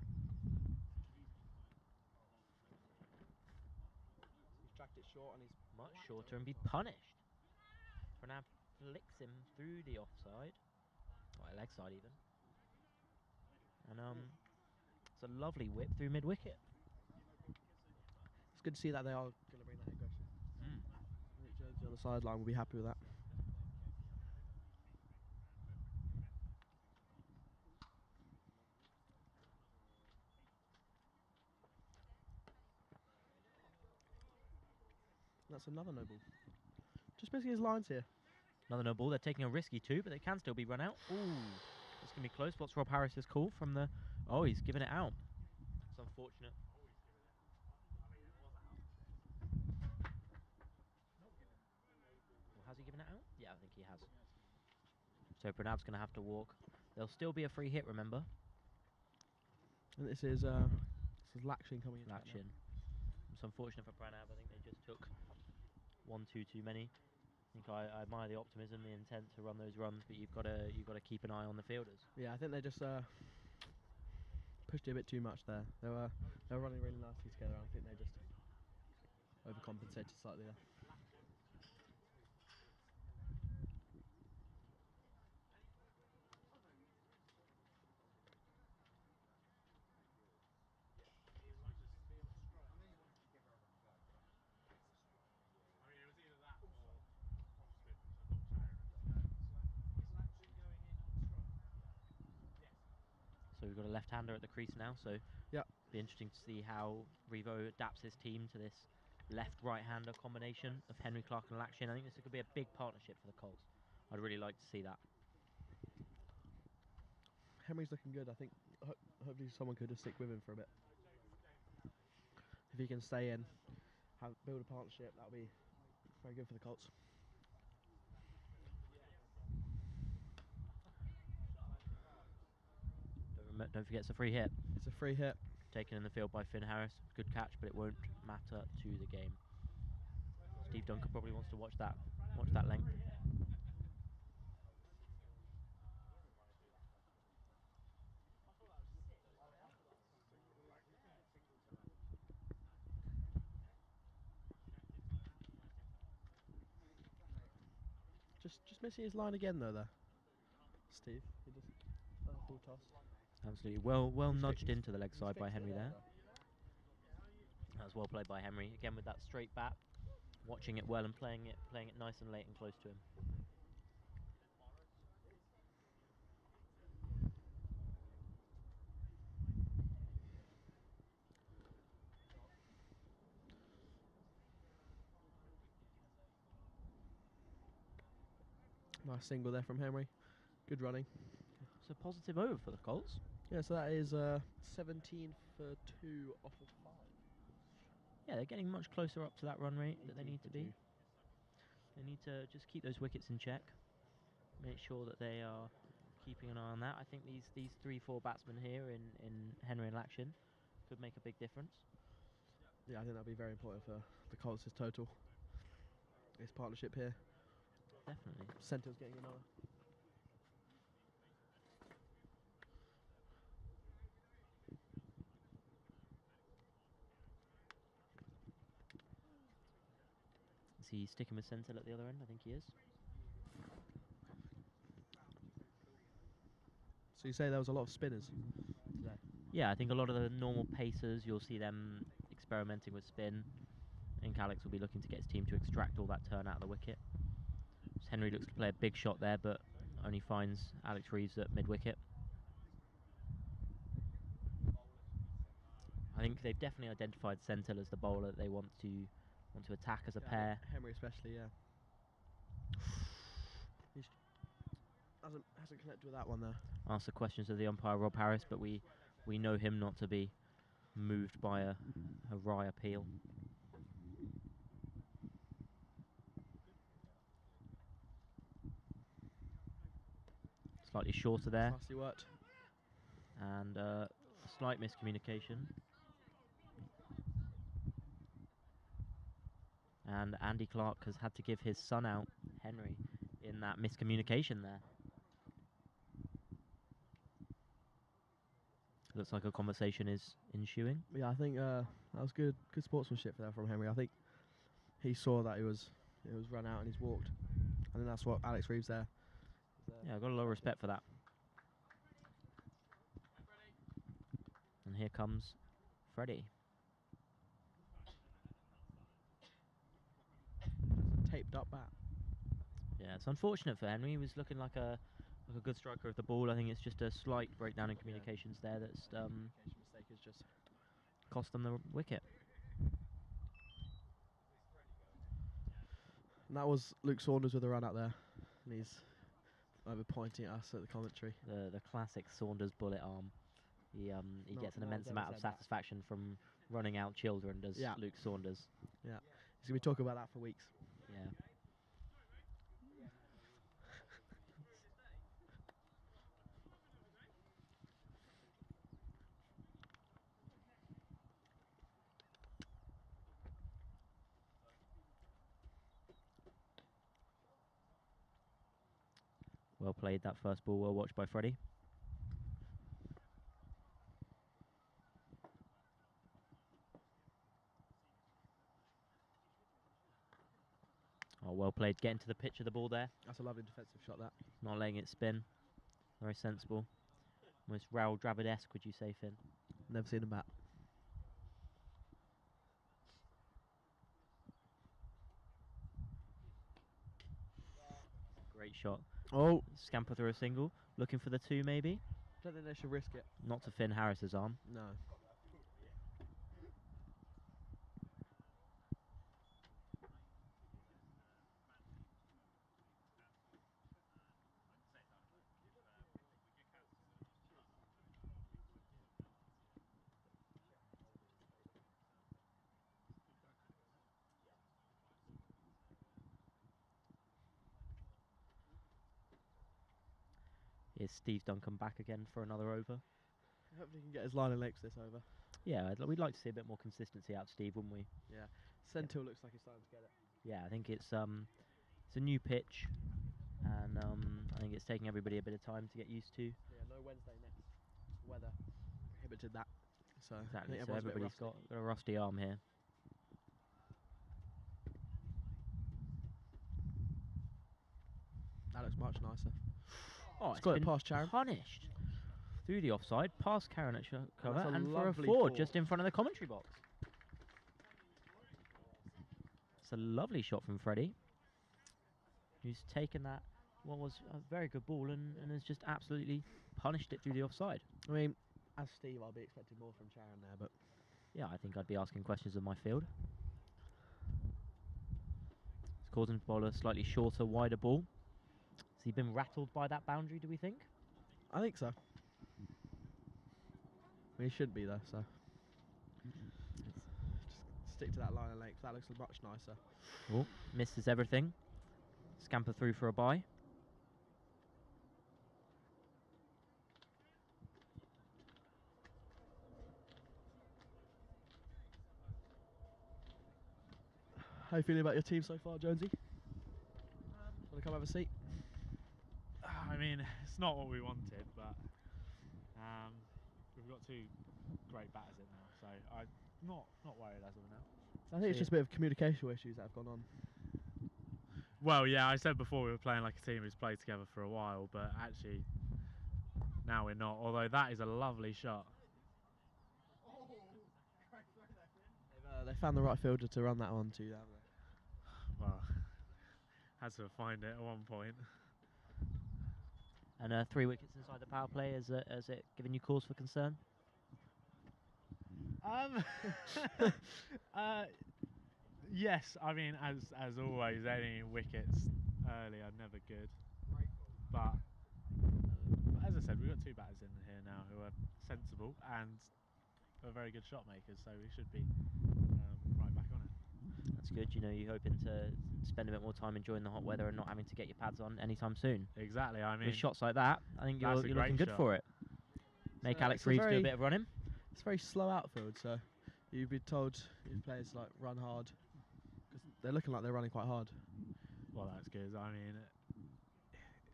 He's tracked it short and he's... Much shorter and be punished. Pranav flicks him through the offside. Or leg side even. And it's a lovely whip through mid-wicket. It's good to see that they are going to bring that aggression. Nick Jonesy on the sideline will be happy with that. That's another no ball. Just missing his lines here. Another no ball. They're taking a risky 2, but they can still be run out. Ooh, it's going to be close. What's Rob Harris's call from the... Oh, he's given it out. It's unfortunate. he given it out? Yeah, I think he has. So Pranav's going to have to walk. There'll still be a free hit, remember? And this is Lakshin coming in. Lakshin. It's unfortunate for Pranav. I think they just took 1-2 too many. I think I admire the optimism, the intent to run those runs, but you've got to keep an eye on the fielders. Yeah, I think they just pushed it a bit too much there. They were running really nicely together. I think they just overcompensated slightly there. So we've got a left-hander at the crease now, so yeah, be interesting to see how Revo adapts his team to this left-right-hander combination of Henry Clark and Lakshin. I think this could be a big partnership for the Colts. I'd really like to see that. Henry's looking good. I think hopefully someone could just stick with him for a bit. If he can stay in, build a partnership, that'll be very good for the Colts. Don't forget it's a free hit. It's a free hit. Taken in the field by Finn Harris. Good catch, but it won't matter to the game. Steve Duncan probably wants to watch that length. Just missing his line again though there. Steve, he just full toss. Absolutely. Well nudged into the leg side by Henry there. That was well played by Henry. Again with that straight bat, watching it well and playing it nice and late and close to him. Nice single there from Henry. Good running. It's a positive over for the Colts. Yeah, so that is 17 for 2 off of 5. Yeah, they're getting much closer up to that run rate that they need to be. They need to just keep those wickets in check. Make sure that they are keeping an eye on that. I think these 3-4 batsmen here in Henry and Lakshin could make a big difference. Yeah, I think that'll be very important for the Colts' total. This partnership here. Definitely. Centre's getting another. Is he sticking with Sentinel at the other end? I think he is. So you say there was a lot of spinners today? Yeah, I think a lot of the normal pacers, you'll see them experimenting with spin. I think Alex will be looking to get his team to extract all that turn out of the wicket. So Henry looks to play a big shot there, but only finds Alex Reeves at mid-wicket. I think they've definitely identified Sentinel as the bowler that they want to attack as a pair. Henry especially, yeah. He hasn't connected with that one there. Ask the questions of the umpire Rob Harris, but we know him not to be moved by a wry appeal. Slightly shorter there. Nicely worked. And slight miscommunication. And Andy Clark has had to give his son out, Henry, in that miscommunication there. Looks like a conversation is ensuing. Yeah, I think that was good sportsmanship there from Henry. I think he saw that it was run out and he's walked. I think that's what Alex Reeves there. Yeah, I've got a lot of respect for that. And here comes Freddie. Taped up bat. Yeah, it's unfortunate for Henry. He was looking like a good striker of the ball. I think it's just a slight breakdown in communications there that's mistake has just cost them the wicket. And that was Luke Saunders with a run out there, and he's over pointing at us at the commentary. The classic Saunders bullet arm. He gets an immense amount of satisfaction from running out children, does Luke Saunders. Yeah, he's going to be talking about that for weeks. Yeah. Well played, that first ball, well watched by Freddie. Oh, well played, getting to the pitch of the ball there. That's a lovely defensive shot, that. Not letting it spin. Very sensible. Almost Raoul Dravid-esque, would you say, Finn? Never seen him bat. Great shot. Oh. Scamper through a single. Looking for the 2, maybe? Don't think they should risk it. Not to Finn Harris's arm. No. Here's Steve Duncan back again for another over. Hopefully he can get his line and legs this over. Yeah, we'd like to see a bit more consistency out of Steve, wouldn't we? Yeah. Sentil looks like he's starting to get it. Yeah, I think it's a new pitch, and I think it's taking everybody a bit of time to get used to. Yeah, no Wednesday nets. Weather prohibited that. So Exactly, I think so everybody's got a rusty arm here. That looks much nicer. Oh, it's got it been past Charon. punished through the offside, past Karen at cover, that's a and for a lovely four four. just in front of the commentary box. It's a lovely shot from Freddie, who's taken that, what was a very good ball, and has just absolutely punished it through the offside. I mean, as Steve, I'll be expecting more from Charon there, but Yeah, I think I'd be asking questions of my field. It's causing to bowl a slightly shorter, wider ball. Has he been rattled by that boundary, do we think? I think so. He should be though, so just stick to that line of length. That looks much nicer. Oh, misses everything. Scamper through for a bye. How you feeling about your team so far, Jonesy? Want to come have a seat? I mean, it's not what we wanted, but we've got 2 great batters in now, so I'm not worried as of now. I think it's just a bit of communication issues that have gone on. Well, yeah, I said before we were playing like a team who's played together for a while, but actually now we're not, although that is a lovely shot. They found the right fielder to run that on to, haven't they? Well, had to find it at one point. And 3 wickets inside the power play, has it given you cause for concern? Yes, I mean, as always, any wickets early are never good. But as I said, we've got 2 batters in here now who are sensible and are very good shot makers, so we should be right back on it. That's good. You know, you're hoping to spend a bit more time enjoying the hot weather and not having to get your pads on anytime soon. Exactly. I mean, with shots like that, I think you're that's a looking great good shot. for it. Make Alex it's a Reeves do a very- bit of running. It's a very slow outfield, so you'd be told your players like run hard because they're looking like they're running quite hard. Well, that's good. I mean,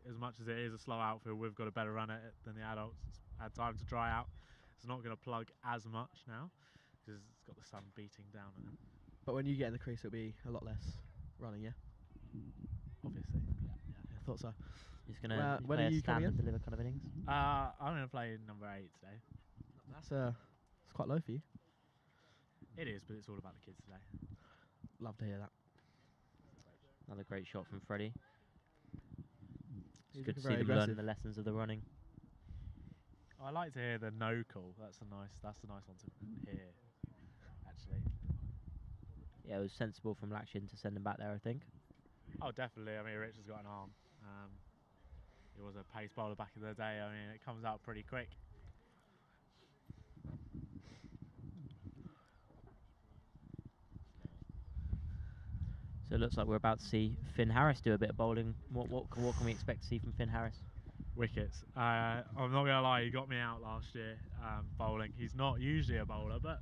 as much as it is a slow outfield, we've got a better run at it than the adults. It's had time to dry out. It's not going to plug as much now because it's got the sun beating down on it. But when you get in the crease, it'll be a lot less running, yeah? Obviously. I thought so. He's going to when play are a you coming stand and in? deliver kind of innings. I'm going to play number 8 today. That's quite low for you. It is, but it's all about the kids today. Love to hear that. Another great shot from Freddie. He's It's good to looking see very them learn aggressive. the lessons of the running. I like to hear the no call. That's a nice one to hear, actually. Yeah, it was sensible from Lakshin to send him back there, I think. Oh, definitely. I mean, Richard's got an arm. He was a pace bowler back in the day. I mean, it comes out pretty quick. So it looks like we're about to see Finn Harris do a bit of bowling. What can we expect to see from Finn Harris? Wickets. I'm not going to lie, he got me out last year bowling. He's not usually a bowler, but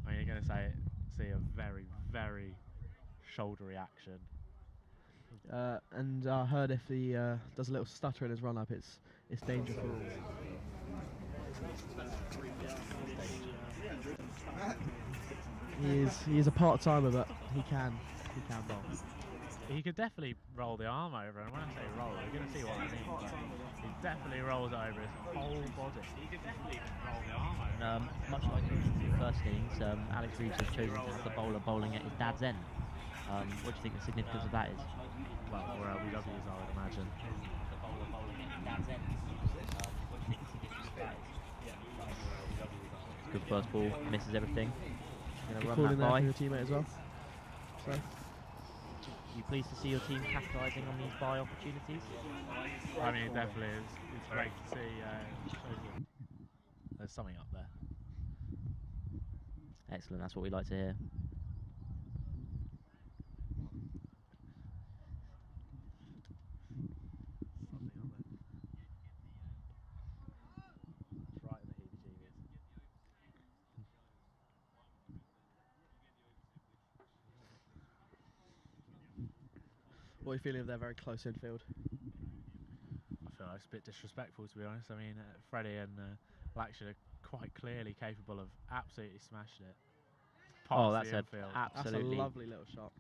I mean, you're going to see a very, very shouldery action. And I heard if he does a little stutter in his run up, it's danger for all. He is a part timer, but he can bowl. He could definitely roll the arm over, and when I say roll, you're going to see what I mean. But he definitely rolls over his whole body. He could definitely roll the arm over. Much like in the first innings, Alex Reeves has chosen to have the bowler bowling at his dad's end. What do you think the significance of that is? Well, for LBWs, I would imagine. The bowler bowling at his dad's end. What do you think the significance of that is? Good first ball, misses everything. Going to run that by. For your teammate as well. So. You pleased to see your team capitalising on these buy opportunities? I mean, it definitely is. It's great to see. There's something up there. Excellent, that's what we like to hear. Right in the heebie-jeebies. What are you feeling of their very close infield? I feel like it's a bit disrespectful, to be honest. I mean, Freddie and Lakshan are quite clearly capable of absolutely smashing it. Oh, that's absolutely That's a lovely little shot.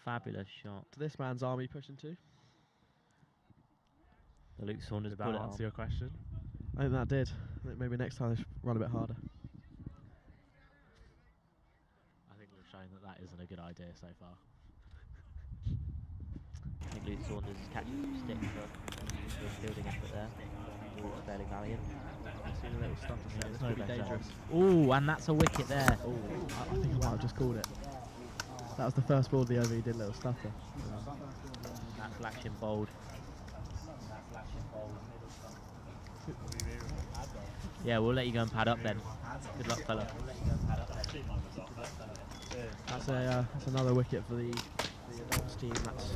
Fabulous shot. To this man's army pushing too. The Luke Saunders Did that put it answer on. your question? I think that did. I think maybe next time they should run a bit harder. I think we've shown that isn't a good idea so far. I think Luke Saunders is catching some stick for his fielding effort there. Ball was fairly valiant. I've seen a little stunt to say this could be dangerous. Ooh, and that's a wicket there. Ooh, I think I might have just called it. That was the first ball of the over, he did a little stutter. That's Lakshan bowled. Yeah, we'll let you go and pad up then. Good luck, fella. That's another wicket for the adults team. That's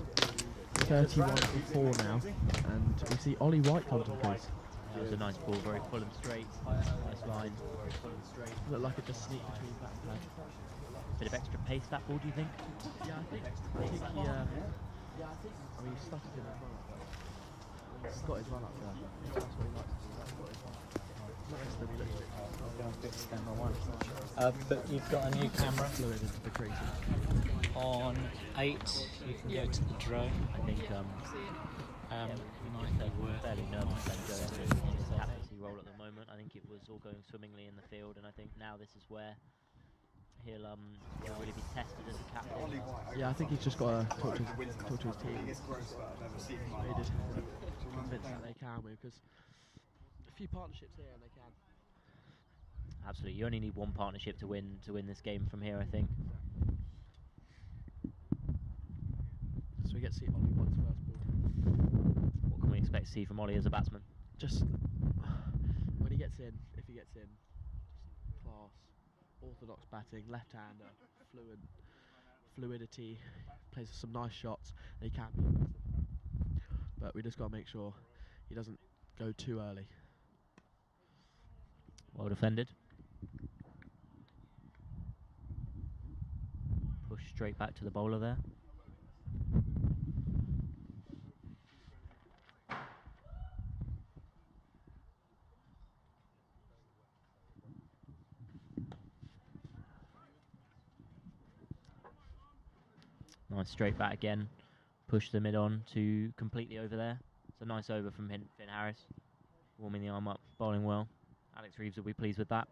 31-4 now, and we see Ollie White come to the crease. That was a nice ball, very full and straight. Nice line. Looked like it just sneaked between back play. Bit of extra pace that ball, do you think? Yeah, I think he, I mean, he stuttered in his run up. He's got his run up there. That's what he likes to do. But you've got a new camera. Fluid into the crease. On 8, you can go to the drone. I think we're fairly nervous about going into his captaincy role at the moment. I think it was all going swimmingly in the field, and I think now this is where he'll really be tested as a captain. Yeah, I think he's just got to talk to his team. Convinced that they can move, because a few partnerships here and they can. Absolutely, you only need one partnership to win this game from here, I think. So we get to see Ollie White's first ball. What can we expect to see from Ollie as a batsman? Just when he gets in, if he gets in, just class, orthodox batting, left-hander, fluidity, plays some nice shots, and he can be aggressive. But we just got to make sure he doesn't go too early. Well defended. Push straight back to the bowler there. Nice straight bat again. Push the mid on to completely over there. It's a nice over from Finn Harris. Warming the arm up, bowling well. Alex Reeves will be pleased with that.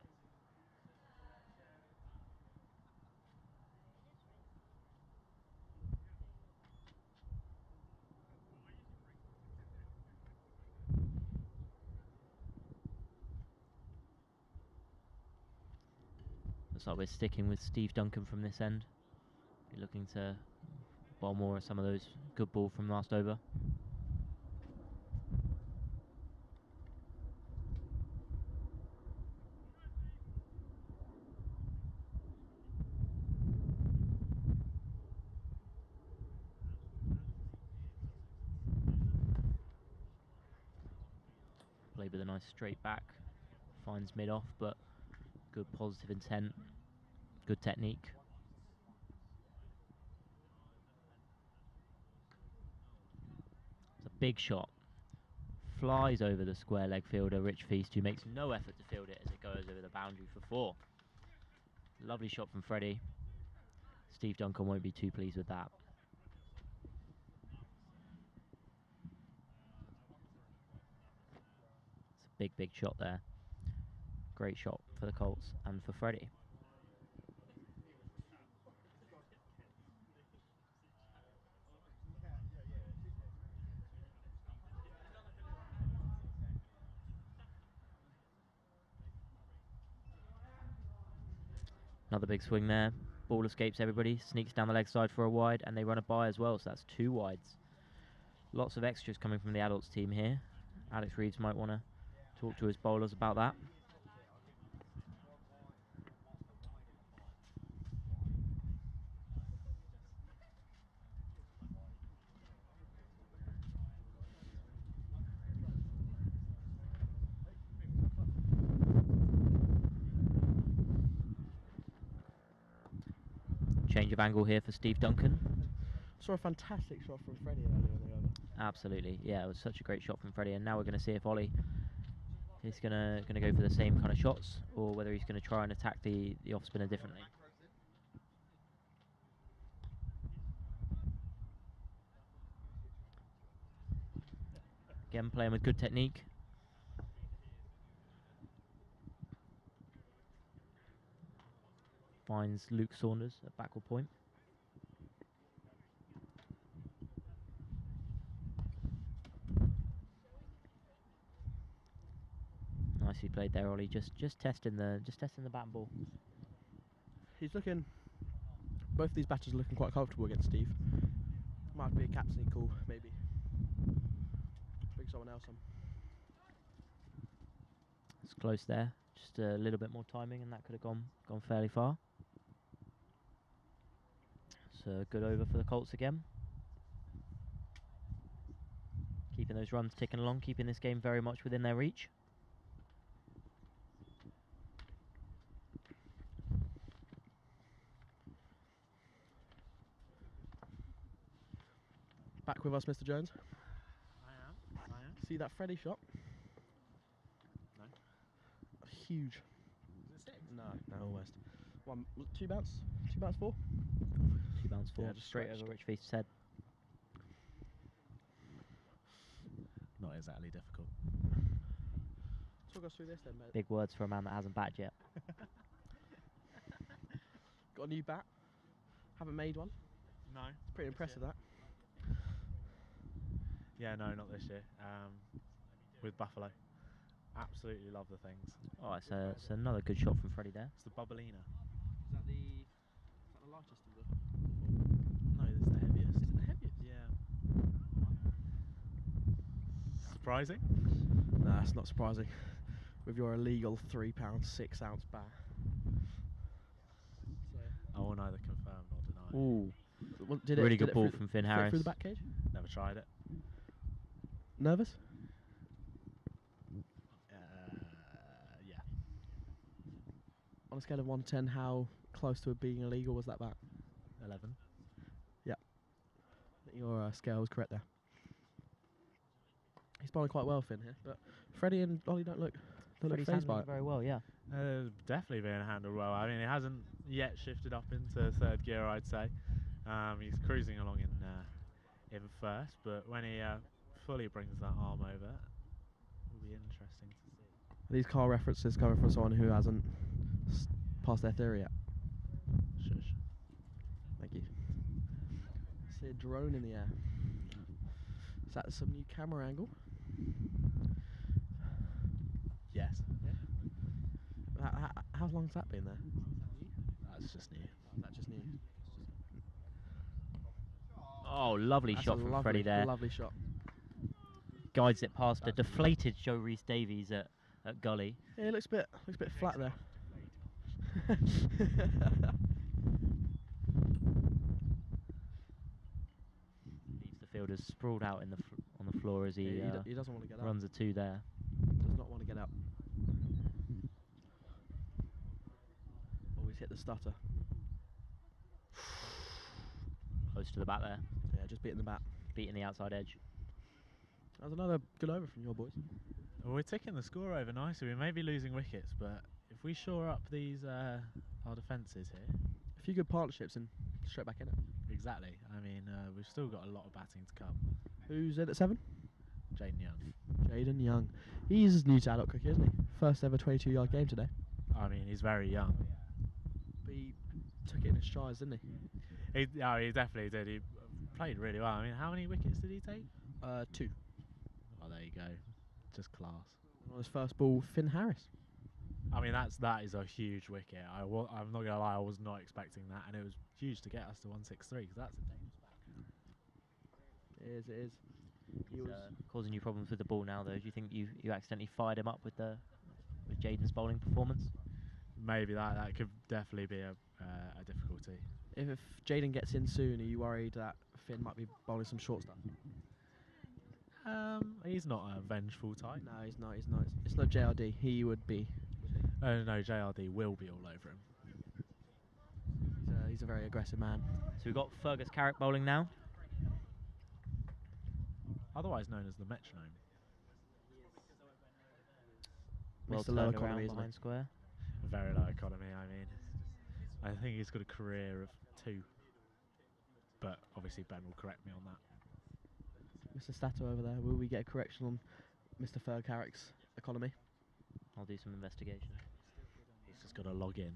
Looks like we're sticking with Steve Duncan from this end. Be looking to bowl more of some of those good ball from last over. Played with a nice straight back. Finds mid off, but good positive intent. Good technique. Big shot. Flies over the square leg fielder, Rich Feast, who makes no effort to field it as it goes over the boundary for 4. Lovely shot from Freddie. Steve Duncan won't be too pleased with that. It's a big, big shot there. Great shot for the Colts and for Freddie. Another big swing there. Ball escapes everybody, sneaks down the leg side for a wide, and they run a bye as well, so that's 2 wides. Lots of extras coming from the adults team here. Alex Reeves might want to talk to his bowlers about that. Change of angle here for Steve Duncan. Saw a fantastic shot from Freddie earlier in the over. Absolutely, yeah, it was such a great shot from Freddie, and now we're going to see if Ollie is going to go for the same kind of shots, or whether he's going to try and attack the off spinner differently. Again, playing with good technique. Finds Luke Saunders at backward point. Nicely played there, Ollie. Just testing the bat and ball. He's looking. Both of these batters are looking quite comfortable against Steve. Might be a captaincy call, maybe. Bring someone else on. It's close there. Just a little bit more timing, and that could have gone fairly far. So good over for the Colts again. Keeping those runs ticking along, keeping this game very much within their reach. Back with us, Mr. Jones. I am. See that Freddie shot? No. Huge. Is it 6? No, almost. 2 bounce? 2 bounce 4? 2 bounce 4. Yeah, just straight stretched. over Rich Feast's head. Not exactly difficult. Talk us through this then, mate. Big words for a man that hasn't batted yet. Got a new bat? Haven't made one? No. It's pretty impressive, that. Yeah, no, not this year. With Buffalo. Absolutely love the things. Oh, it's another good shot from Freddie there. It's the Bubblina. Is that the lightest of the... No, it's the heaviest. Is it the heaviest? Yeah. Surprising? Nah, it's not surprising. With your illegal £3 6-ounce bat. So. I will neither confirm nor deny. Ooh. Well, Really good ball from Finn Harris. Through the back cage? Never tried it. Nervous? Yeah. On a scale of 1 to 10, how close to it being illegal was that bat? 11. Yeah. I think your scale was correct there. He's bowling quite well, Finn, here, but Freddie and Ollie don't look Freddie's phased by handling it. it very well, yeah. Definitely being handled well. I mean, it hasn't yet shifted up into 3rd gear, I'd say. He's cruising along in 1st, but when he fully brings that arm over, it will be interesting to see. These car references coming from someone who hasn't passed their theory yet. Shush. Thank you. See a drone in the air. Is that some new camera angle? Yes. Yeah. How long's that been there? That's just new. Is that just new? Oh, lovely That's shot a from Freddie there. Lovely shot. Guides it past a deflated Joe Rees-Davies at gully. Yeah, it looks a bit flat there. Leaves the fielders sprawled out on the floor as he doesn't want to get up. runs a 2 there. Does not want to get up. Always hit the stutter. Close to the bat there. Yeah, just beating the bat. Beating the outside edge. That's another good over from your boys. Well, we're ticking the score over nicely. We may be losing wickets, but if we shore up these our defences here, A few good partnerships and straight back in it. exactly. I mean, we've still got a lot of batting to come. Who's in at 7? Jaden Young. Jaden Young. He's new to adult cricket, isn't he? First ever 22-yard game today. I mean, he's very young. But he took it in his strides, didn't he? He definitely did. He played really well. I mean, how many wickets did he take? 2. Oh, there you go. Just class. And on his first ball, Finn Harris. I mean, that is a huge wicket. I'm not gonna lie, I was not expecting that, and it was huge to get us to 163 because that's a dangerous back. It is. It is. He's causing you problems with the ball now, though. Do you think you accidentally fired him up with Jaden's bowling performance? Maybe that could definitely be a difficulty. If Jaden gets in soon, are you worried that Finn might be bowling some short stuff? He's not a vengeful type. No, he's not. He's not. It's not JRD. He would be. No, JRD will be all over him. He's a very aggressive man. So we've got Fergus Carrick bowling now. Otherwise known as the metronome. Well Mr. Low turned economy, around isn't behind it? square. Very low economy. I mean, I think he's got a career of 2. But obviously Ben will correct me on that. Mr. Stato over there, will we get a correction on Mr. Ferg Carrick's economy? I'll do some investigation. He's just got to log in.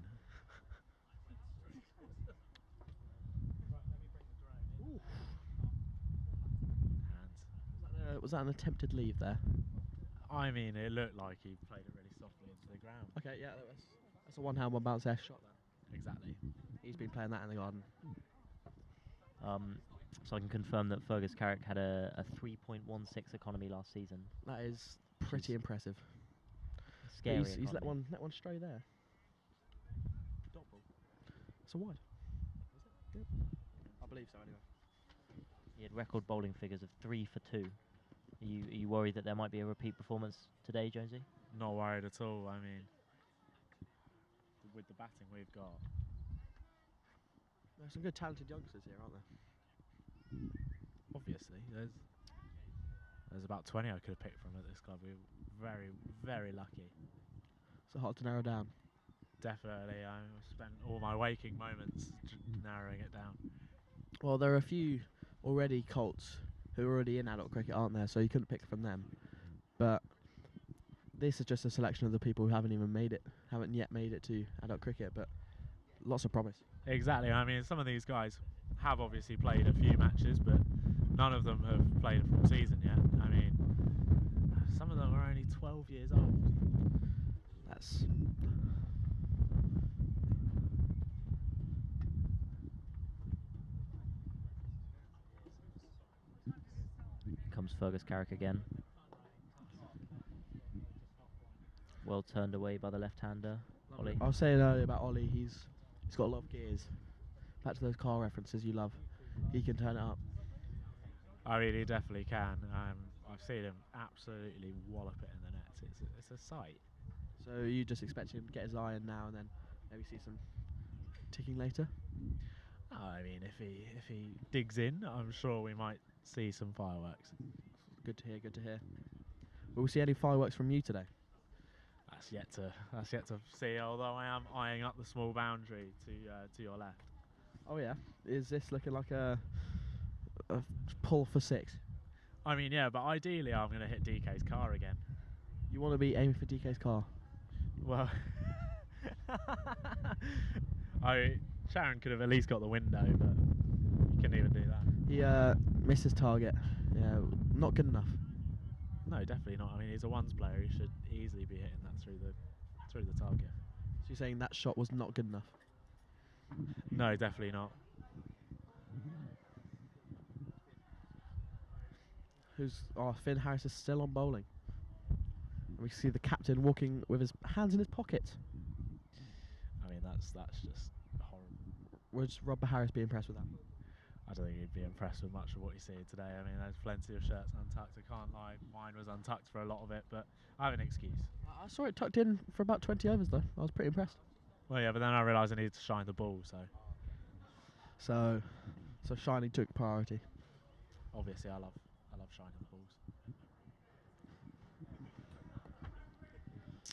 Was that an attempted leave there? I mean, it looked like he played it really softly into the ground. Okay, yeah, that's a one-hand, one-bounce air shot there. Exactly. He's been playing that in the garden. So I can confirm that Fergus Carrick had a 3.16 economy last season. That is pretty impressive. Scary. He's let one stray there. Dot ball. It's a wide. Yep. I believe so anyway. He had record bowling figures of 3 for 2. Are you worried that there might be a repeat performance today, Jonesy? Not worried at all. I mean, with the batting we've got. There's some good talented youngsters here, aren't there? Obviously, there's about 20 I could have picked from at this club. We're very, very lucky. So hard to narrow down. Definitely, I spent all my waking moments narrowing it down. Well, there are a few already Colts who are already in adult cricket, aren't there? So you couldn't pick from them. But this is just a selection of the people who haven't yet made it to adult cricket, but lots of promise. Exactly. I mean, some of these guys have obviously played a few matches, but none of them have played a full season yet. I mean, some of them are only 12 years old. That's... Comes Fergus Carrick again. Well turned away by the left-hander, Ollie. I was saying earlier about Ollie, he's got a lot of gears. Back to those car references you love. He can turn it up. I mean, he definitely can. I've seen him absolutely wallop it in the nets. It's a sight. So you just expect him to get his iron now and then maybe see some ticking later? Oh, I mean, if he digs in, I'm sure we might see some fireworks. Good to hear. Good to hear. Will we see any fireworks from you today? That's yet to see. Although I am eyeing up the small boundary to your left. Oh yeah. Is this looking like a pull for 6? I mean, yeah, but ideally I'm going to hit DK's car again. You want to be aiming for DK's car? Well, Sharon could have at least got the window, but he couldn't even do that. He misses target. Yeah, not good enough. No, definitely not. I mean, he's a ones player. He should easily be hitting that through the target. So you're saying that shot was not good enough? No, definitely not. Finn Harris is still on bowling. And we see the captain walking with his hands in his pockets. I mean, that's just horrible. Would Robert Harris be impressed with that? I don't think he'd be impressed with much of what you see today. I mean, there's plenty of shirts untucked. I can't lie, mine was untucked for a lot of it, but I have an excuse. I saw it tucked in for about 20 overs though. I was pretty impressed. Well, yeah, but then I realised I needed to shine the ball, So shining took priority. Obviously, I love shining the balls.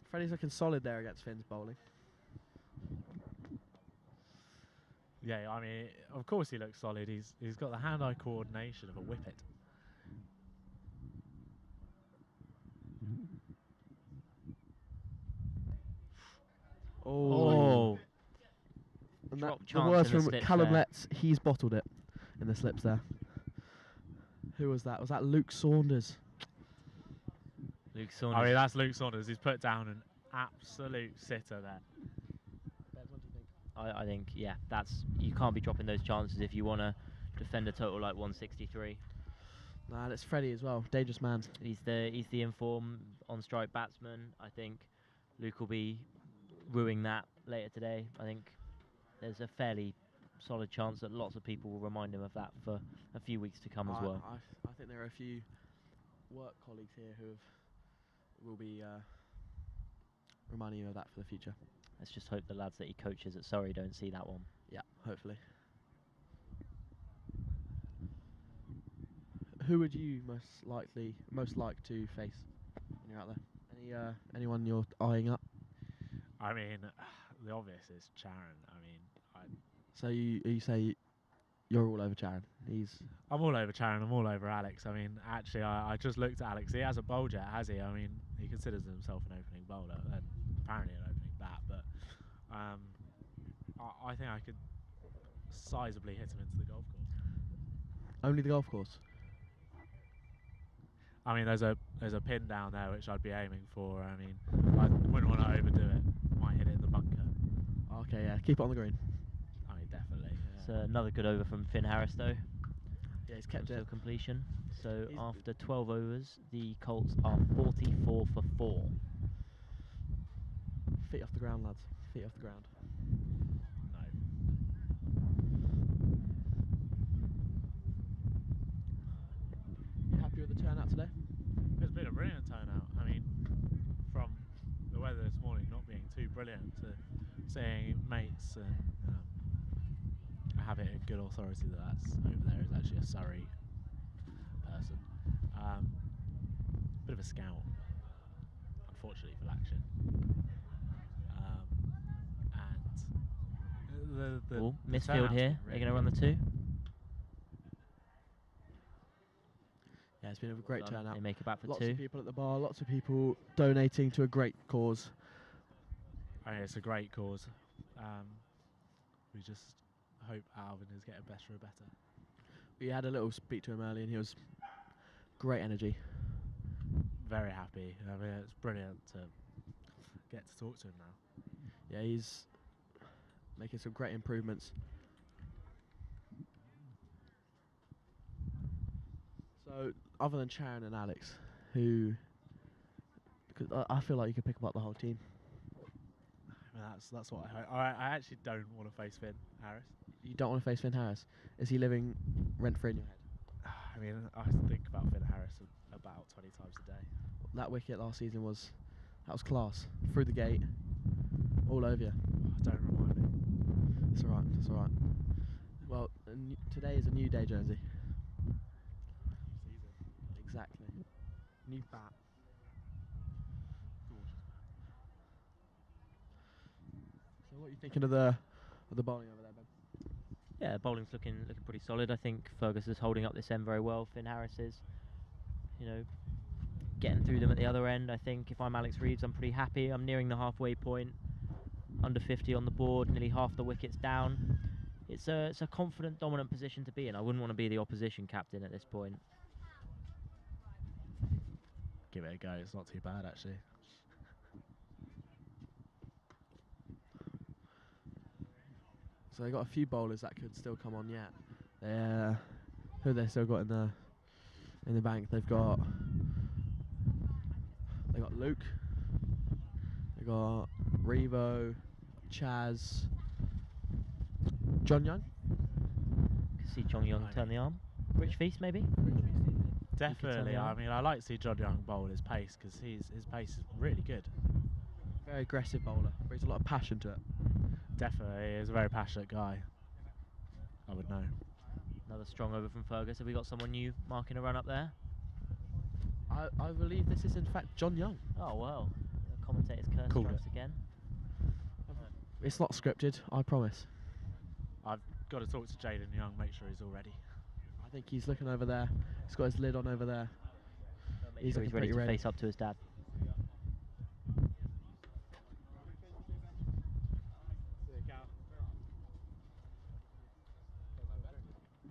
Freddie's looking solid there against Finn's bowling. Yeah, I mean, of course he looks solid. He's got the hand-eye coordination of a whippet. Oh. And Drop the chance worst in the from slips Callum there. Letts, he's bottled it in the slips there. Who was that? Was that Luke Saunders? Luke I Saunders. mean, that's Luke Saunders. He's put down an absolute sitter there. I think, yeah, you can't be dropping those chances if you want to defend a total like 163. Nah, that's Freddie as well. Dangerous man. He's the informed on-strike batsman. I think Luke will be ruining that later today. I think there's a fairly solid chance that lots of people will remind him of that for a few weeks to come as well. I think there are a few work colleagues here who will be reminding him of that for the future. Let's just hope the lads that he coaches at Surrey don't see that one. Yeah, hopefully. Who would you most like to face when you're out there? Anyone you're eyeing up? I mean, the obvious is Charon. I mean, So you say you're all over Charon? I'm all over Charon. I'm all over Alex. I mean, actually, I just looked at Alex. He hasn't bowled yet, has he? I mean, he considers himself an opening bowler and apparently an opening bat, but I think I could sizably hit him into the golf course. Only the golf course? I mean, there's a pin down there which I'd be aiming for. I mean, I wouldn't want to overdo it. Might hit it in the bunker. Okay, yeah, keep it on the green. I mean, definitely. Yeah. So another good over from Finn Harris though. Yeah, he's kept to it. completion. So after 12 overs, the Colts are 44 for 4. Feet off the ground, lads. Feet off the ground. No. You happy with the turnout today? It's been a brilliant turnout. I mean, from the weather this morning not being too brilliant to seeing mates and I have it in good authority that's over there is actually a Surrey person. Bit of a scout, unfortunately for Lakshin. And the Misfield turnout's here. been They're really going to run the good. 2. Yeah, it's been a great Well done. turnout. They make it back for lots 2. of people at the bar, lots of people donating to a great cause. I mean, it's a great cause. We just hope Alvin is getting better and better. We had a little speak to him earlier and he was great energy. Very happy. I mean, it's brilliant to get to talk to him now. Yeah, he's making some great improvements. So, other than Sharon and Alex, who... Because I feel like you could pick up the whole team. I mean, that's what I hope. I actually don't want to face Finn Harris. You don't want to face Finn Harris? Is he living rent-free in your head? I mean, I think about Finn Harris about 20 times a day. That wicket last season was class. Through the gate, all over you. Don't remind me. It's alright, it's alright. Well, today is a new day, Jonesy. Exactly. New bat. So what are you thinking of the bowling over there, Ben? Yeah, bowling's looking pretty solid. I think Fergus is holding up this end very well. Finn Harris is, getting through them at the other end. I think if I'm Alex Reeves, I'm pretty happy. I'm nearing the halfway point. Under 50 on the board, nearly half the wickets down. It's a confident, dominant position to be in. I wouldn't want to be the opposition captain at this point. Give it a go. It's not too bad, actually. So they got a few bowlers that could still come on yet. Who they still got in the bank? They got Luke. They got Revo, Chaz, John Young. Can see John Young turn the arm. Rich Feast maybe. Definitely. I mean, I like to see John Young bowl his pace because his pace is really good. Very aggressive bowler. Brings a lot of passion to it. Definitely, he's a very passionate guy. I would know. Another strong over from Fergus. Have we got someone new marking a run up there? I believe this is in fact John Young. Oh well, a Commentator's curse Called strikes it. again. It's not scripted, I promise. I've got to talk to Jaden Young, make sure he's all ready. I think he's looking over there. He's got his lid on over there. Make sure he's ready to face up to his dad.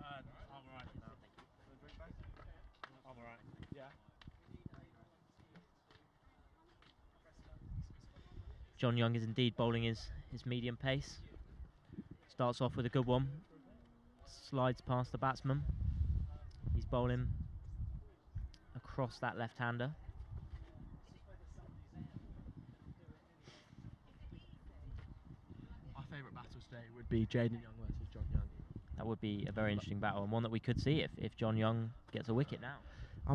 I'm alright for now. I'm alright. Yeah. John Young is indeed bowling his medium pace. Starts off with a good one. Slides past the batsman. He's bowling across that left-hander. Our favourite battle today would be Jaden Young versus John Young. That would be a very interesting battle, and one that we could see if John Young gets a wicket now. I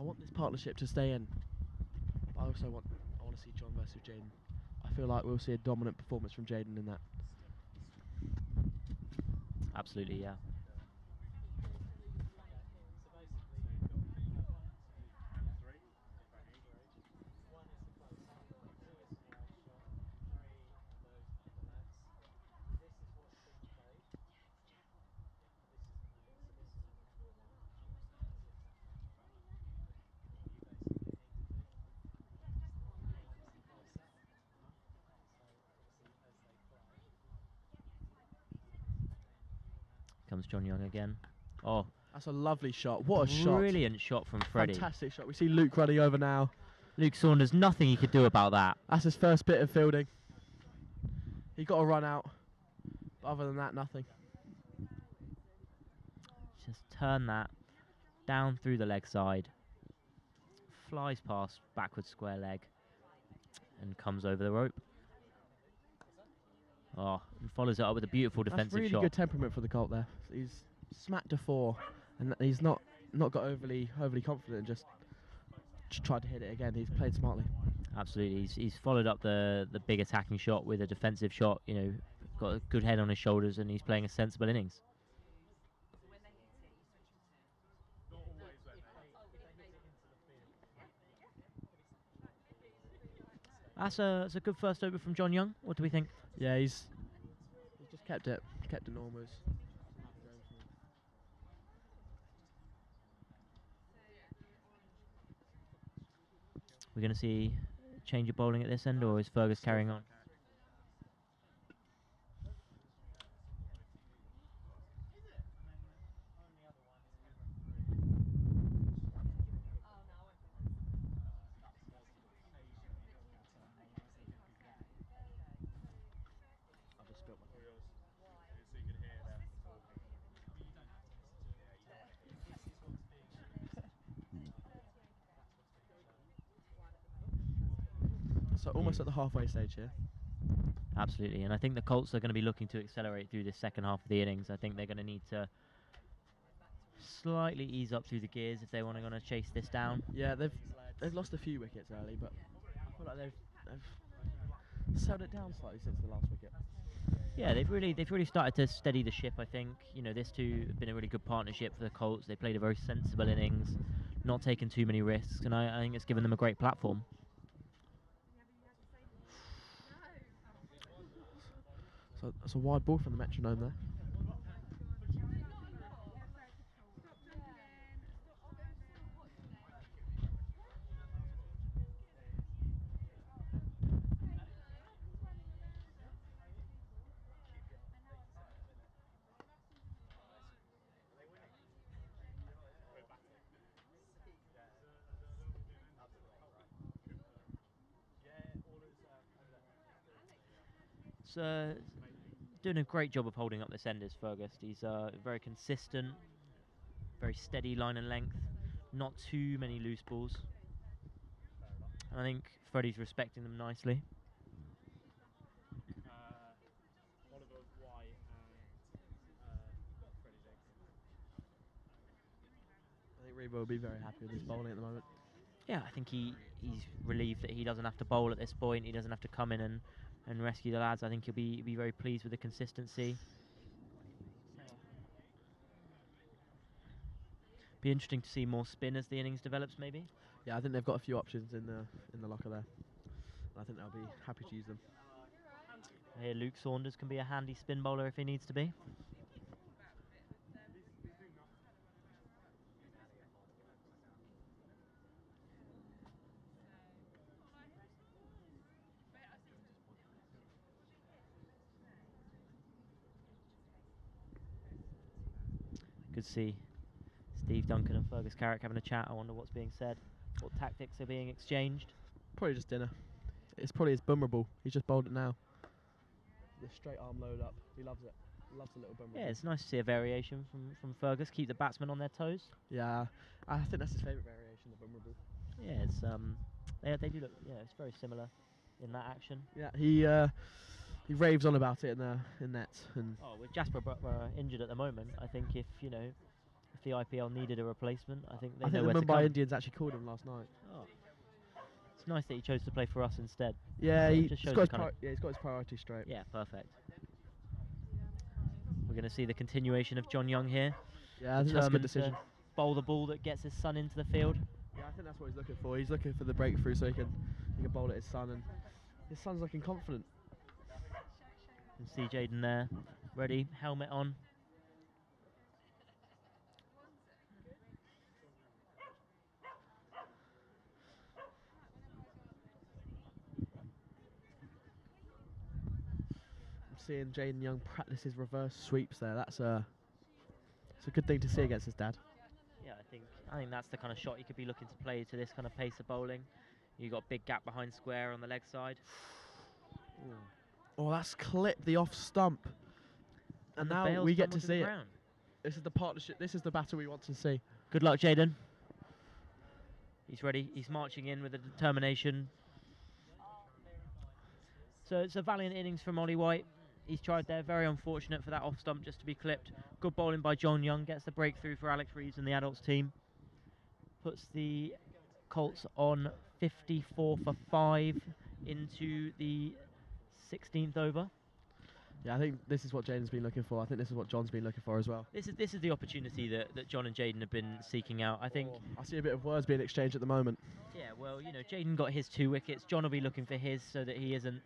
want this partnership to stay in. I want to see John versus Jaden. I feel like we'll see a dominant performance from Jaden in that. Absolutely, yeah. Comes John Young again. Oh, that's a lovely shot. What a shot. Brilliant shot from Freddie. Fantastic shot. We see Luke running over now. Luke Saunders, nothing he could do about that. That's his first bit of fielding. He got a run out. But other than that, nothing. Just turn that down through the leg side. Flies past backwards square leg. And comes over the rope. Oh, and follows it up with a beautiful defensive That's really shot. good temperament for the Colt there. He's smacked a 4, and he's not got overly confident. Just tried to hit it again. He's played smartly. Absolutely, he's followed up the big attacking shot with a defensive shot. You know, got a good head on his shoulders, and he's playing a sensible innings. That's a good first over from John Young. What do we think? Yeah, he's just kept it normal. We're going to see a change of bowling at this end, or is Fergus carrying on? So almost at the halfway stage here. Absolutely, and I think the Colts are going to be looking to accelerate through this second half of the innings. I think they're going to need to slightly ease up through the gears if they want to chase this down. Yeah, they've lost a few wickets early, but I feel like they've settled it down slightly since the last wicket. Yeah, they've really started to steady the ship. I think this two have been a really good partnership for the Colts. They played a very sensible innings, not taking too many risks, and I think it's given them a great platform. So that's a wide ball from the metronome there. So, doing a great job of holding up this end is Fergus. He's very consistent, very steady line and length, not too many loose balls. And I think Freddie's respecting them nicely. I think Reba will be very happy with his bowling at the moment. Yeah, I think he's relieved that he doesn't have to bowl at this point. He doesn't have to come in and rescue the lads. I think he'll be very pleased with the consistency. Be interesting to see more spin as the innings develops, maybe. Yeah, I think they've got a few options in the locker there. I think they'll be happy to use them. Here, Luke Saunders can be a handy spin bowler if he needs to be. Good to see Steve Duncan and Fergus Carrick having a chat. I wonder what's being said, what tactics are being exchanged. Probably just dinner. It's probably his boomer ball. He's just bowled it now. The straight arm load up. He loves it. Loves a little boomer Yeah, ball. it's nice to see a variation from Fergus. Keep the batsmen on their toes. Yeah, I think that's his favourite variation, the boomer ball. Yeah, it's they do look. Yeah, it's very similar in that action. Yeah, he raves on about it in nets. And Oh, with Jasper Butler injured at the moment, I think if the IPL needed a replacement, I think they I know think where the to Mumbai come. Indians actually called him last night. Oh. It's nice that he chose to play for us instead. Yeah, So it he's just shows got the his got his priorities straight. Yeah, perfect. We're going to see the continuation of John Young here. Yeah, I think that's a good Determined to decision. Bowl the ball that gets his son into the field. Yeah, I think that's what he's looking for. He's looking for the breakthrough so he can bowl at his son, and his son's looking confident. You can see Jaden there, ready, helmet on. I'm seeing Jaden Young practice his reverse sweeps there. It's a good thing to see against his dad. Yeah, I think that's the kind of shot you could be looking to play to this kind of pace of bowling. You got big gap behind square on the leg side. Ooh. Oh, that's clipped the off stump. And the now bail's we get come to onto the see it. ground. This is the partnership. This is the battle we want to see. Good luck, Jaden. He's ready. He's marching in with a determination. So it's a valiant innings from Ollie White. He's tried there. Very unfortunate for that off stump just to be clipped. Good bowling by John Young. Gets the breakthrough for Alex Reeves and the adults team. Puts the Colts on 54 for 5 into the 16th over. Yeah, I think this is what Jaden's been looking for. I think this is what John's been looking for as well. This is the opportunity that John and Jaden have been seeking out. I think. I see a bit of words being exchanged at the moment. Yeah, well, Jaden got his 2 wickets. John will be looking for his so that he isn't,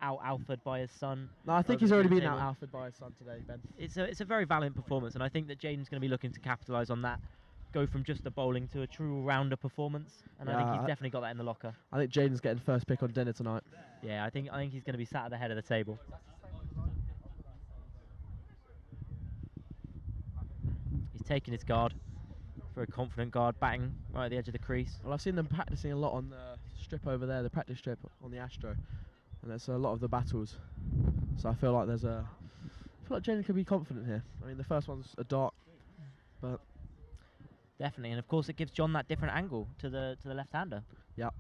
out-alphaed by his son. No, I think he's already been out-alphaed by his son today, Ben. It's a very valiant performance, and I think that Jaden's going to be looking to capitalise on that. Go from just the bowling to a true rounder performance, and I think he's definitely got that in the locker. I think Jaden's getting first pick on dinner tonight. Yeah, I think he's going to be sat at the head of the table. He's taking his guard, very confident guard, batting right at the edge of the crease. Well, I've seen them practicing a lot on the strip over there, the practice strip on the Astro, and there's a lot of the battles. So I feel like Jaden could be confident here. I mean, the first one's a dot, but definitely, and of course it gives John that different angle to the left-hander. Yep.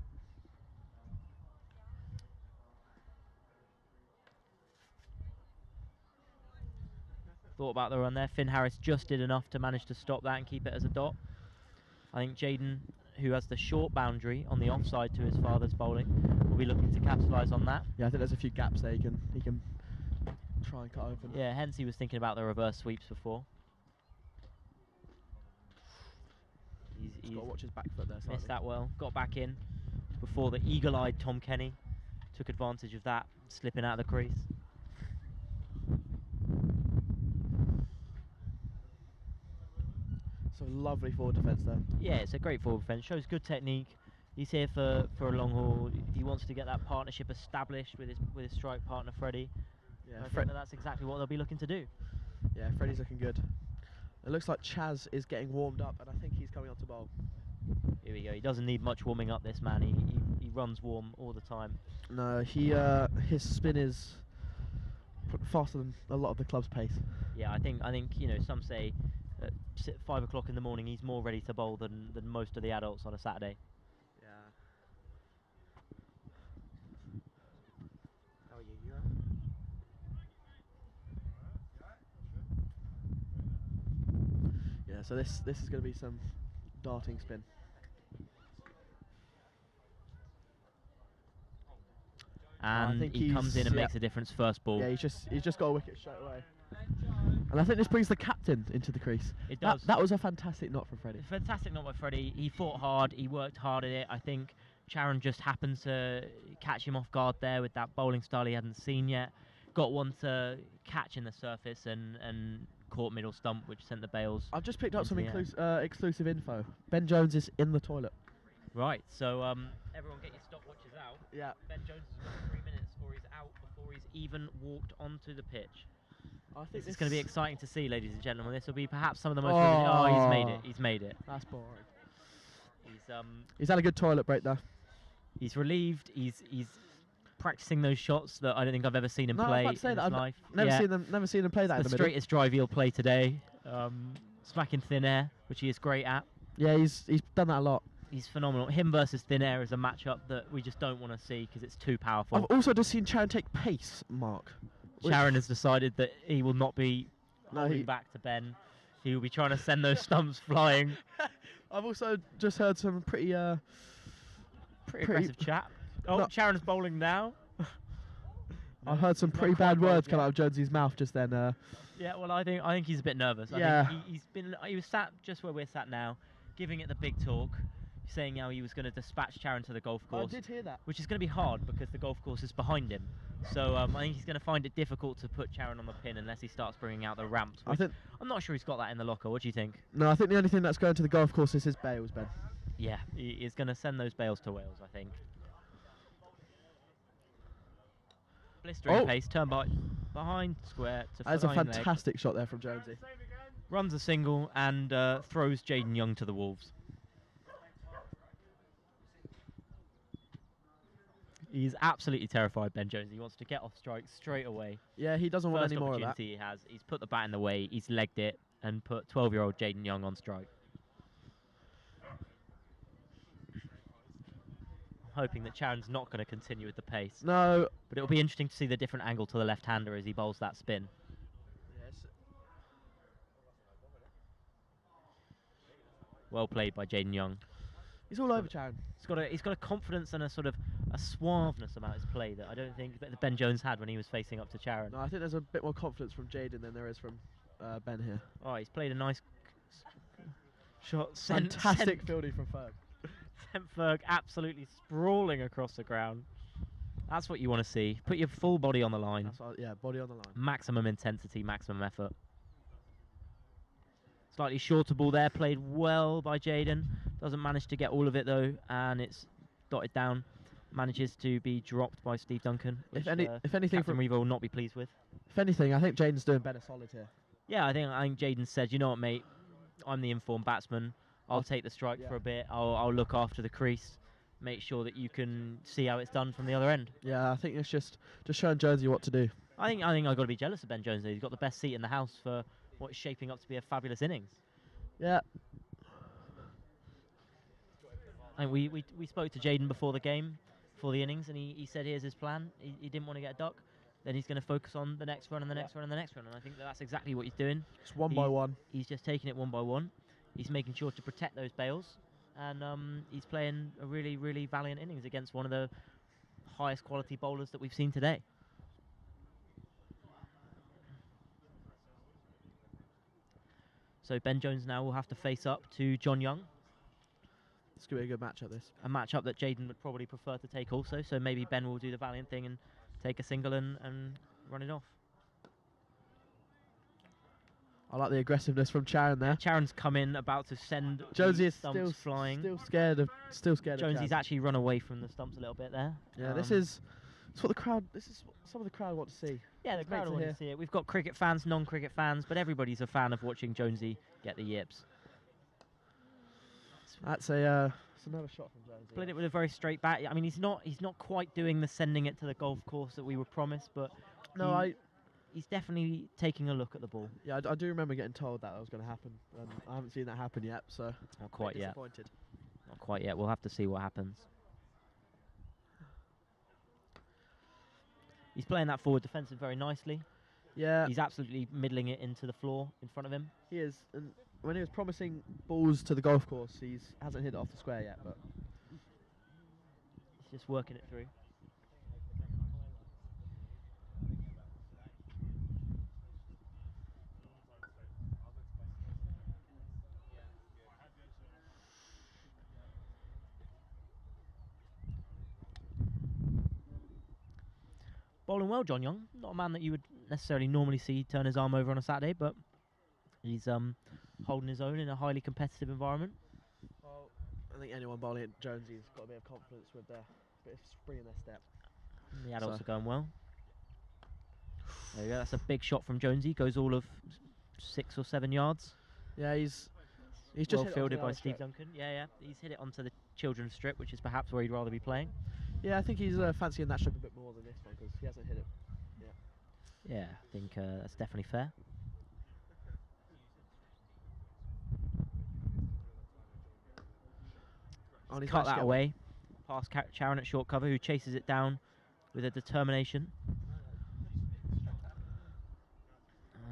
Thought about the run there. Finn Harris just did enough to manage to stop that and keep it as a dot. I think Jaden, who has the short boundary on the offside to his father's bowling, will be looking to capitalise on that. Yeah, I think there's a few gaps there he can try and cut open. Yeah, hence he was thinking about the reverse sweeps before. He's got to watch his back foot there slightly. Missed that well. Got back in before the eagle-eyed Tom Kenny took advantage of that, slipping out of the crease. So lovely forward defence there. Yeah, it's a great forward defence. Shows good technique. He's here for a long haul. He wants to get that partnership established with his strike partner Freddie. Yeah, I think that's exactly what they'll be looking to do. Yeah, Freddie's looking good. It looks like Chaz is getting warmed up, and I think he's coming on to bowl. Here we go. He doesn't need much warming up, this man. He runs warm all the time. No, his spin is faster than a lot of the club's pace. Yeah, I think some say at 5 o'clock in the morning he's more ready to bowl than most of the adults on a Saturday. Yeah. How are you? You alright? Yeah, so this is going to be some darting spin. And he comes in and makes a difference first ball. Yeah, he's just got a wicket straight away. And I think this brings the captain into the crease. It does. That was a fantastic knock from Freddie. Fantastic knock by Freddie. He fought hard. He worked hard at it. I think Charon just happened to catch him off guard there with that bowling style he hadn't seen yet. Got one to catch in the surface and caught middle stump, which sent the bails. I've just picked up into some the air. exclusive info. Ben Jones is in the toilet. Right, so everyone get your stopwatches out. Yeah. Ben Jones has got 3 minutes, or he's out before he's even walked onto the pitch. I think This is going to be exciting to see, ladies and gentlemen. This will be perhaps some of the most. Oh, he's made it. He's made it. That's boring. He's had a good toilet break there. He's relieved. He's practicing those shots that I don't think I've ever seen him play in his life. Never seen him play that in the the middle. straightest drive he'll play today. Smacking thin air, which he is great at. Yeah, he's done that a lot. He's phenomenal. Him versus thin air is a matchup that we just don't want to see because it's too powerful. I've also just seen Charon take pace, Mark. Sharon has decided that he will not be holding back to Ben. He will be trying to send those stumps flying. I've also just heard some pretty aggressive chat. Oh, Sharon's bowling now. I heard some pretty bad words come out of Jonesy's mouth just then. Yeah, well, I think he's a bit nervous. Yeah. I think he was sat just where we're sat now, giving it the big talk, saying how he was going to dispatch Charon to the golf course. I did hear that. Which is going to be hard because the golf course is behind him. So I think he's going to find it difficult to put Charon on the pin unless he starts bringing out the ramps. I'm not sure he's got that in the locker. What do you think? No, I think the only thing that's going to the golf course is his bails, Ben. Yeah, he is going to send those bails to Wales, I think. Blistering pace, turn by behind square to That's a flying leg. fantastic shot there from Jonesy. Runs a single and throws Jaden Young to the wolves. He's absolutely terrified, Ben Jones. He wants to get off strike straight away. Yeah, he doesn't want any more of that. First opportunity he has. He's put the bat in the way. He's legged it and put 12-year-old Jaden Young on strike. I'm hoping that Charon's not going to continue with the pace. No. But it'll be interesting to see the different angle to the left-hander as he bowls that spin. Yes. Well played by Jaden Young. He's all over Charon. He's got a confidence and a sort of a suaveness about his play that I don't think that Ben Jones had when he was facing up to Charon. No, I think there's a bit more confidence from Jaden than there is from Ben here. Oh, he's played a nice shot. Fantastic fielding from Ferg. Sent Ferg absolutely sprawling across the ground. That's what you want to see. Put your full body on the line. Yeah, body on the line. Maximum intensity, maximum effort. Slightly shorter ball there, played well by Jaden. Doesn't manage to get all of it though, and it's dotted down. Manages to be dropped by Steve Duncan, which if anything, Captain Revo will not be pleased with. If anything, I think Jaden's doing better solid here. Yeah, I think Jaden said, you know what, mate, I'm the informed batsman. I'll take the strike for a bit. I'll look after the crease, make sure that you can see how it's done from the other end. Yeah, I think it's just showing Jonesy what to do. I think I've got to be jealous of Ben Jones. He's got the best seat in the house for what is shaping up to be a fabulous innings. Yeah. And we spoke to Jaden before the game, before the innings, and he said here's his plan. He didn't want to get a duck. Then he's going to focus on the next run and the next run and the next run. And I think that's exactly what he's doing. Just one by one. He's just taking it one by one. He's making sure to protect those bails. And he's playing a really, really valiant innings against one of the highest quality bowlers that we've seen today. So Ben Jones now will have to face up to John Young. It's going to be a good matchup, this. A matchup that Jaden would probably prefer to take also. So maybe Ben will do the valiant thing and take a single and run it off. I like the aggressiveness from Charon there. Charon's come in, about to send Jonesy is stumps flying. Still scared of Jonesy's actually run away from the stumps a little bit there. Yeah, this is what the crowd. This is what some of the crowd want to see. Yeah, the crowd want to see it. We've got cricket fans, non-cricket fans, but everybody's a fan of watching Jonesy get the yips. That's another shot from Jonesy. Played it with a very straight bat. I mean, he's not quite doing the sending it to the golf course that we were promised, but no, he's definitely taking a look at the ball. Yeah, I do remember getting told that was going to happen, and I haven't seen that happen yet, so not quite yet. Disappointed. Not quite yet. We'll have to see what happens. He's playing that forward defensive very nicely. Yeah. He's absolutely middling it into the floor in front of him. He is, and when he was promising balls to the golf course, hasn't hit it off the square yet, but he's just working it through. bowling well, John Young. Not a man that you would necessarily normally see turn his arm over on a Saturday, but he's holding his own in a highly competitive environment. Well, I think anyone bowling at Jonesy's got a bit of confidence with their bit of spring in their step. The adults are going well. There you go. That's a big shot from Jonesy. Goes all of 6 or 7 yards. Yeah, he's just well hit it onto fielded the by other Steve strip. Duncan. Yeah. He's hit it onto the children's strip, which is perhaps where he'd rather be playing. Yeah, I think he's fancying that strip a bit more than this one because he hasn't hit it yet. Yeah, I think that's definitely fair. And he's Cut managed to that get away. Past Charon at short cover, who chases it down with a determination.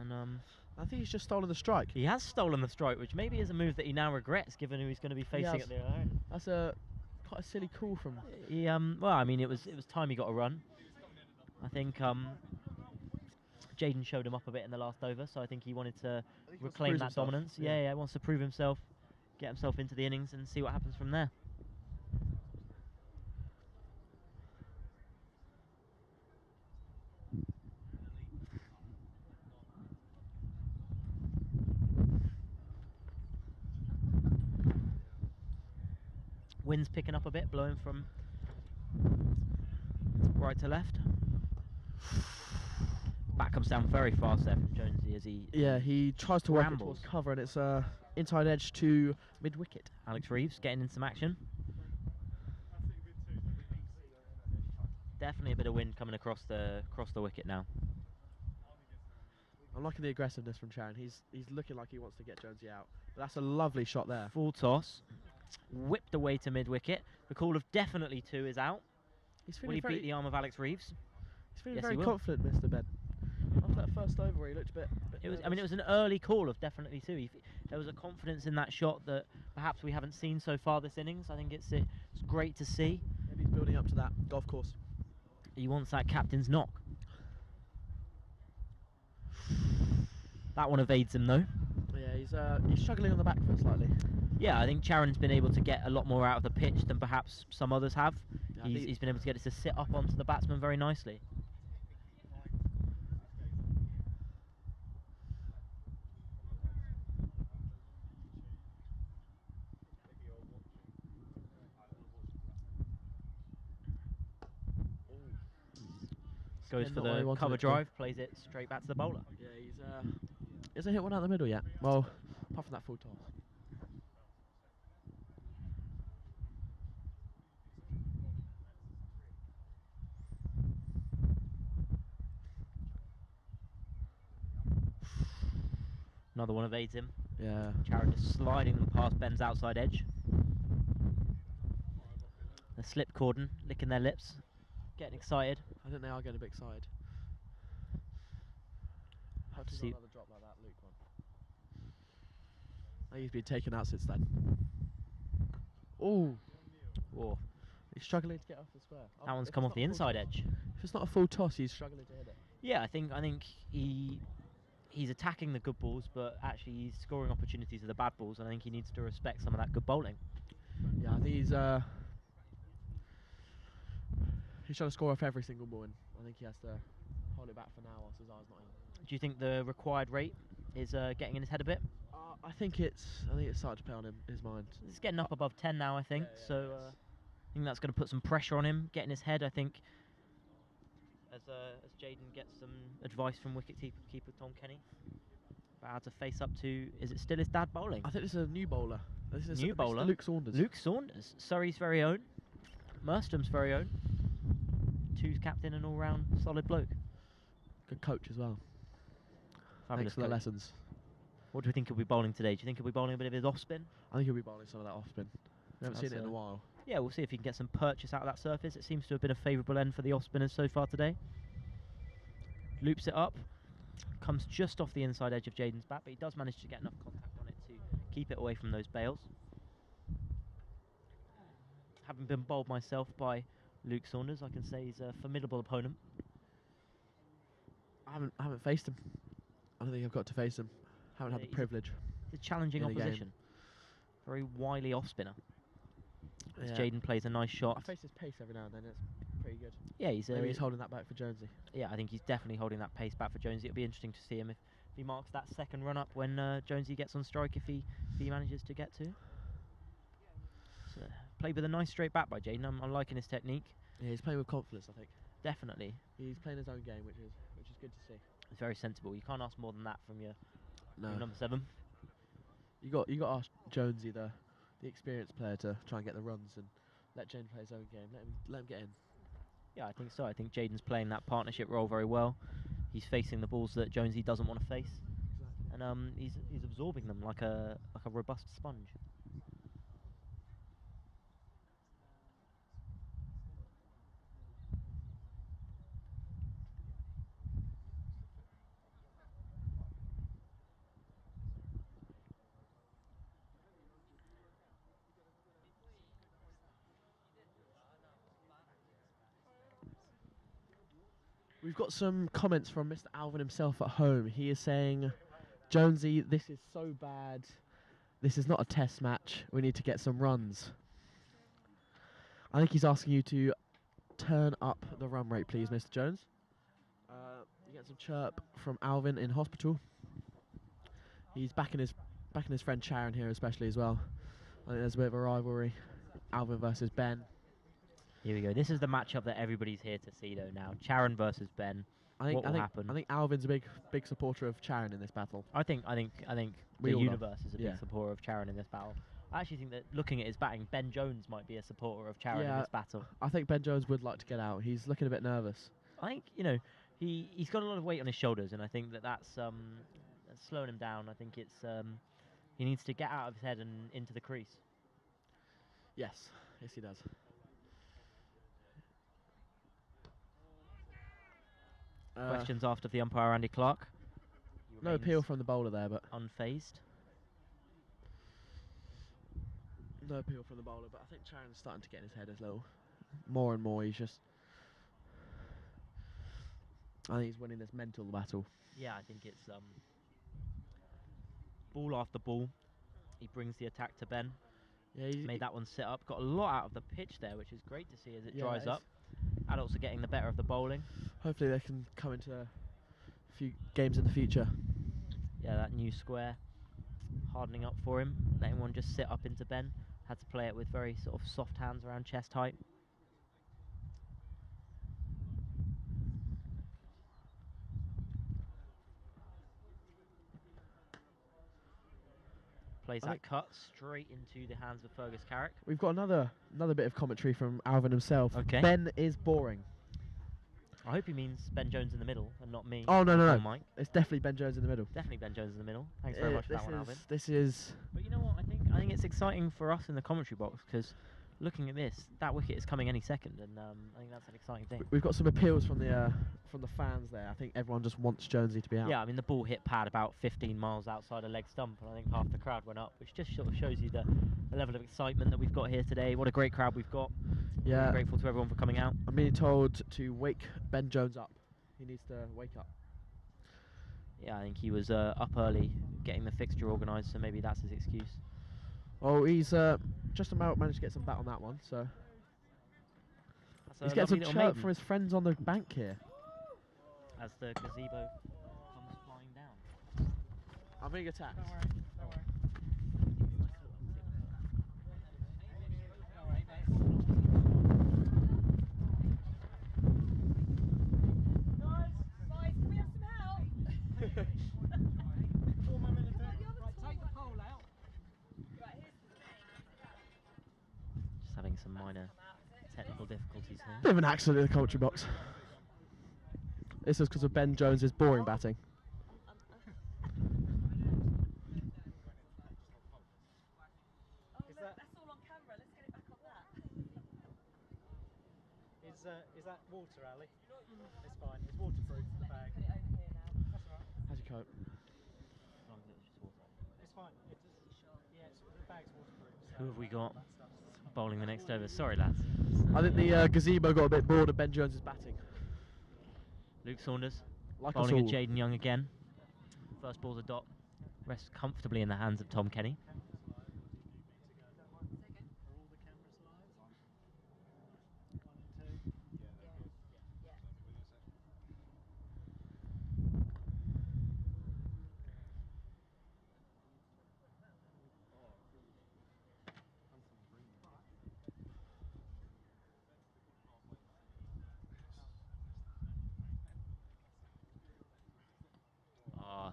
And I think he's just stolen the strike. he has stolen the strike, which maybe is a move that he now regrets, given who he's going to be facing has. at the end. That's quite a silly call from. He well, I mean, it was time he got a run. I think Jaden showed him up a bit in the last over, so I think he wanted to reclaim prove that himself. dominance. Yeah. Yeah, he wants to prove himself, get himself into the innings, and see what happens from there. Wind's picking up a bit, blowing from right to left. Bat comes down very fast there from Jonesy as he He tries to work it scrambles. towards cover, and it's inside edge to mid wicket. Alex Reeves getting in some action. Definitely a bit of wind coming across the wicket now. I'm liking the aggressiveness from Sharon. He's looking like he wants to get Jonesy out. But that's a lovely shot there. Full toss, whipped away to mid wicket. The call of definitely 2 is out. He's Will feeling he beat the arm of Alex Reeves? He's feeling Yes, very he will. confident, Mr. Ben. After that first over, where he looked a bit. It was. I mean, it was an early call of definitely 2. There was a confidence in that shot that perhaps we haven't seen so far this innings. I think it's great to see. Maybe he's building up to that golf course. He wants that captain's knock. That one evades him though. Yeah, he's struggling on the back foot slightly. Yeah, I think Charon's been able to get a lot more out of the pitch than perhaps some others have. Yeah, I think- He's been able to get it to sit up onto the batsman very nicely. Goes Again, for not where he the wanted cover it to. drive, plays it straight back to the bowler. Yeah, he hasn't hit one out the middle yet. Well, apart from that full toss. Another one evades him. Yeah. Charon just sliding them past Ben's outside edge. The slip cordon, licking their lips, getting excited. I think they are getting a bit excited. Have to See- another drop like that, Luke one. I think he's been taken out since then. Oh. Whoa. He's struggling to get off the square. That one's If come it's off the not a full inside toss- edge. If it's not a full toss, he's struggling to hit it. Yeah, I think he's attacking the good balls, but actually he's scoring opportunities with the bad balls, and I think he needs to respect some of that good bowling. Yeah, I think he's trying to score off every single ball, and I think he has to hold it back for now whilst his eye's not in. Do you think the required rate is getting in his head a bit? I think it's starting to play on his mind. It's getting up above 10 now, I think. So I think that's going to put some pressure on him, get in his head. I think as Jaden gets some advice from wicket-keeper Tom Kenny about how to face up to, is it still his dad bowling? I think this is a new bowler. This is New Mr. bowler. Luke Saunders. Luke Saunders, Surrey's very own, Merstham's very own. 2's captain and all-round solid bloke. Good coach as well. Fabulous Thanks for the coach. lessons. What do we think he'll be bowling today? Do you think he'll be bowling a bit of his off-spin? I think he'll be bowling some of that off spin. We haven't seen That's it in a while. Yeah, we'll see if he can get some purchase out of that surface. It seems to have been a favourable end for the off-spinners so far today. Loops it up. Comes just off the inside edge of Jaden's bat, but he does manage to get enough contact on it to keep it away from those bails. Having been bowled myself by Luke Saunders, I can say he's a formidable opponent. I haven't faced him. I don't think I've got to face him. Haven't had the He's a- privilege. It's a challenging in the game. opposition. Very wily off-spinner. As Yeah. Jaden plays a nice shot. I face his pace every now and then. It's pretty pretty good. Yeah, he's Maybe he's holding that back for Jonesy. Yeah, I think he's definitely holding that pace back for Jonesy. It'll be interesting to see him if he marks that second run up when Jonesy gets on strike, if he manages to get to. So, played with a nice straight bat by Jaden. I'm liking his technique. Yeah, he's playing with confidence, I think. Definitely. He's playing his own game, which is good to see. It's very sensible. You can't ask more than that from your number 7. You got to ask Jonesy, the experienced player, to try and get the runs and let Jaden play his own game. Let him get in. Yeah, I think so. I think Jaden's playing that partnership role very well. He's facing the balls that Jonesy doesn't want to face, and he's absorbing them like a robust sponge. We've got some comments from Mr. Alvin himself at home. He is saying, Jonesy, this is so bad. This is not a test match. We need to get some runs. I think he's asking you to turn up the run rate, please, Mr. Jones. You get some chirp from Alvin in hospital. He's backing his friend Sharon here, especially as well. I think there's a bit of a rivalry. Alvin versus Ben. Here we go. This is the matchup that everybody's here to see, though. Now, Charon versus Ben. What will happen? I think Alvin's a big supporter of Charon in this battle. I think the universe is a big supporter of Charon in this battle. I actually think that looking at his batting, Ben Jones might be a supporter of Charon in this battle. I think Ben Jones would like to get out. He's looking a bit nervous. I think he's got a lot of weight on his shoulders, and I think that's slowing him down. I think it's he needs to get out of his head and into the crease. Yes, he does. Questions after the umpire, Andy Clark. No appeal from the bowler there, but unfazed. No appeal from the bowler, but I think Charon's starting to get in his head a little more and more. I think he's winning this mental battle. Yeah, I think it's ball after ball. He brings the attack to Ben. Yeah, he's made that one sit up. Got a lot out of the pitch there, which is great to see as it dries up. Adults are getting the better of the bowling. Hopefully they can come into a few games in the future. Yeah, that new square hardening up for him. Letting one just sit up into Ben. Had to play it with very sort of soft hands around chest height. Plays that cut straight into the hands of Fergus Carrick. We've got another bit of commentary from Alvin himself. Okay. Ben is boring. I hope he means Ben Jones in the middle and not me. Oh, no. Mike. It's definitely Ben Jones in the middle. Definitely Ben Jones in the middle. Thanks very much for that one, Alvin. This is... But you know what? I think it's exciting for us in the commentary box because looking at this, that wicket is coming any second, and I think that's an exciting thing. We've got some appeals from the fans there. I think everyone just wants Jonesy to be out. Yeah, I mean the ball hit pad about 15 miles outside a leg stump, and I think half the crowd went up, which just sort of shows you the level of excitement that we've got here today. What a great crowd we've got. Yeah, really grateful to everyone for coming out. I'm being told to wake Ben Jones up. He needs to wake up. Yeah, I think he was up early getting the fixture organised, so maybe that's his excuse. Oh, he's just about managed to get some bat on that one, so he's getting some chirp from his friends on the bank here. As the gazebo comes flying down. I'm being attacked. Don't worry. Guys, can we have some help? 4 more minutes. Right, take the pole out. Just having some minor technical difficulties here. Bit of an accident in the commentary box. This is because of Ben Jones's boring batting. That's all on camera. Let's get it back on that. Is that water, Ali? It's fine. It's waterproof, the bag. Put it over here now. That's all right. How's your coat? As long as it's just water. It's fine. The bag's waterproof. Who have we got bowling the next over? Sorry, lads. I think the gazebo got a bit bored of Ben Jones's batting. Luke Saunders Like bowling us at all. Jaden Young again. First ball's a dot. Rests comfortably in the hands of Tom Kenny.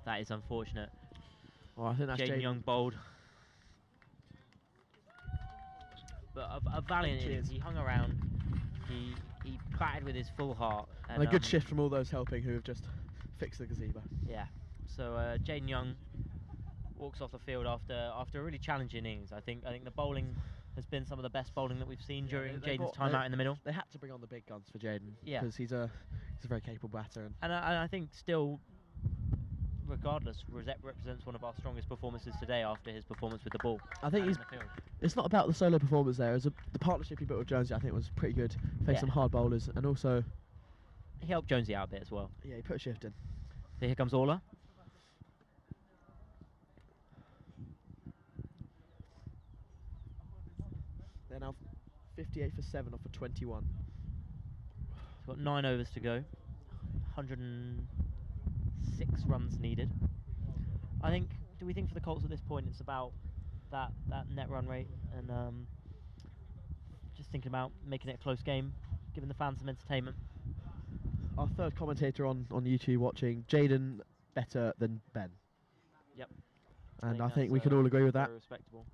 That is unfortunate. Well, I think that's Jaden Jaden. Young bowled. But a valiant innings. He hung around. He batted with his full heart. And a good shift from all those helping who have just fixed the gazebo. Yeah. So Jaden Young walks off the field after a really challenging innings. I think the bowling has been some of the best bowling that we've seen during Jaden's time out in the middle. They had to bring on the big guns for Jaden. Yeah. Because he's a very capable batter. And I think still, regardless, Rosette represents one of our strongest performances today after his performance with the ball. I think in he's. the field. It's not about the solo performance there. The partnership he built with Jonesy, I think, was pretty good. Faced some hard bowlers, and also he helped Jonesy out a bit as well. Yeah, he put a shift in. So here comes Orla. They're now 58 for 7 off of 21. He's got 9 overs to go. 106 runs needed. Do we think for the Colts at this point it's about that net run rate and just thinking about making it a close game, giving the fans some entertainment? Our third commentator on YouTube watching, Jaden better than Ben. Yep. And I think we could all agree with that. Very respectable.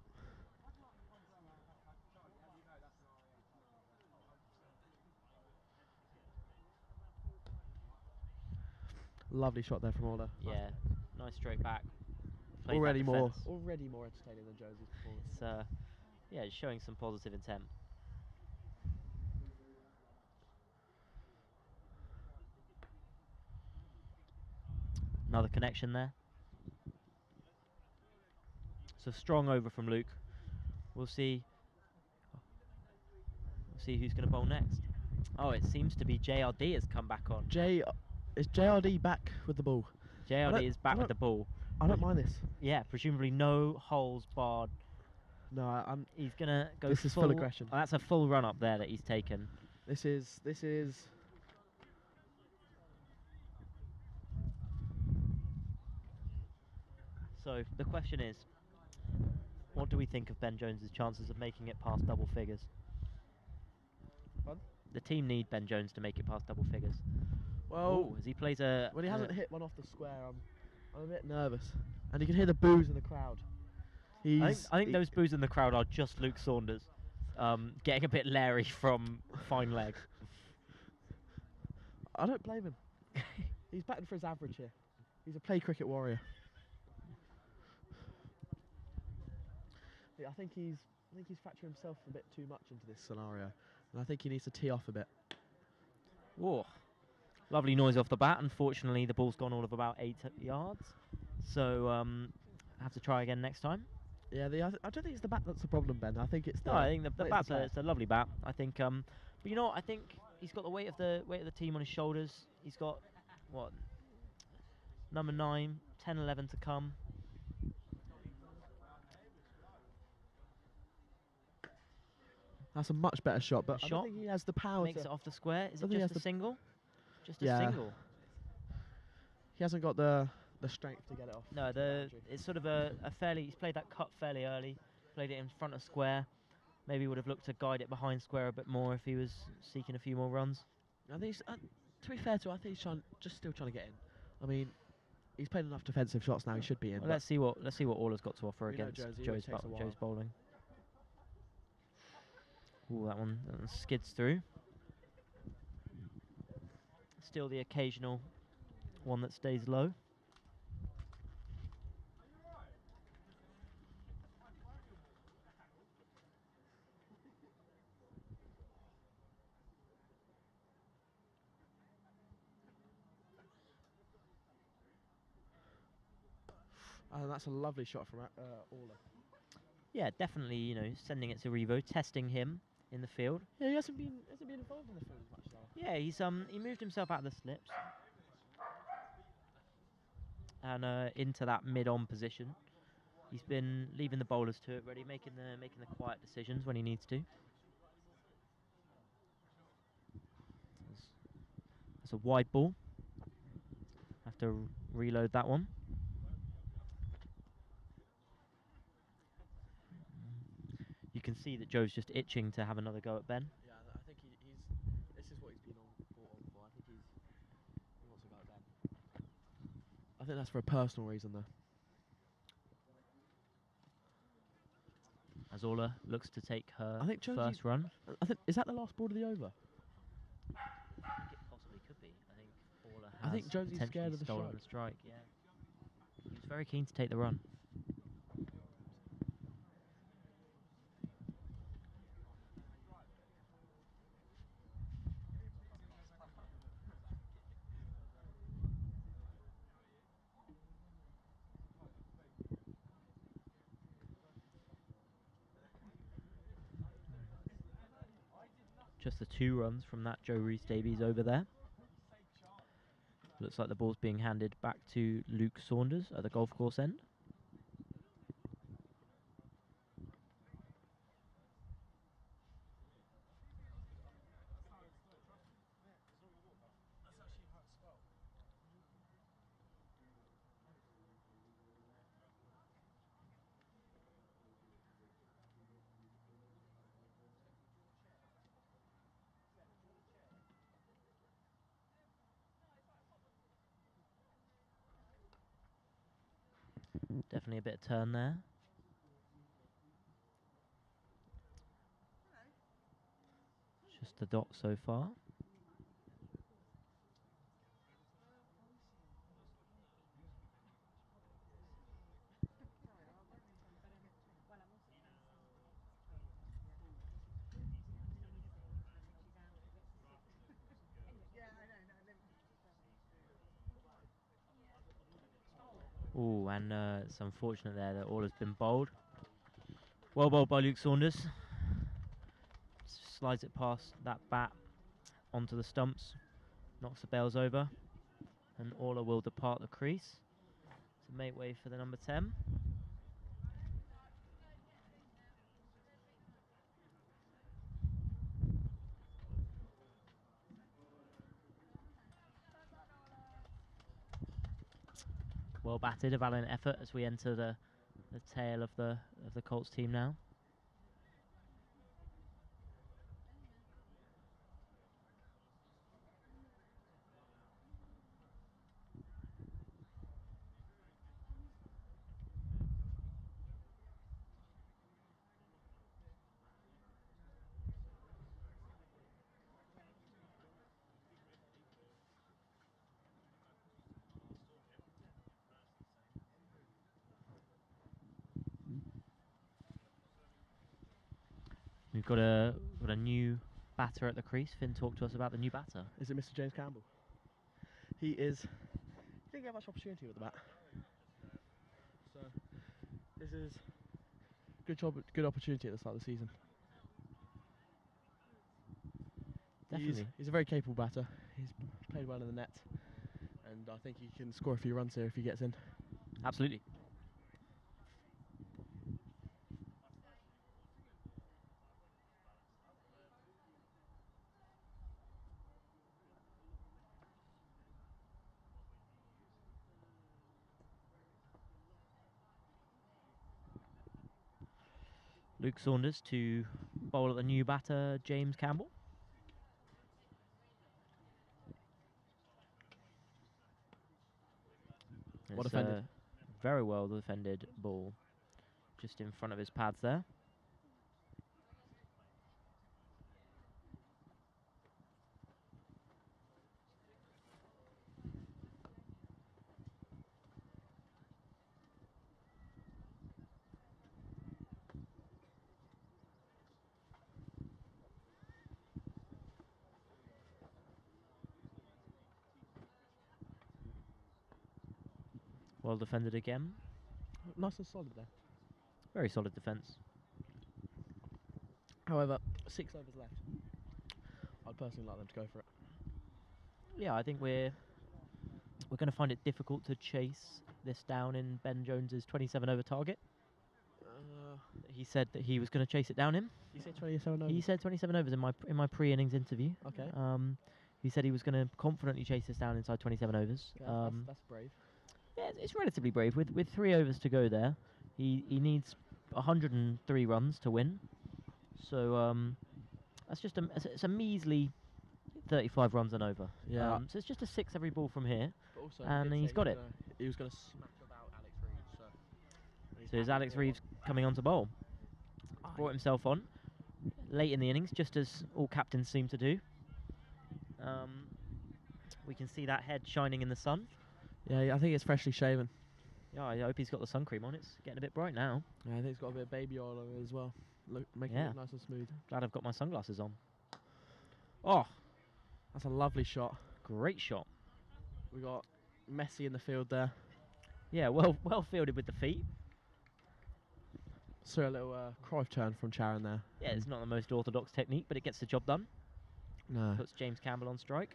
Lovely shot there from Orla. Yeah, nice straight back. Played Already that more defence. entertaining than Josie's performance. It's yeah, it's showing some positive intent. Another connection there. So strong over from Luke. We'll see who's going to bowl next. Oh, it seems to be JRD has come back on. Is JRD back with the ball? JRD is back with the ball. I don't mind this. Yeah, presumably no holes barred. No, he's gonna go. This is full aggression. Oh, that's a full run up there that he's taken. This is. So the question is, what do we think of Ben Jones's chances of making it past double figures? Pardon? The team need Ben Jones to make it past double figures. Well, ooh, as he plays a. When he hasn't hit one off the square, I'm a bit nervous, and you can hear the boos in the crowd. I think those boos in the crowd are just Luke Saunders, getting a bit leery from fine leg. I don't blame him. He's batting for his average here. He's a play cricket warrior. Yeah, I think he's factoring himself a bit too much into this scenario, and I think he needs to tee off a bit. Whoa. Lovely noise off the bat. Unfortunately, the ball's gone all of about 8 yards. So, I have to try again next time. Yeah, I don't think it's the bat that's the problem, Ben. I think it's the. No, I think the bat's it's a lovely bat. I think, but you know what? I think he's got the weight of the team on his shoulders. He's got what? Number 9, 10, 11 to come. That's a much better shot, but I don't think he has the power. Makes it off the square. Is it just a single? Just a single. He hasn't got the strength to get it off. No, it's sort of a fairly. He's played that cut fairly early. Played it in front of square. Maybe would have looked to guide it behind square a bit more if he was seeking a few more runs. I think, to be fair to him, I think he's still trying to get in. I mean, he's played enough defensive shots now. He should be in. Well, let's see what Orla's got to offer against Joe's Joe's bowling. Ooh, that one skids through. Still the occasional one that stays low. And that's a lovely shot from Orla. Yeah, definitely. You know, sending it to Revo, testing him in the field. Yeah, he hasn't been involved in the field as much though. Yeah, he moved himself out of the slips and into that mid-on position. He's been leaving the bowlers to it, ready, making the quiet decisions when he needs to. That's a wide ball. Have to reload that one. You can see that Joe's just itching to have another go at Ben. Yeah, I think he's. This is what he's been brought on for. I think he wants to go at Ben. I think that's for a personal reason, though. As Orla looks to take her I think Josie, first run. I think is that the last ball of the over? I think it possibly could be. I think Orla has I think Josie's potentially scared of the stolen strike. the strike. Yeah, he was very keen to take the run. Just the 2 runs from that Joe Reese Davies over there. Looks like the ball's being handed back to Luke Saunders at the golf course end. Definitely a bit of turn there. Just the dot so far. Oh, and it's unfortunate there that all has been bowled. Well bowled by Luke Saunders. Slides it past that bat onto the stumps, knocks the bails over, and Orla will depart the crease to make way for the number 10. Well batted, a valiant effort as we enter the tail of the Colts team now. We've got a new batter at the crease. Finn, talk to us about the new batter. Is it Mr. James Campbell? He is. He didn't get much opportunity with the bat. So this is good opportunity at the start of the season. Definitely. He's a very capable batter. He's played well in the net, and I think he can score a few runs here if he gets in. Absolutely. Luke Saunders to bowl at the new batter, James Campbell. Well It's defended. Very well defended ball, just in front of his pads there. Well defended again. Nice and solid there. Very solid defence. However, 6 overs left. I'd personally like them to go for it. Yeah, I think we're going to find it difficult to chase this down in Ben Jones's 27 over target. He said that he was going to chase it down him. You said 27 overs? He said 27 overs in my pre-innings interview. Okay. He said he was going to confidently chase this down inside 27 overs. Yeah, that's brave. Yeah, it's relatively brave. With 3 overs to go there, he needs 103 runs to win. So that's just it's a measly 35 runs and over. Yeah. So it's just a 6 every ball from here. But Also, and he did he's say got it. He was going to smack about Alex Reeves. So is Alex Reeves coming on to bowl? Brought himself on late in the innings, just as all captains seem to do. We can see that head shining in the sun. Yeah, I think it's freshly shaven. Yeah, I hope he's got the sun cream on. It's getting a bit bright now. Yeah, I think it's got a bit of baby oil on it as well. Making it look nice and smooth. Glad I've got my sunglasses on. Oh, that's a lovely shot. Great shot. We got Messi in the field there. Yeah, well fielded with the feet. So a little Cruyff turn from Charon there. Yeah, it's not the most orthodox technique, but it gets the job done. No. Puts James Campbell on strike.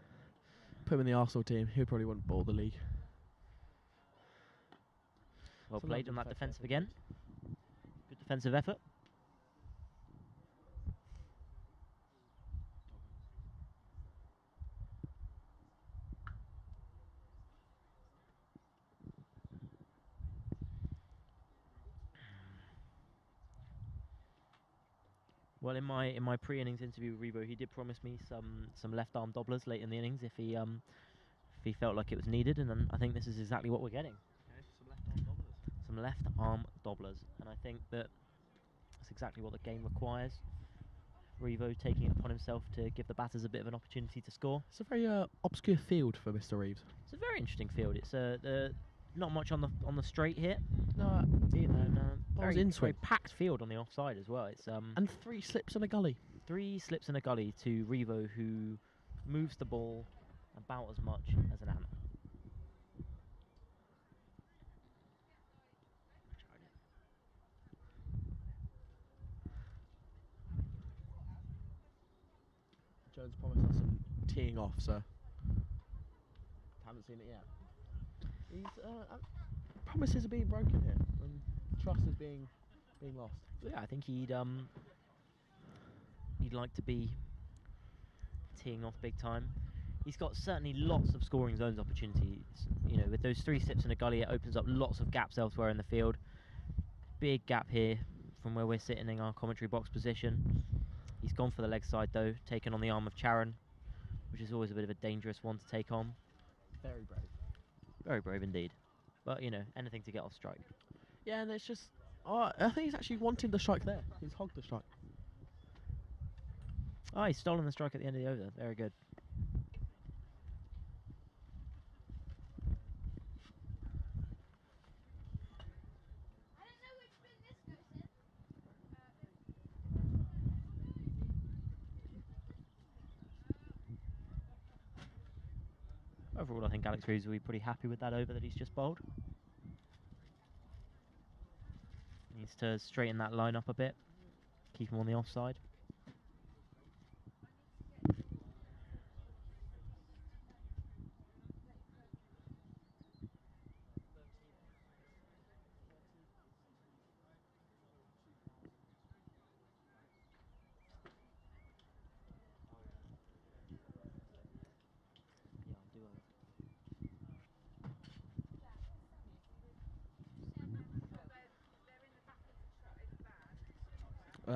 Put him in the Arsenal team. He probably wouldn't bowl the league. Well played on that defensive again. Good defensive effort. Well, in my pre-innings interview with Revo, he did promise me some left-arm dobblers late in the innings if he felt like it was needed, and I think this is exactly what we're getting. Okay, some left-arm dobblers. Some left-arm dobblers, and I think that's exactly what the game requires. Revo taking it upon himself to give the batters a bit of an opportunity to score. It's a very obscure field for Mr. Reeves. It's a very interesting field. It's not much on the straight here. No, Very packed field on the offside as well. It's and 3 slips and a gully. 3 slips and a gully to Revo, who moves the ball about as much as an ant. Jones promised us some teeing off, so haven't seen it yet. He's promises are being broken here, and trust is being lost. Yeah, I think he'd like to be teeing off big time. He's got certainly lots of scoring zones opportunities. You know, with those 3 slips in a gully, it opens up lots of gaps elsewhere in the field. Big gap here from where we're sitting in our commentary box position. He's gone for the leg side though, taken on the arm of Charon, which is always a bit of a dangerous one to take on. Very brave. Very brave indeed. But, you know, anything to get off strike. Yeah, and it's just... Oh, I think he's actually wanting the strike there. He's hogged the strike. Oh, he's stolen the strike at the end of the over. Very good. Overall, I think Alex Reeves will be pretty happy with that over that he's just bowled. Needs to straighten that line up a bit, keep him on the offside.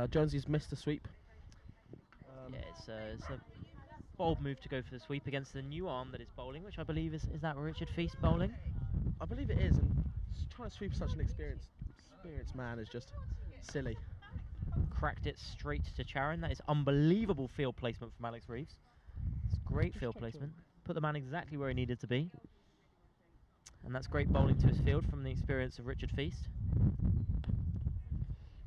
Jonesy's missed a sweep. Yeah, it's a bold move to go for the sweep against the new arm that is bowling, which I believe is that Richard Feast bowling? I believe it is, and trying to sweep such an experienced man is just silly. Cracked it straight to Charon. That is unbelievable field placement from Alex Reeves. It's great field placement. Put the man exactly where he needed to be. And that's great bowling to his field from the experience of Richard Feast.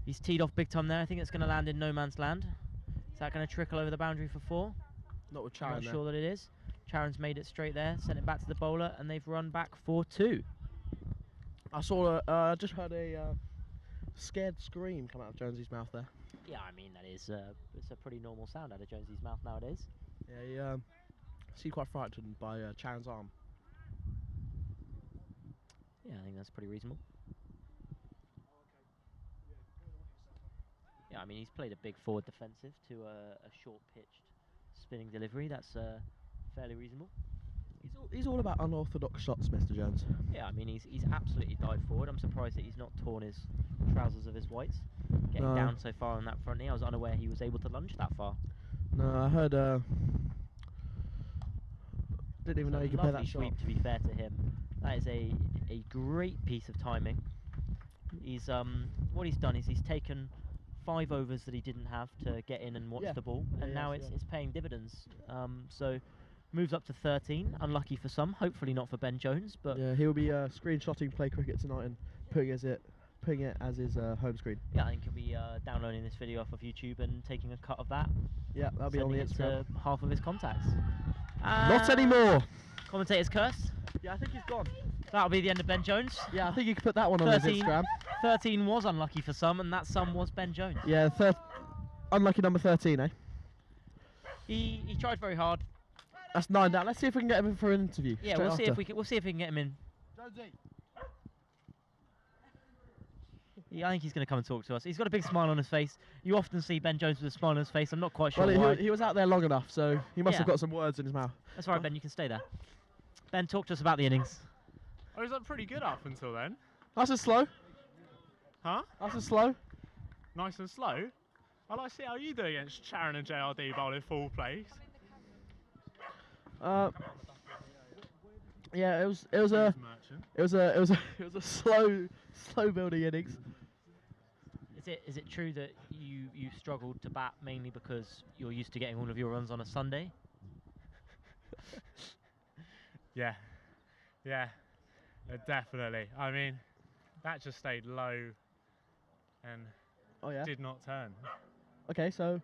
He's teed off big time there. I think it's going to land in no man's land. Is that going to trickle over the boundary for 4? Not with Charon. Not sure that it is. Charon's made it straight there, sent it back to the bowler, and they've run back 4-2. I saw just heard a scared scream come out of Jonesy's mouth there. Yeah, I mean, that is it's a pretty normal sound out of Jonesy's mouth nowadays. Yeah, he seemed quite frightened by Charon's arm. Yeah, I think that's pretty reasonable. Yeah, I mean, he's played a big forward defensive to a short-pitched spinning delivery. That's fairly reasonable. He's all about unorthodox shots, Mr. Jones. Yeah, I mean, he's absolutely dived forward. I'm surprised that he's not torn his trousers of his whites. Getting down so far on that front knee, I was unaware he was able to lunge that far. No, I heard Didn't even know he could play that Lovely shot. sweep, to be fair to him. That is a great piece of timing. He's what he's done is he's taken 5 overs that he didn't have to get in and watch Yeah. the ball, Yeah, and yeah, now yeah. it's paying dividends. So moves up to 13. Unlucky for some, hopefully not for Ben Jones, but Yeah, he'll be screenshotting Play Cricket tonight and putting it as his home screen. yeah, I think he'll be downloading this video off of YouTube and taking a cut of that. Yeah, that'll be on the sending it Instagram. to half of his contacts. Not anymore. Commentator's curse. Yeah, I think he's gone. That'll be the end of Ben Jones. Yeah, I think you could put that one on his 13 Instagram. 13 was unlucky for some, and that some was Ben Jones. Yeah, unlucky number 13, eh? He tried very hard. That's 9 down. Let's see if we can get him in for an interview. Yeah, straight we'll see after. if we can get him in. Yeah, I think he's going to come and talk to us. He's got a big smile on his face. You often see Ben Jones with a smile on his face. I'm not quite sure Well, why. he was out there long enough, so he must have Yeah. got some words in his mouth. That's all right, Ben. You can stay there. Ben, talk to us about the innings. I was up pretty good up until then. Nice and slow. Huh? Nice and slow. Nice and slow. I'd like to see how you do against Sharon and JRD bowling full place. Yeah, it was a slow building innings. Is it true that you struggled to bat mainly because you're used to getting all of your runs on a Sunday? Yeah, definitely. I mean, that just stayed low and did not turn. Okay, so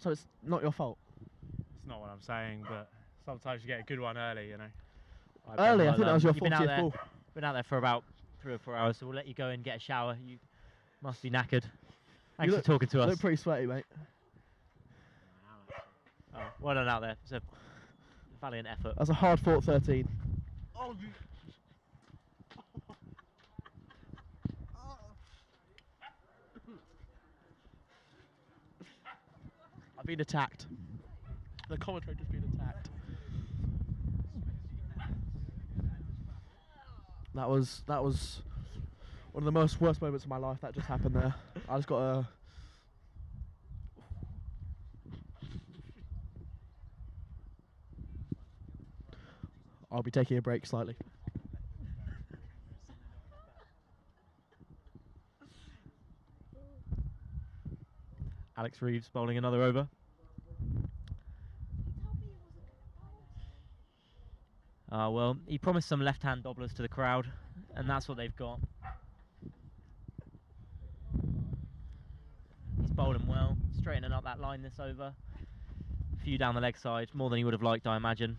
it's not your fault. It's not what I'm saying, but sometimes you get a good one early, you know. Early, I think that was your You've been out 40th there, ball. been out there for about 3 or 4 hours, so we'll let you go and get a shower. You must be knackered. Thanks for talking to us. You look pretty sweaty, mate. Oh, well done out there. It's a valiant effort. That's a hard fought 13. Oh, you. I've been attacked. The commentator's been attacked. That was one of the worst moments of my life. That just happened there. I just got a. I'll be taking a break slightly. Alex Reeves bowling another over. Well, he promised some left-hand dobblers to the crowd, and that's what they've got. He's bowling well, straightening up that line this over. A few down the leg side, more than he would have liked, I imagine,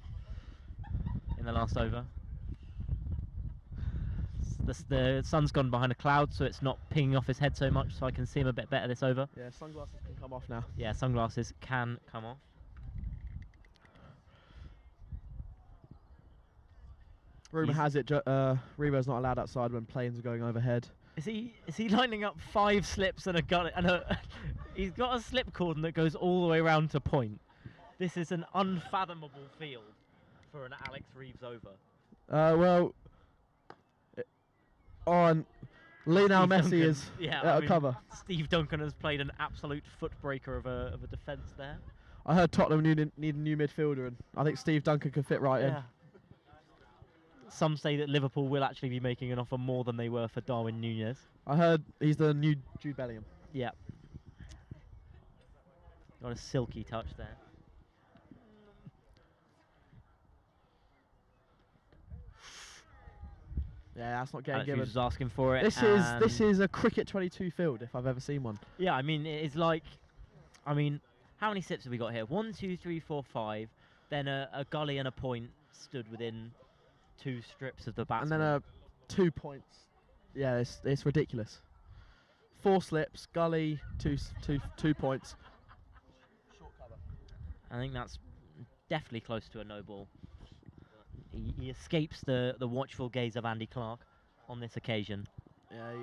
in the last over. The sun's gone behind a cloud, so it's not pinging off his head so much, so I can see him a bit better this over. Yeah, sunglasses can come off now. Yeah, sunglasses can come off. Rumour has it, Revo's not allowed outside when planes are going overhead. Is he lining up 5 slips and a gun? He's got a slip cordon that goes all the way around to point. This is an unfathomable field for an Alex Reeves over. Lionel Messi is I mean, cover. Steve Duncan has played an absolute footbreaker of a defence there. I heard Tottenham need a new midfielder, and I think Steve Duncan could fit right in. Some say that Liverpool will actually be making an offer more than they were for Darwin Núñez. I heard he's the new Jude Bellingham. Yeah. Got a silky touch there. Yeah, that's not getting Alex given. Reeves was asking for it. This is a cricket 22 field if I've ever seen one. Yeah, I mean it's like, how many slips have we got here? 1, 2, 3, 4, 5. Then a gully and a point stood within 2 strips of the batsman. And then 2 points. Yeah, it's ridiculous. 4 slips, gully, two points. I think that's definitely close to a no ball. He escapes the watchful gaze of Andy Clark on this occasion. Yeah.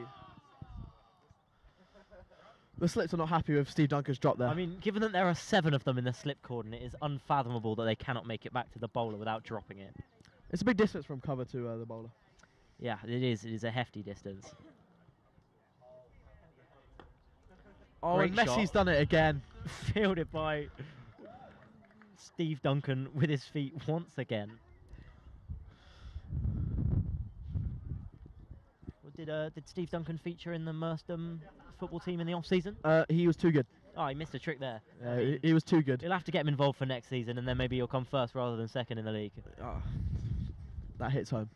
The slips are not happy with Steve Duncan's drop there. I mean, given that there are 7 of them in the slip cordon, it is unfathomable that they cannot make it back to the bowler without dropping it. It's a big distance from cover to the bowler. Yeah, it is. It is a hefty distance. Oh, Great and Messi's shot. done it again. Fielded by Steve Duncan with his feet once again. Did Steve Duncan feature in the Merstham football team in the off-season? He was too good. Oh, he missed a trick there. He was too good. You'll have to get him involved for next season, and then maybe he'll come first rather than second in the league. That hits home.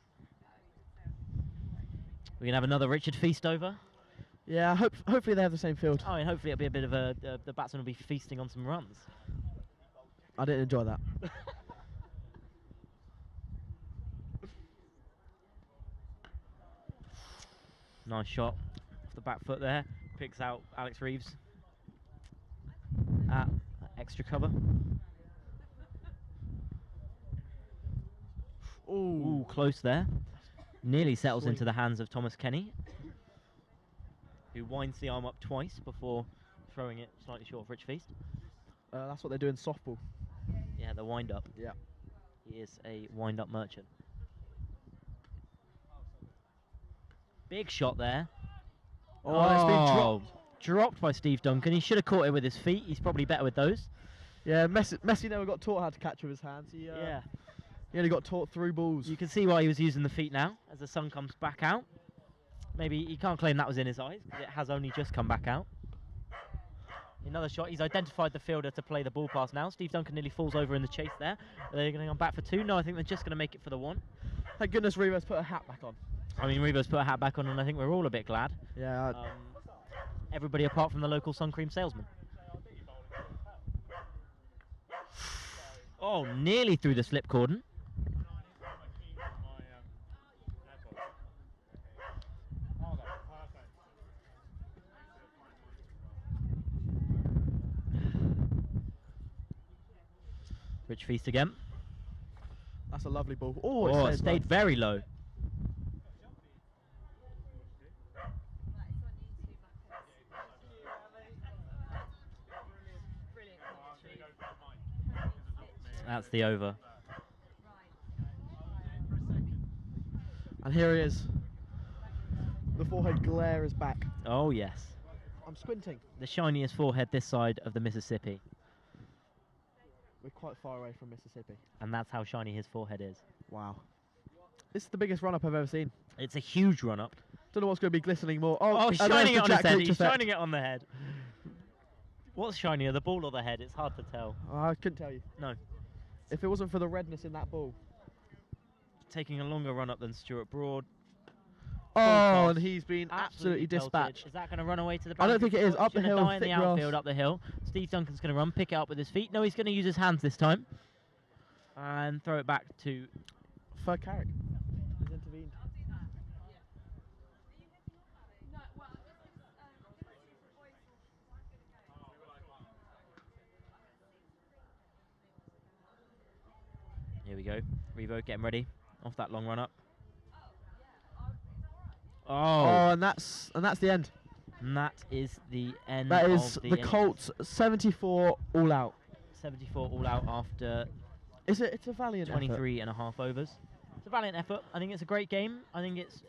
We're going to have another Richard Feast over. Yeah, hopefully they have the same field. Oh, and hopefully it'll be a bit of the batsman will be feasting on some runs. I didn't enjoy that. Nice shot off the back foot there. Picks out Alex Reeves at extra cover. Ooh, close there. Nearly settles into the hands of Thomas Kenny, who winds the arm up twice before throwing it slightly short of Rich Feast. That's what they do in softball. Yeah, the wind up. Yeah. He is a wind up merchant. Big shot there. Oh, it's been dropped by Steve Duncan. He should have caught it with his feet. He's probably better with those. Yeah, Messi never got taught how to catch with his hands. He only got taught through balls. You can see why he was using the feet now as the sun comes back out. Maybe he can't claim that was in his eyes, because it has only just come back out. Another shot. He's identified the fielder to play the ball pass now. Steve Duncan nearly falls over in the chase there. Are they going to come back for two? No, I think they're just going to make it for the one. Thank goodness Revo's put a hat back on. I mean, Revo's put a hat back on, and I think we're all a bit glad. Yeah. Everybody apart from the local sun cream salesman. Oh, nearly through the slip cordon. Rich Feast again. That's a lovely ball. Oh, it stayed very low. That's the over. And here he is. The forehead glare is back. Oh, yes. I'm squinting. The shiniest forehead this side of the Mississippi. We're quite far away from Mississippi. And that's how shiny his forehead is. Wow. This is the biggest run-up I've ever seen. It's a huge run-up. Don't know what's going to be glistening more. Oh, he's shining it on his head. He's shining it on the head. What's shinier, the ball or the head? It's hard to tell. I couldn't tell you. No. If it wasn't for the redness in that ball. Taking a longer run-up than Stuart Broad. Oh, and he's been absolutely dispatched. Is that going to run away to the I don't think it is. Up the hill, in the outfield, up the hill. Steve Duncan's going to run, pick it up with his feet. No, he's going to use his hands this time. And throw it back to Fur Carrick. He's intervened. Here we go. Revo getting ready off that long run up. Oh, and that's the end. And that is the end. That is of the Colts 74 all out. 74 all out after. It's a valiant 23 and a half overs. It's a valiant effort. I think it's a great game. I think it's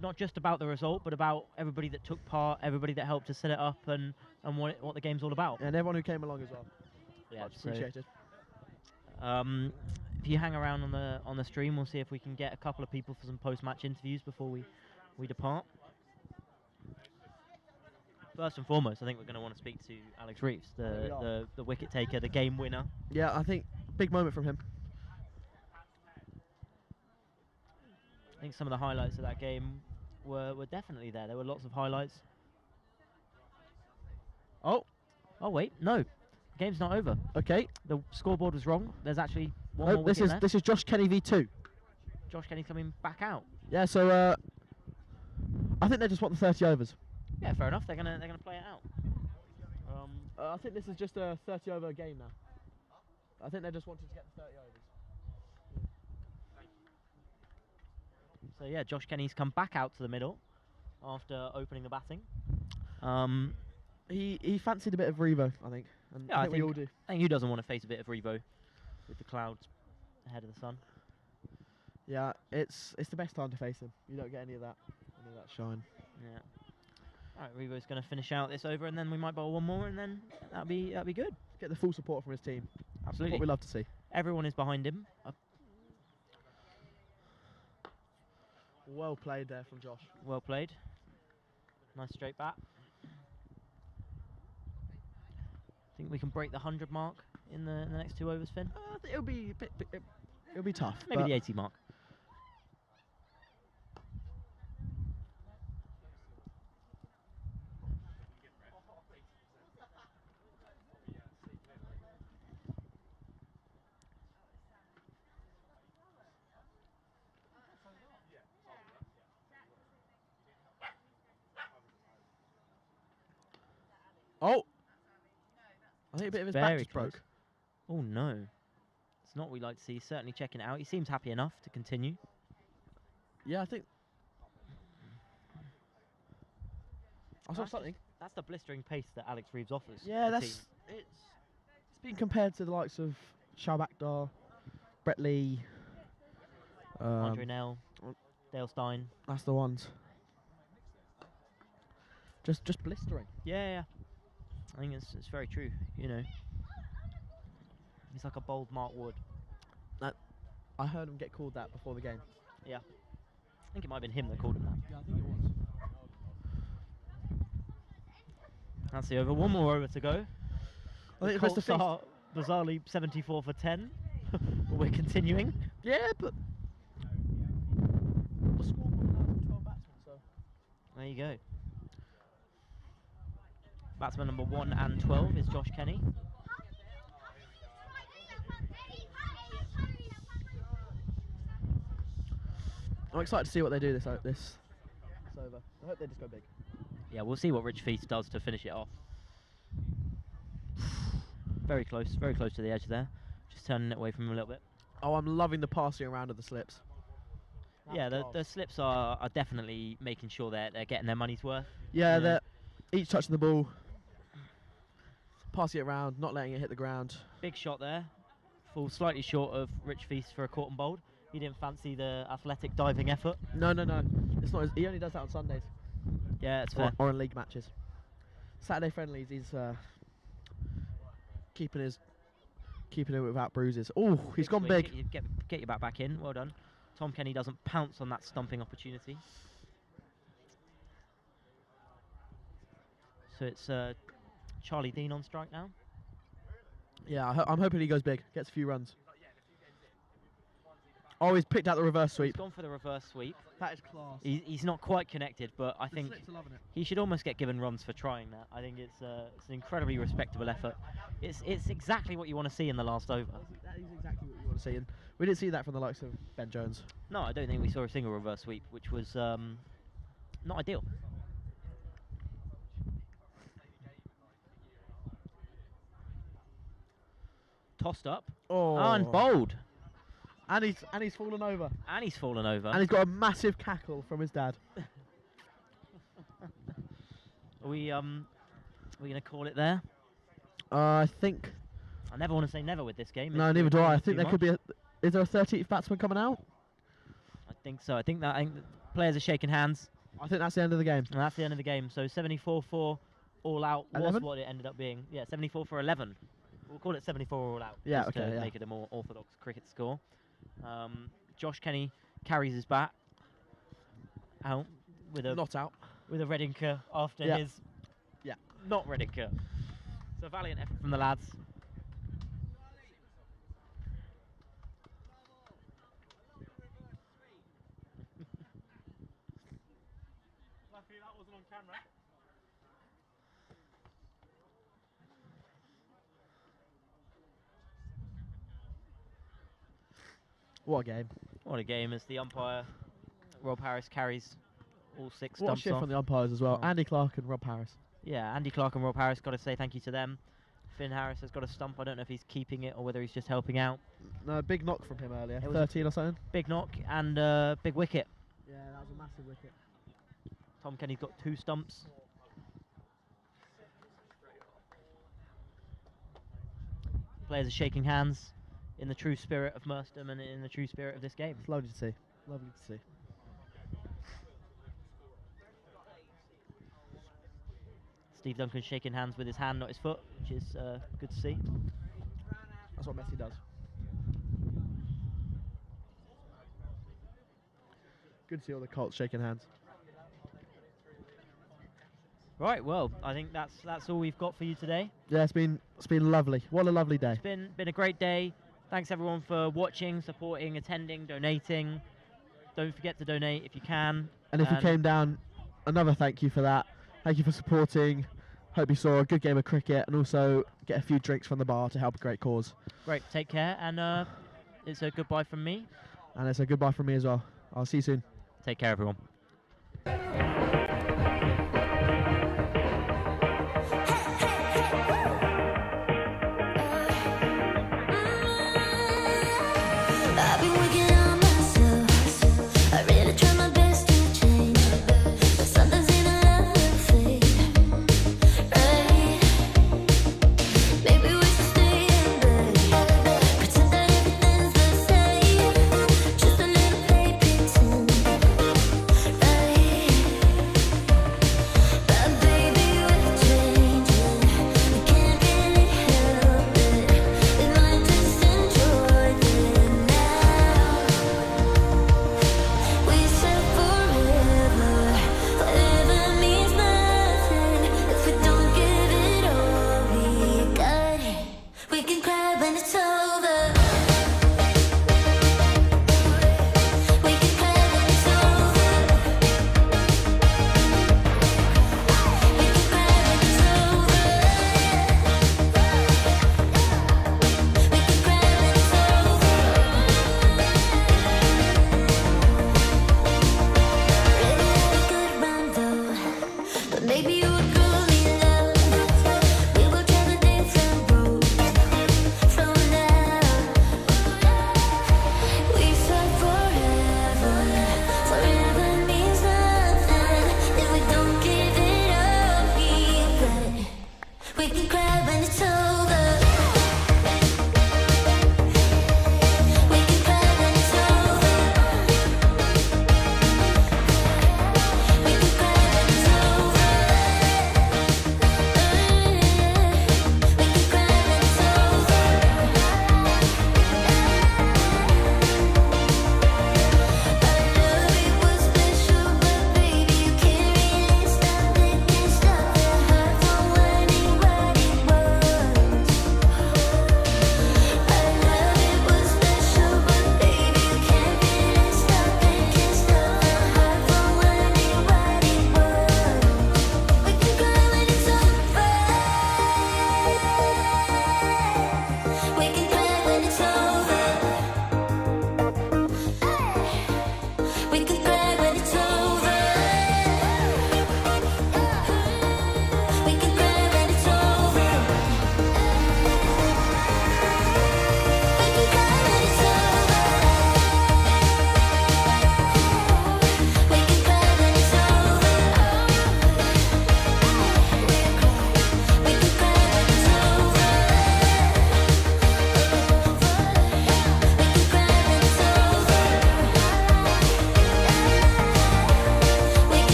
not just about the result, but about everybody that took part, everybody that helped to set it up, and what the game's all about. And everyone who came along as well. Yeah, much appreciated. If you hang around on the stream, we'll see if we can get a couple of people for some post-match interviews before we depart. First and foremost, I think we're going to want to speak to Alex Reeves, the wicket taker, the game winner. Yeah, I think big moment from him. I think some of the highlights of that game were definitely there. There were lots of highlights. Oh wait, no, the game's not over. Okay, the scoreboard was wrong. There's actually one more wicket there. This is Josh Kenny v2. Josh Kenny's coming back out. Yeah, so I think they just want the 30 overs. Yeah, fair enough. They're gonna play it out. I think this is just a 30 over game now. I think they just wanted to get the 30 overs. So yeah, Josh Kenny's come back out to the middle after opening the batting. He fancied a bit of Revo, I think. And yeah, I think we all do. I think who doesn't want to face a bit of Revo with the clouds ahead of the sun? Yeah, it's the best time to face him. You don't get any of that shine. Yeah. All right, Revo's going to finish out this over, and then we might bowl one more, and then that'll be good. Get the full support from his team. Absolutely. What we love to see. Everyone is behind him. Well played there from Josh. Well played. Nice straight bat. Think we can break the 100 mark in the next 2 overs, Finn? I think it'll be it'll be tough. Maybe but the 80 mark. Oh! I think a bit of his back Very just close. broke. Oh no. It's not what we like to see. He's certainly checking it out. He seems happy enough to continue. Yeah, I think. I saw That's something. That's the blistering pace that Alex Reeves offers. Yeah, the that's team. it's been compared to the likes of Shab Akhtar, Brett Lee, Andre Nell, Dale Stein. That's the ones. Just blistering. Yeah. I think it's very true. You know, he's like a bold Mark Wood. I heard him get called that before the game. Yeah. I think it might have been him that called him that. Yeah, I think it was. That's the over. One more over to go. I think The it's Colts the are bizarrely 74 for 10. But we're continuing. Yeah, but the scoreboard now is 12 batsmen, so. There you go. Batsman number 1 and 12 is Josh Kenny. I'm excited to see what they do this over. I hope they just go big. Yeah, we'll see what Rich Feast does to finish it off. Very close to the edge there. Just turning it away from him a little bit. Oh, I'm loving the passing around of the slips. Yeah, the slips are definitely making sure that they're getting their money's worth. Yeah, You know, they're each touching the ball, passing it around, not letting it hit the ground. big shot there. Falls slightly short of Rich Feast for a caught and bowled. He didn't fancy the athletic diving effort. No. It's not. He only does that on Sundays. Yeah, it's fair. Or in league matches. Saturday friendlies, he's keeping it without bruises. Oh, he's gone swing, big. Get your bat back in. Well done. Tom Kenny doesn't pounce on that stumping opportunity. So it's Charlie Dean on strike now. Yeah, I'm hoping he goes big, gets a few runs. Oh, he's picked out the reverse He's sweep. gone for the reverse sweep. That is class. He's not quite connected, but I think slips are loving it. he should almost get given runs for trying that. I think it's an incredibly respectable effort. It's exactly what you want to see in the last over. That is exactly what you want to see, and we didn't see that from the likes of Ben Jones. No, I don't think we saw a single reverse sweep, which was not ideal. Tossed up. Oh, And bowled. And he's fallen over. And he's fallen over. And he's got a massive cackle from his dad. Are we gonna call it there? I think. I never want to say never with this game. No, It's neither do I. I too think there much. could be. Is there a 13th batsman coming out? I think so. I think the players are shaking hands. I think that's the end of the game. And that's the end of the game. So 74 for all out was 11? what it ended up being. Yeah, 74 for 11. We'll call it 74 all out. Yeah, just okay, to yeah. make it a more orthodox cricket score. Josh Kenny carries his bat out with a Not out. with a Redinker after Yeah. his Yeah. not Redinker. It's a valiant effort from the lads. Lucky that wasn't on camera. What a game. What a game as the umpire Rob Harris carries all 6 What a stumps shift off. from the umpires as well. Oh. Andy Clark and Rob Harris. Yeah, Andy Clark and Rob Harris, got to say thank you to them. Finn Harris has got a stump. I don't know if he's keeping it or whether he's just helping out. No, big knock from him earlier. It was a 13 or something. Big knock and big wicket. Yeah, that was a massive wicket. Tom Kenny's got 2 stumps. Players are shaking hands in the true spirit of Merstham and in the true spirit of this game. It's lovely to see. Lovely to see. Steve Duncan shaking hands with his hand, not his foot, which is good to see. That's what Messi does. Good to see all the Colts shaking hands. Right, well, I think that's all we've got for you today. Yeah, it's been lovely. What a lovely day. It's been a great day. Thanks everyone for watching, supporting, attending, donating. Don't forget to donate if you can. And if you came down, another thank you for that. Thank you for supporting. Hope you saw a good game of cricket and also get a few drinks from the bar to help a great cause. Great, take care, and it's a goodbye from me. And it's a goodbye from me as well. I'll see you soon. Take care, everyone.